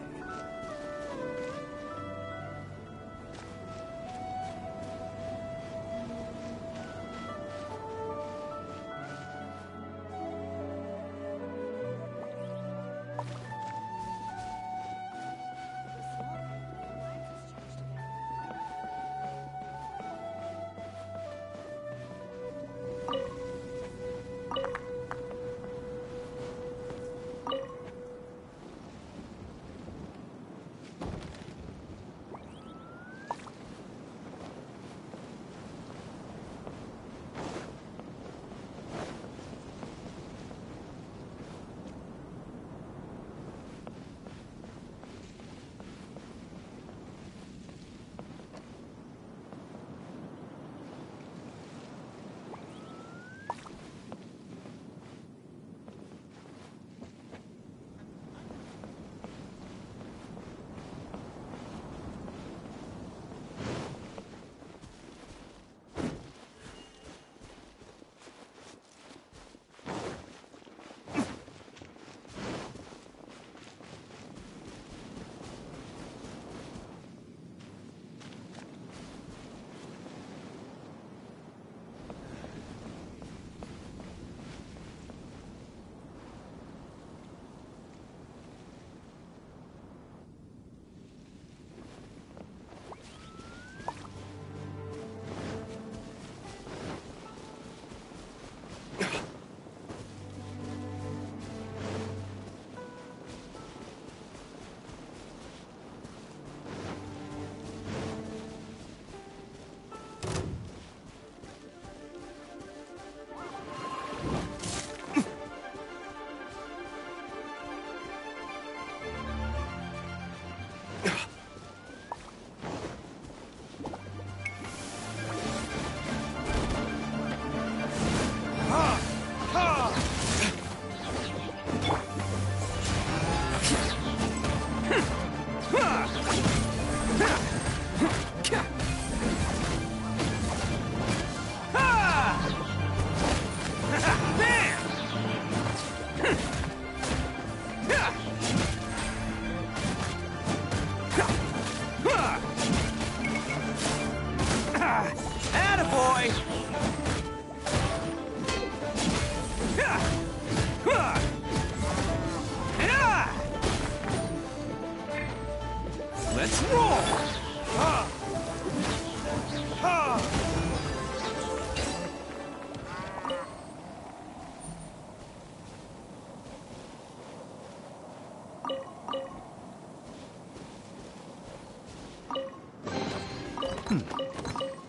Speaker 15: Let's roll!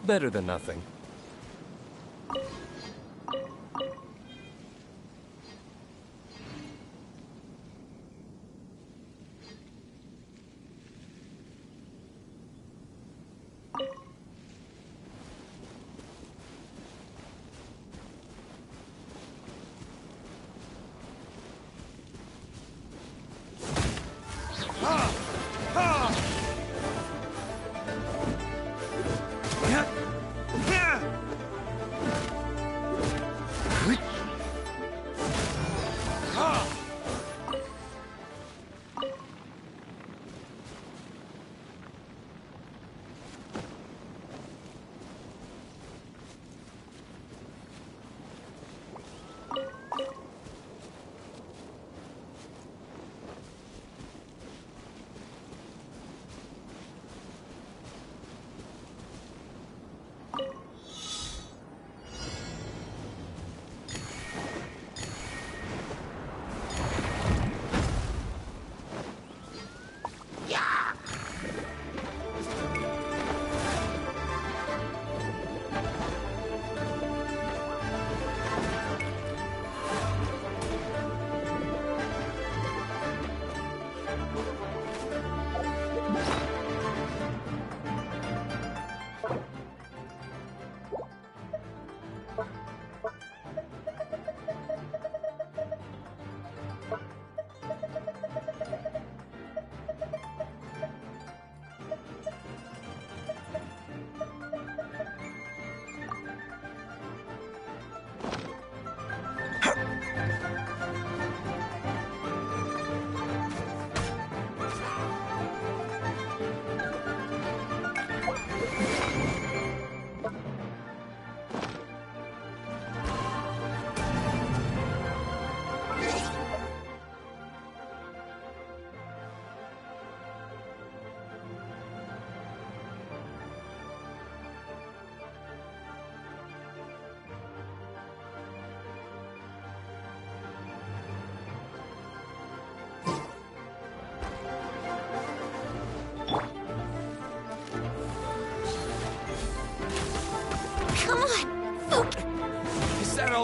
Speaker 7: Better than nothing.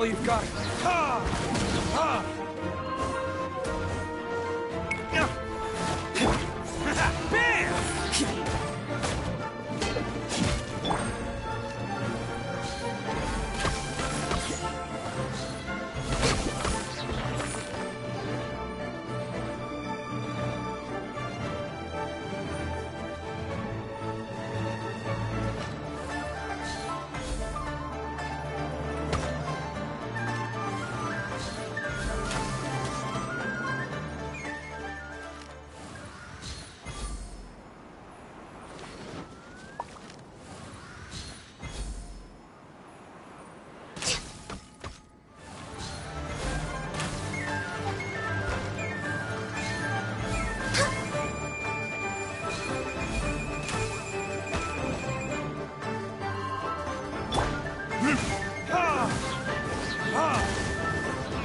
Speaker 15: all you've got.
Speaker 7: Bam!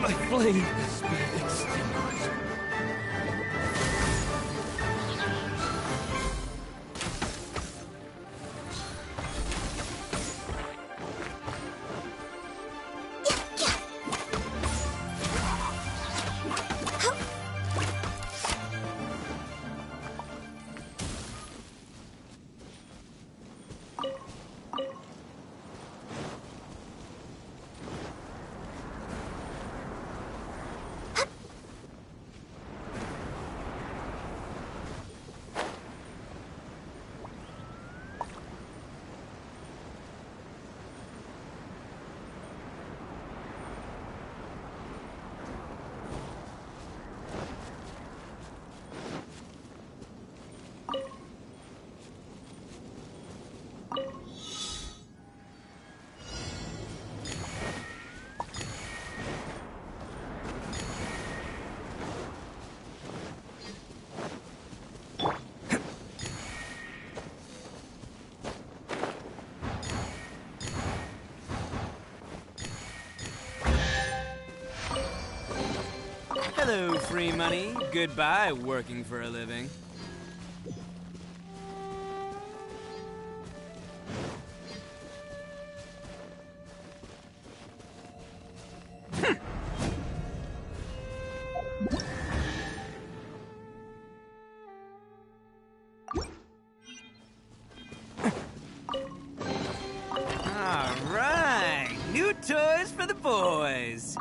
Speaker 15: My flame has been extinguished.
Speaker 16: Hello, free money. Goodbye, working for a living. All right, new toys for the boys.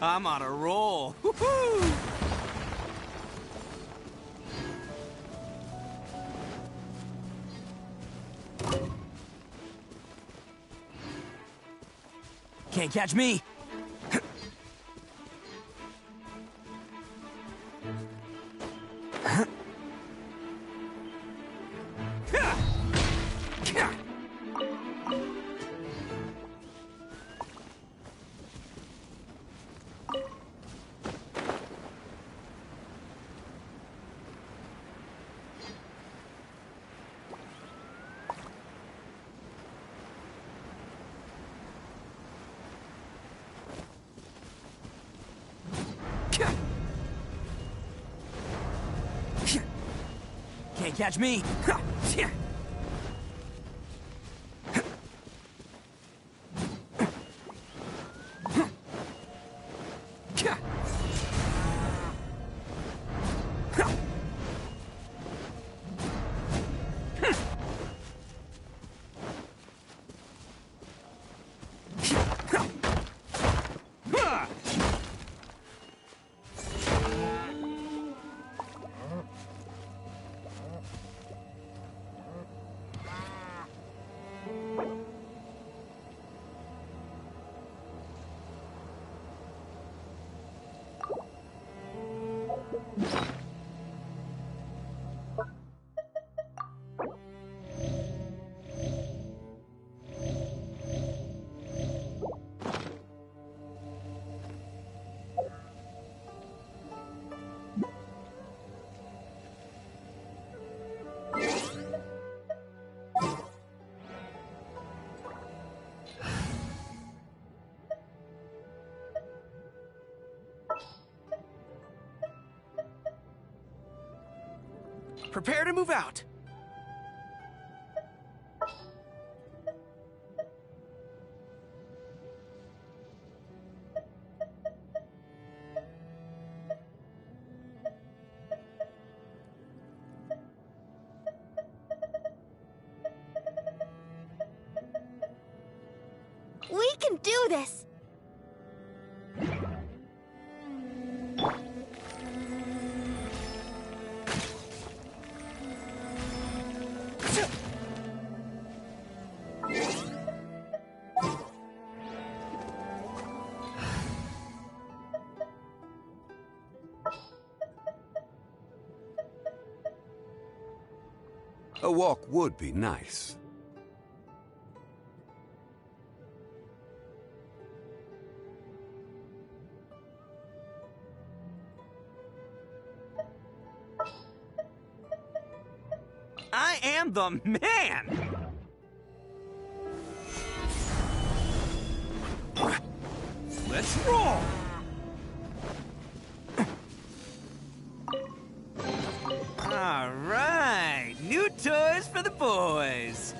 Speaker 16: I'm on a roll. Woohoo! Can't catch me. Can't catch me. Prepare to move out.
Speaker 12: We can do this!
Speaker 7: A walk would be nice.
Speaker 16: I am the man! Let's roll! All right, new toys for the boys.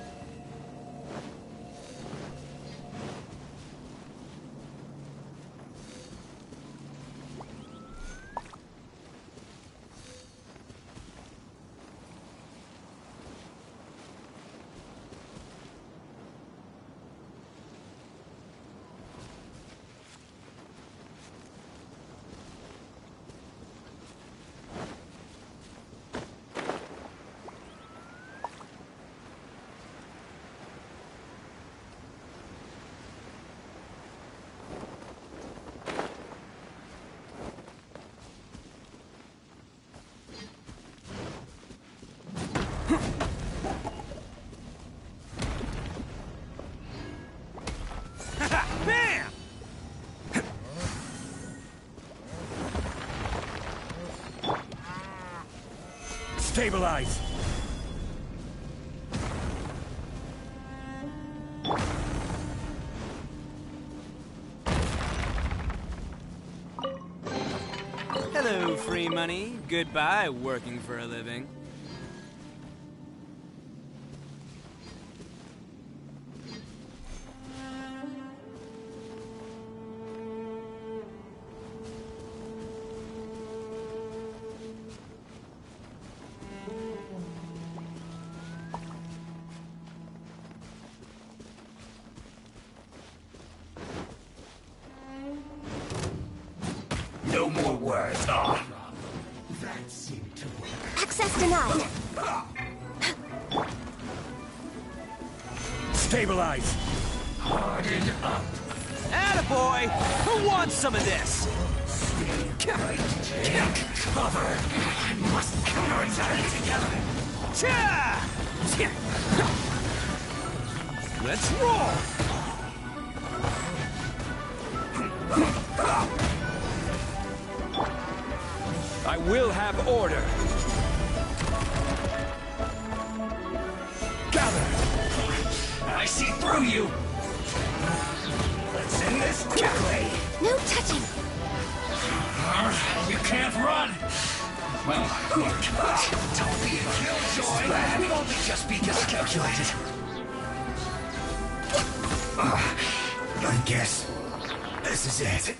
Speaker 16: Bam!
Speaker 15: Stabilize!
Speaker 16: Hello, free money. Goodbye, working for a living.
Speaker 12: Access denied.
Speaker 15: Stabilize.
Speaker 16: Harden up. Attaboy! Who wants some of this?
Speaker 15: Take cover. I must counterattack together.
Speaker 16: Cha! Let's roll! I will have order.
Speaker 15: Gather. I see through you. Let's end this quickly.
Speaker 12: No touching.
Speaker 15: You can't run. Well, don't be a killjoy. We've only just begun. Miscalculated. I guess this is it.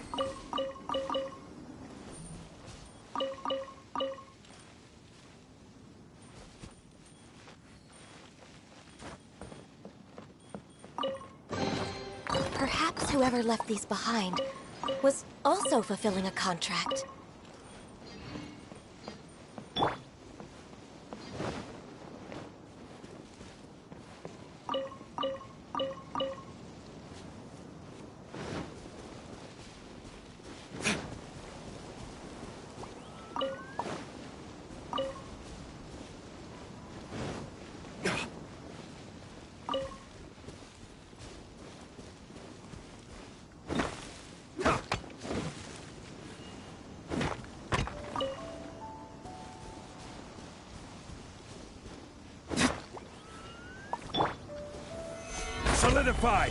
Speaker 12: Perhaps whoever left these behind was also fulfilling a contract.
Speaker 15: Solidify!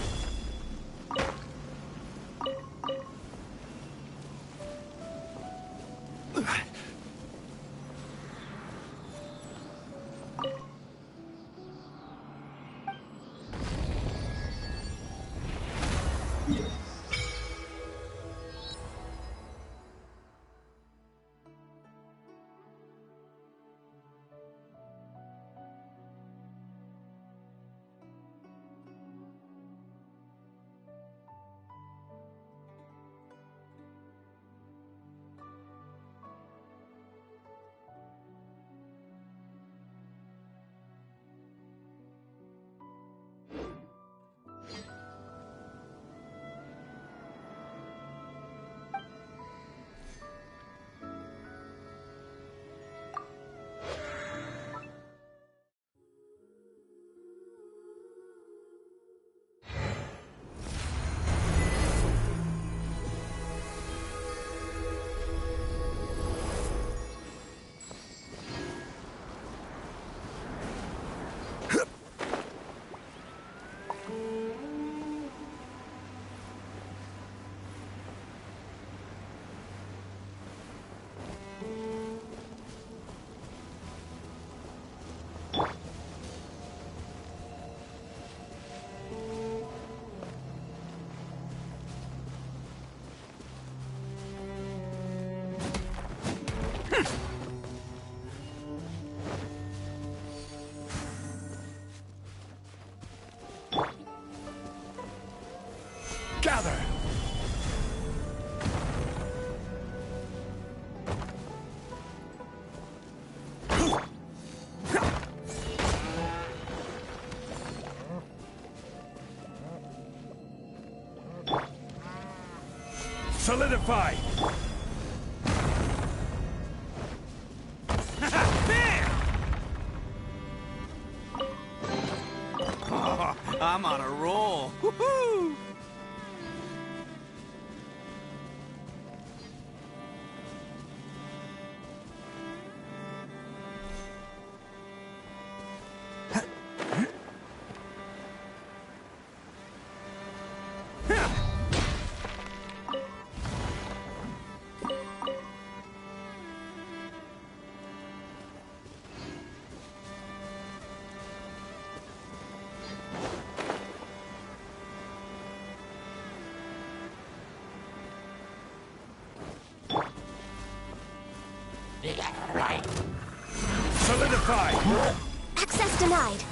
Speaker 15: Gather! Solidify!
Speaker 16: Oh, I'm on a roll. Woohoo!
Speaker 15: Solidify!
Speaker 12: Access denied.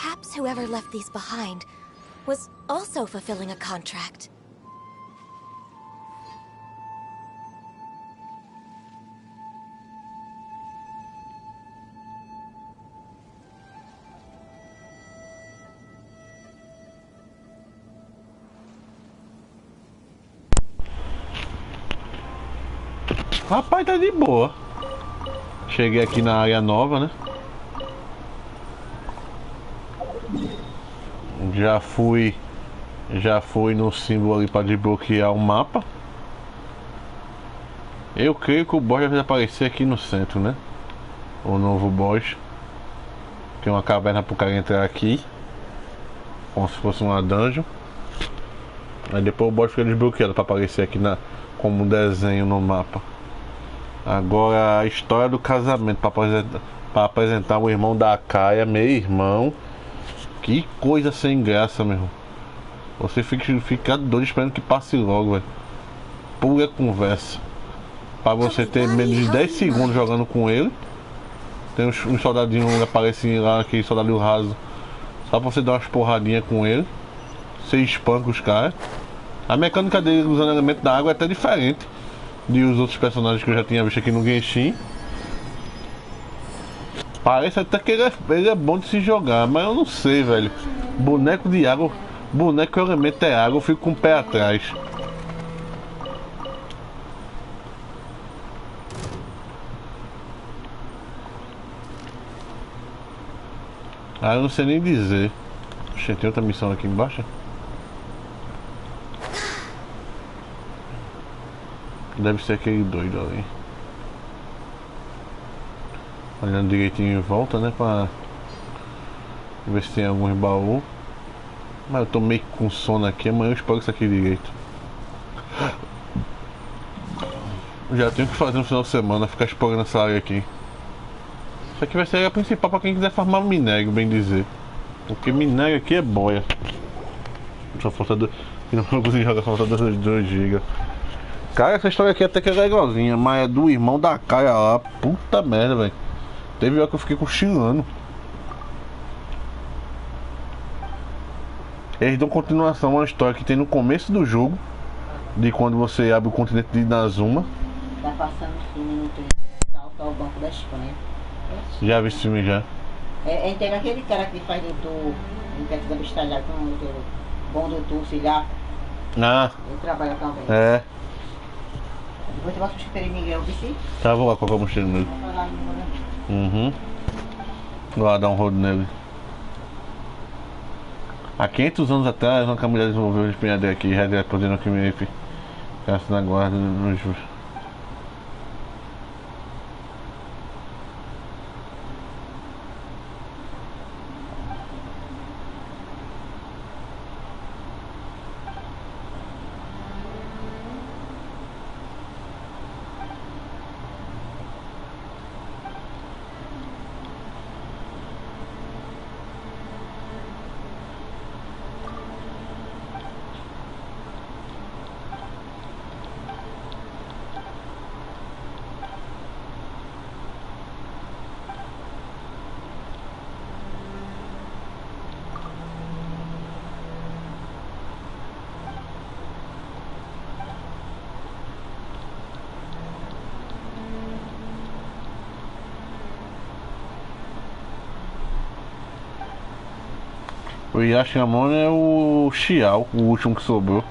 Speaker 12: Perhaps whoever left these behind was also fulfilling a contract.
Speaker 1: Rapaz, tá de boa. Cheguei aqui na área nova, né? Já fui no símbolo ali para desbloquear o mapa. Eu creio que o boss vai aparecer aqui no centro, né? O novo boss. Tem uma caverna pro cara entrar aqui, como se fosse uma dungeon. Aí depois o boss fica desbloqueado para aparecer aqui como um desenho no mapa. Agora a história do casamento para apresentar o irmão da Kaia, meu irmão. Que coisa sem graça, meu irmão. Você fica doido esperando que passe logo, velho. Pura conversa. Para você ter menos de 10 segundos jogando com ele. Tem uns soldadinhos que aparecem lá, aquele soldadinho raso. Só pra você dar umas porradinhas com ele. Você espanca os caras. A mecânica dele usando elemento da água é até diferente de os outros personagens que eu já tinha visto aqui no Genshim. Parece até que ele é bom de se jogar, mas eu não sei, velho. Boneco de água, boneco que o elemento é água, eu fico com o pé atrás. Ah, eu não sei nem dizer. Oxe, tem outra missão aqui embaixo? Deve ser aquele doido ali. Olhando direitinho em volta, né? Pra ver se tem algum baú. Mas eu tô meio com sono aqui. Amanhã eu exploro isso aqui direito. Já tenho que fazer no final de semana. Ficar explorando essa área aqui. Isso aqui vai ser a área principal pra quem quiser farmar minério, bem dizer. Porque minério aqui é boia. Só falta não consegui jogar, só falta 2 GB. Cara, essa história aqui até que é legalzinha, mas é do irmão da Kaia lá. Puta merda, velho. Teve hora que eu fiquei cochilando. Eles dão continuação a uma história que tem no começo do jogo, de quando você abre o continente de Inazuma.
Speaker 14: Tá passando filme no Twitter, tá o Banco da Espanha.
Speaker 1: Já vi esse filme já.
Speaker 14: É inteiro aquele cara que faz doutor, em perto da Bestalhada, com o doutor, bom doutor, filha.
Speaker 1: Ah.
Speaker 14: Ele trabalha também.
Speaker 1: É.
Speaker 14: Depois tu vai substituir Miguel, vice?
Speaker 1: Tá, vou lá colocar o mochila nele. Uhum. Vou lá dar um rodo nele. Há 500 anos atrás, uma mulher desenvolveu uma espinhadeira aqui, já podendo que me ficasse na guarda no justo. O Yashamon é o Xiao, o último que sobrou.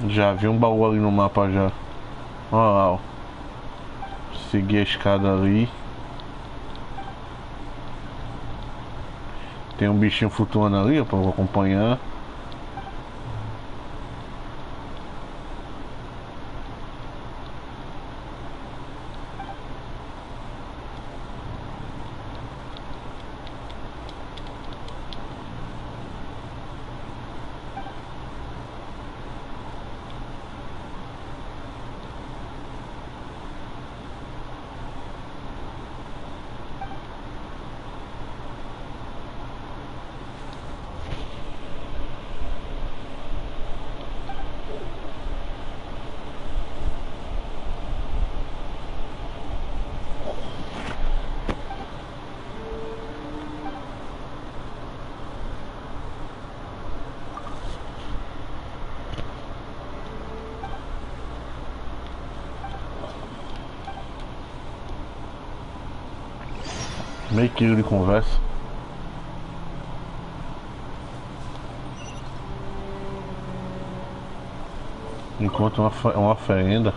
Speaker 1: Já vi um baú ali no mapa já. Olha lá, ó. Seguir a escada ali. Tem um bichinho flutuando ali, ó, pra eu acompanhar. Meio quilo de conversa. Enquanto uma oferenda.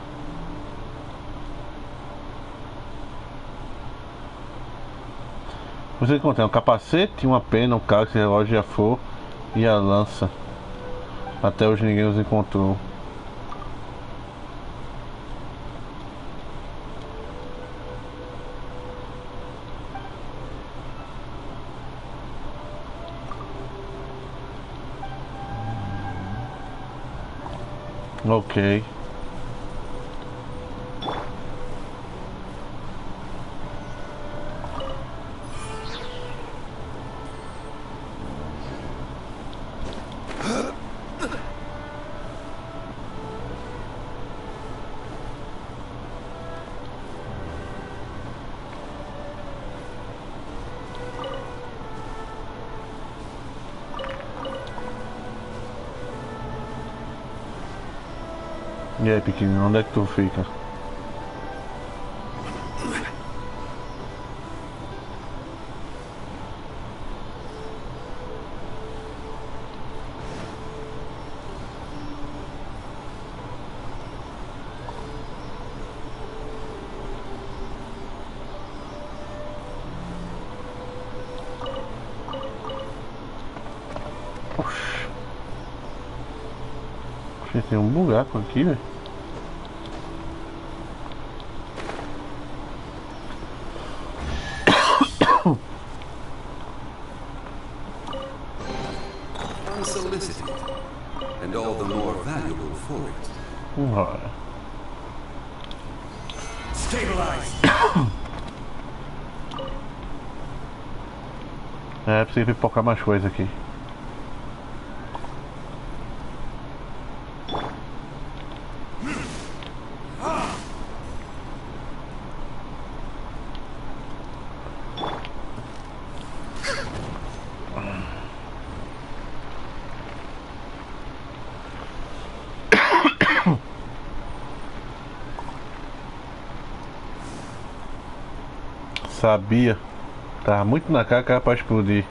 Speaker 1: Você encontra um capacete, uma pena, um cálice, relógio de afor e a lança. Até hoje ninguém os encontrou. Ok. E aí, pequenininho, onde é que tu fica? Oxi, tem um buraco aqui, velho.
Speaker 7: Unsolicited, and all the more valuable for it.
Speaker 1: Ora.
Speaker 15: Stabilize.
Speaker 1: É, preciso pipocar mais coisa aqui. Sabia. Tava muito na cara que era pra explodir.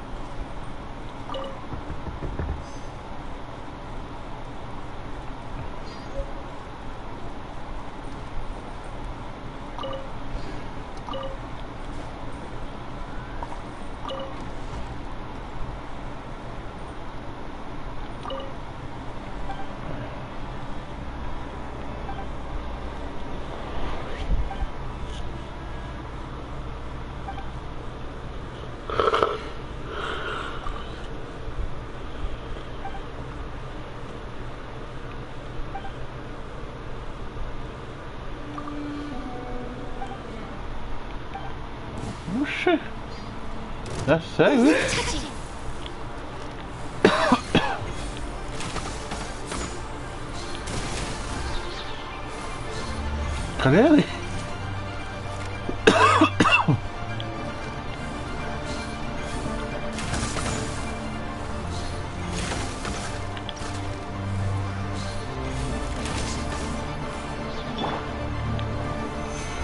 Speaker 1: Oxi. É sério isso? Cadê ele?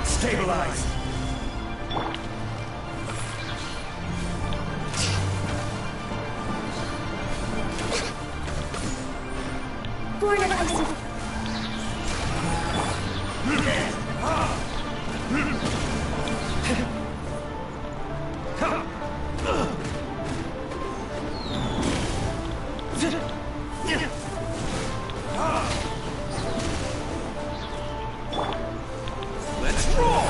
Speaker 15: Stabilize.
Speaker 4: Board devices.
Speaker 15: Let's roll.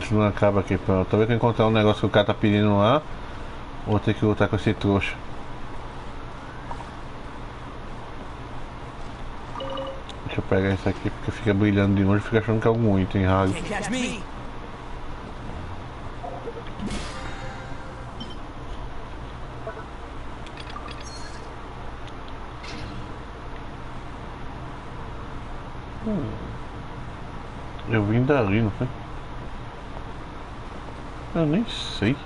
Speaker 1: Isso não acaba aqui, pronto. Talvez que eu encontrar um negócio que o cara tá pedindo lá, vou ter que lutar com esse trouxa. Deixa eu pegar isso aqui porque fica brilhando de longe, fica achando que é algum item raro. Eu vim dali, não foi? Eu nem sei.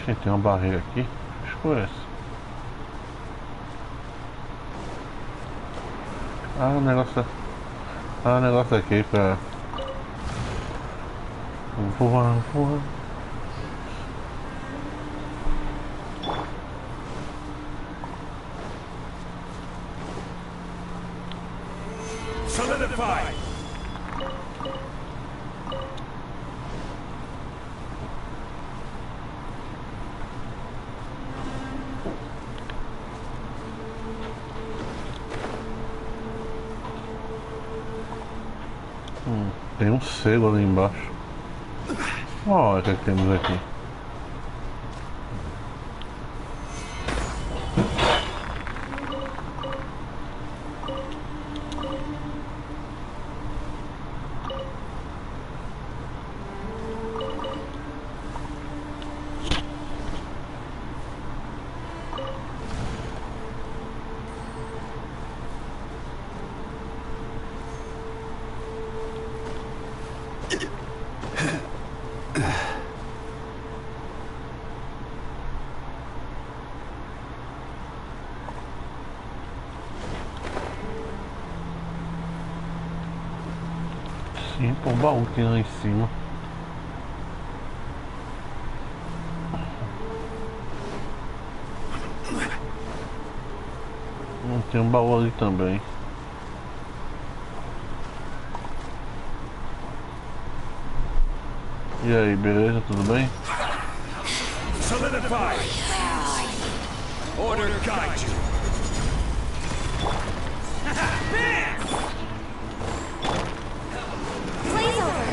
Speaker 1: Gente, tem uma barreira aqui. Acho que foi essa. Ah, o negócio. Ah, o negócio aqui pra. Voar, voar.
Speaker 15: Solidify!
Speaker 1: Tem um selo ali embaixo. Olha o que temos aqui. Sim, pô, o baú que tem lá em cima. Tem um baú ali também. E aí, beleza? Tudo bem?
Speaker 15: Solidify! Order guide you!
Speaker 4: Blaze over!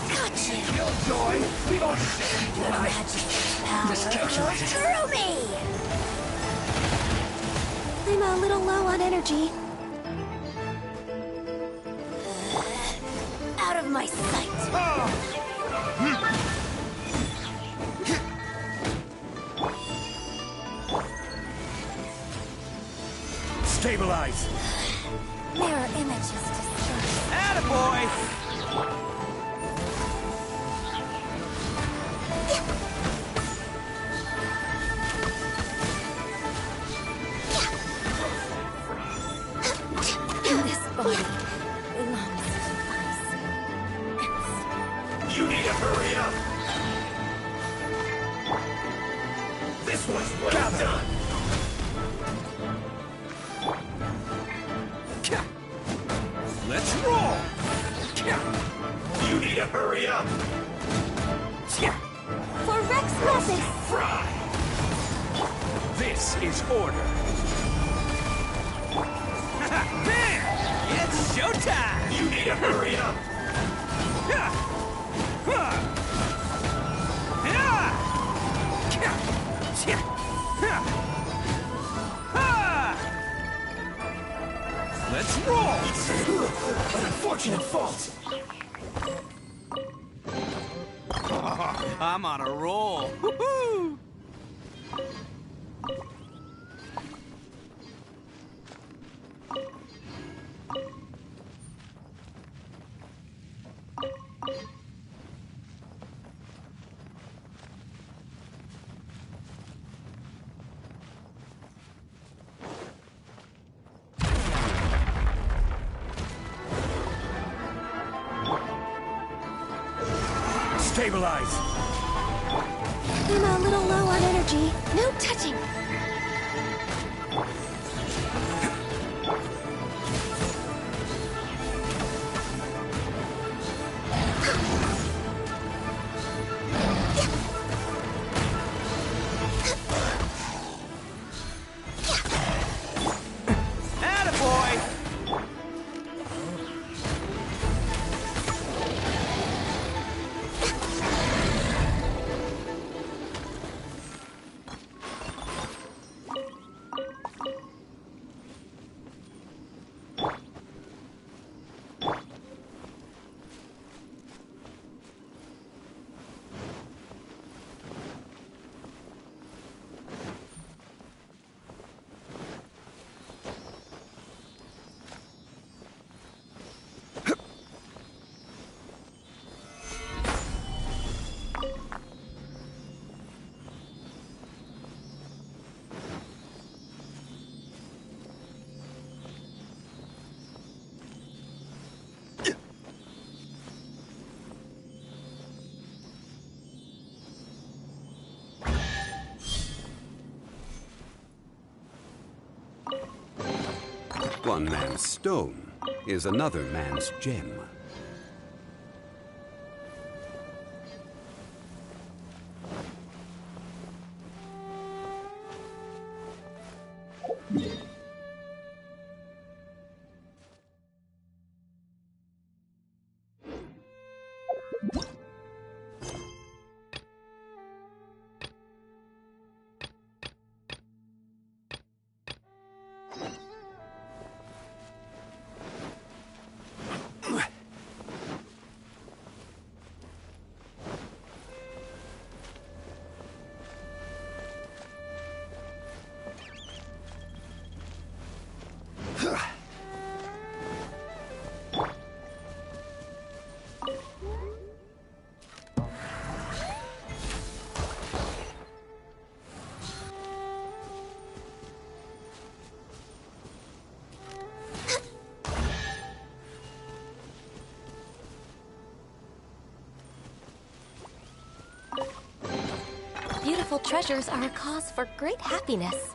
Speaker 4: Gotcha!
Speaker 15: Killjoy! We don't stand tonight!
Speaker 4: Through me! I'm a little low on energy. Out of my sight.
Speaker 15: Stabilize!
Speaker 4: Mirror images dispersed.
Speaker 16: Attaboy!
Speaker 4: This body belongs to us.
Speaker 15: You need to hurry up! This one's well done!
Speaker 16: Let's roll!
Speaker 15: You need to hurry up!
Speaker 4: For Rex message!
Speaker 15: Fry! This is order!
Speaker 16: It's showtime!
Speaker 15: You need to hurry up!
Speaker 16: Let's roll!
Speaker 15: An unfortunate fault!
Speaker 16: I'm on a roll! Woohoo!
Speaker 15: Stabilize!
Speaker 4: I'm a little low on energy. No touching.
Speaker 16: Attaboy!
Speaker 7: One man's stone is another man's gem.
Speaker 17: Beautiful treasures are a cause for great happiness.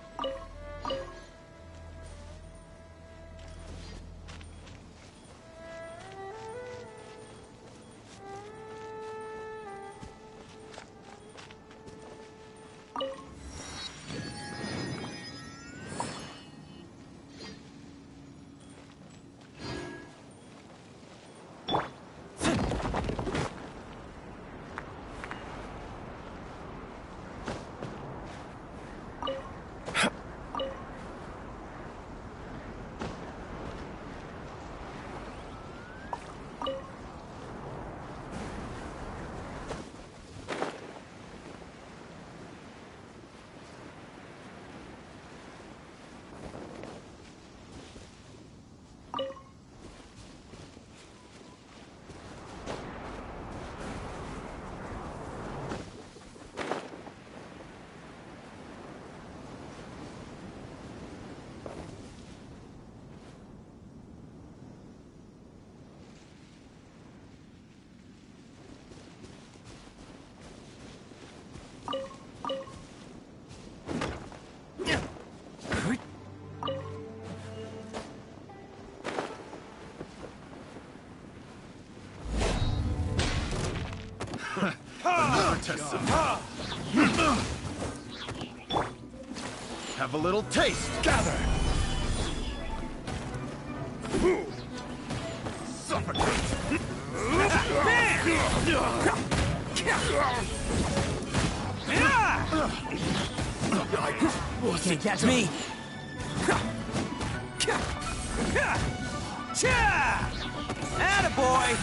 Speaker 9: Have a little taste. Gather. Suffocate.
Speaker 16: Can't catch me. Attaboy.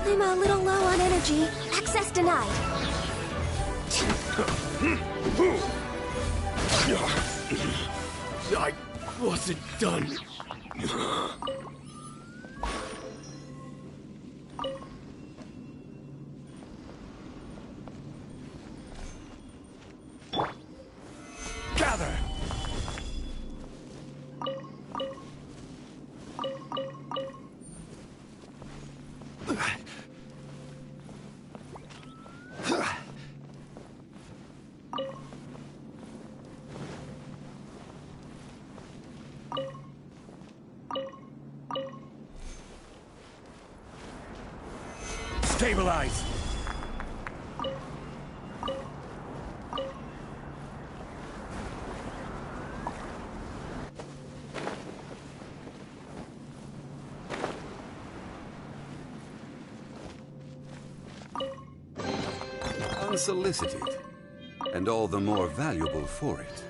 Speaker 17: I'm a little low on energy. Access denied.
Speaker 6: I wasn't done.
Speaker 9: Gather. Stabilize!
Speaker 7: Unsolicited, and all the more valuable for it.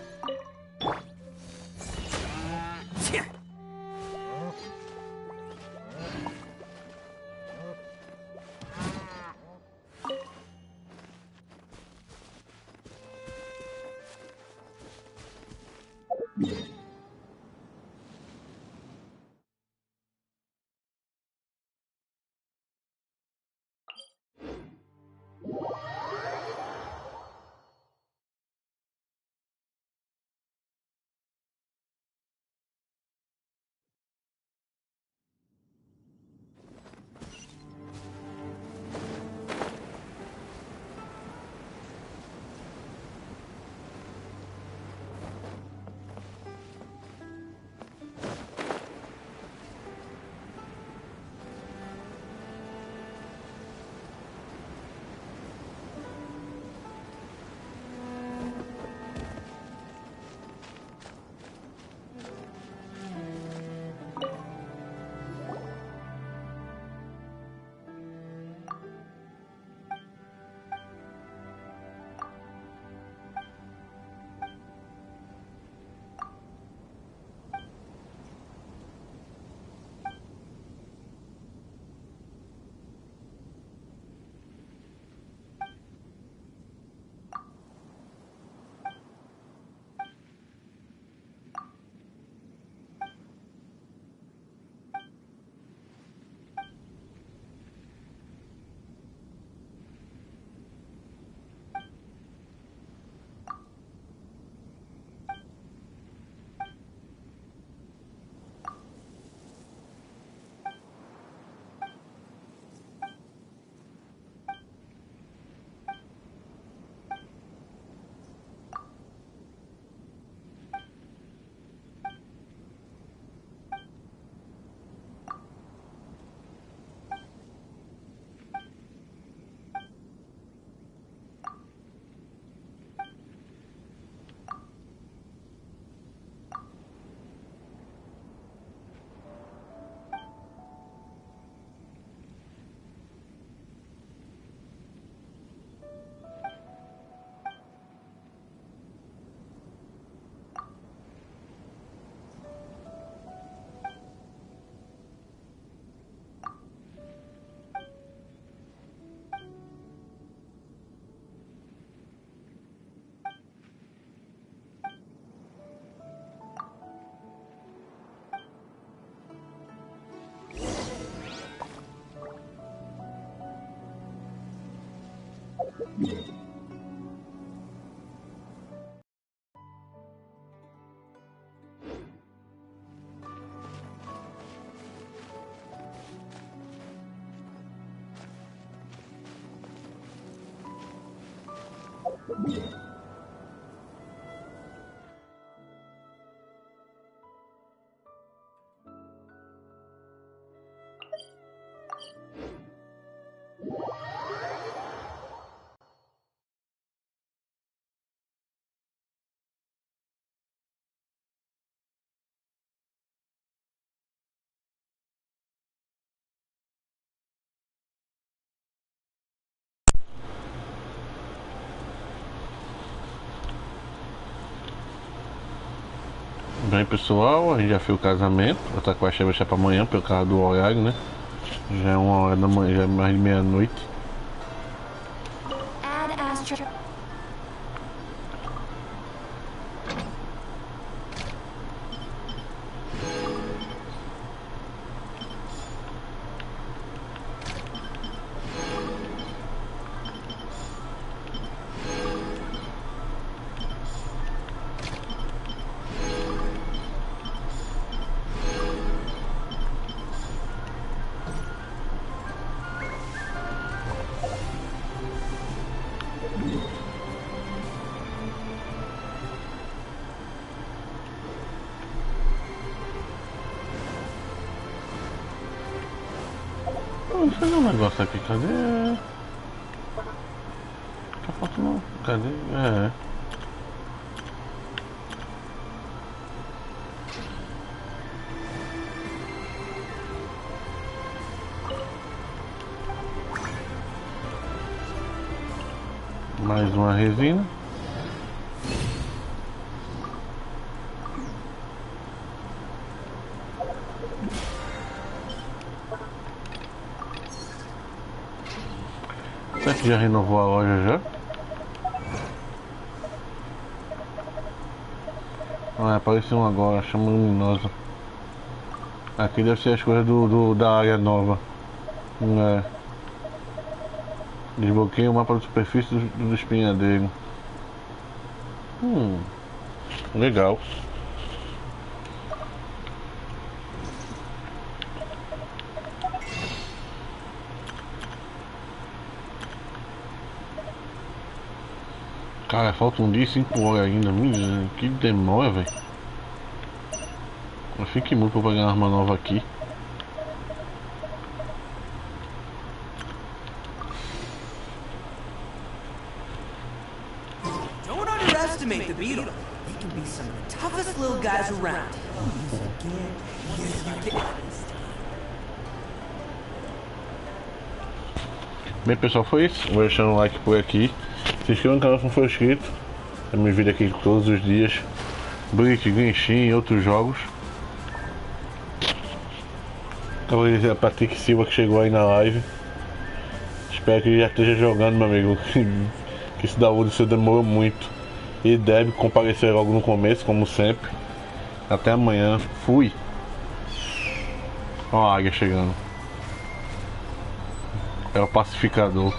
Speaker 1: Bem pessoal, a gente já fez o casamento. A taquaxa vai deixar para amanhã pelo causa do horário, né? Já é 1h da manhã, já é mais de meia-noite. Deixa eu ver um negócio aqui, cadê? Tá faltando. Cadê? É. Mais uma resina. Será que já renovou a loja já? Ah, apareceu um agora, chama luminosa. Aqui deve ser as coisas da área nova. É. Desbloqueia o mapa da superfície do espinhadeiro. Legal. Cara, falta um dia e 5 horas ainda. Que demora, velho. Eu fiquei muito pra pegar uma arma nova aqui.
Speaker 16: Don't underestimate the beetle. He can be some of the toughest little guys around.
Speaker 1: Bem pessoal, foi isso. Vou deixando um like por aqui. Se inscreva no canal se não for inscrito. Eu me vídeo aqui todos os dias. Brick, Genshim e outros jogos. Eu vou agradecer a Patrick Silva que chegou aí na live. Espero que ele já esteja jogando, meu amigo. Que esse download seu demorou muito. E deve comparecer logo no começo, como sempre. Até amanhã. Fui. Ó a águia chegando. É o pacificador.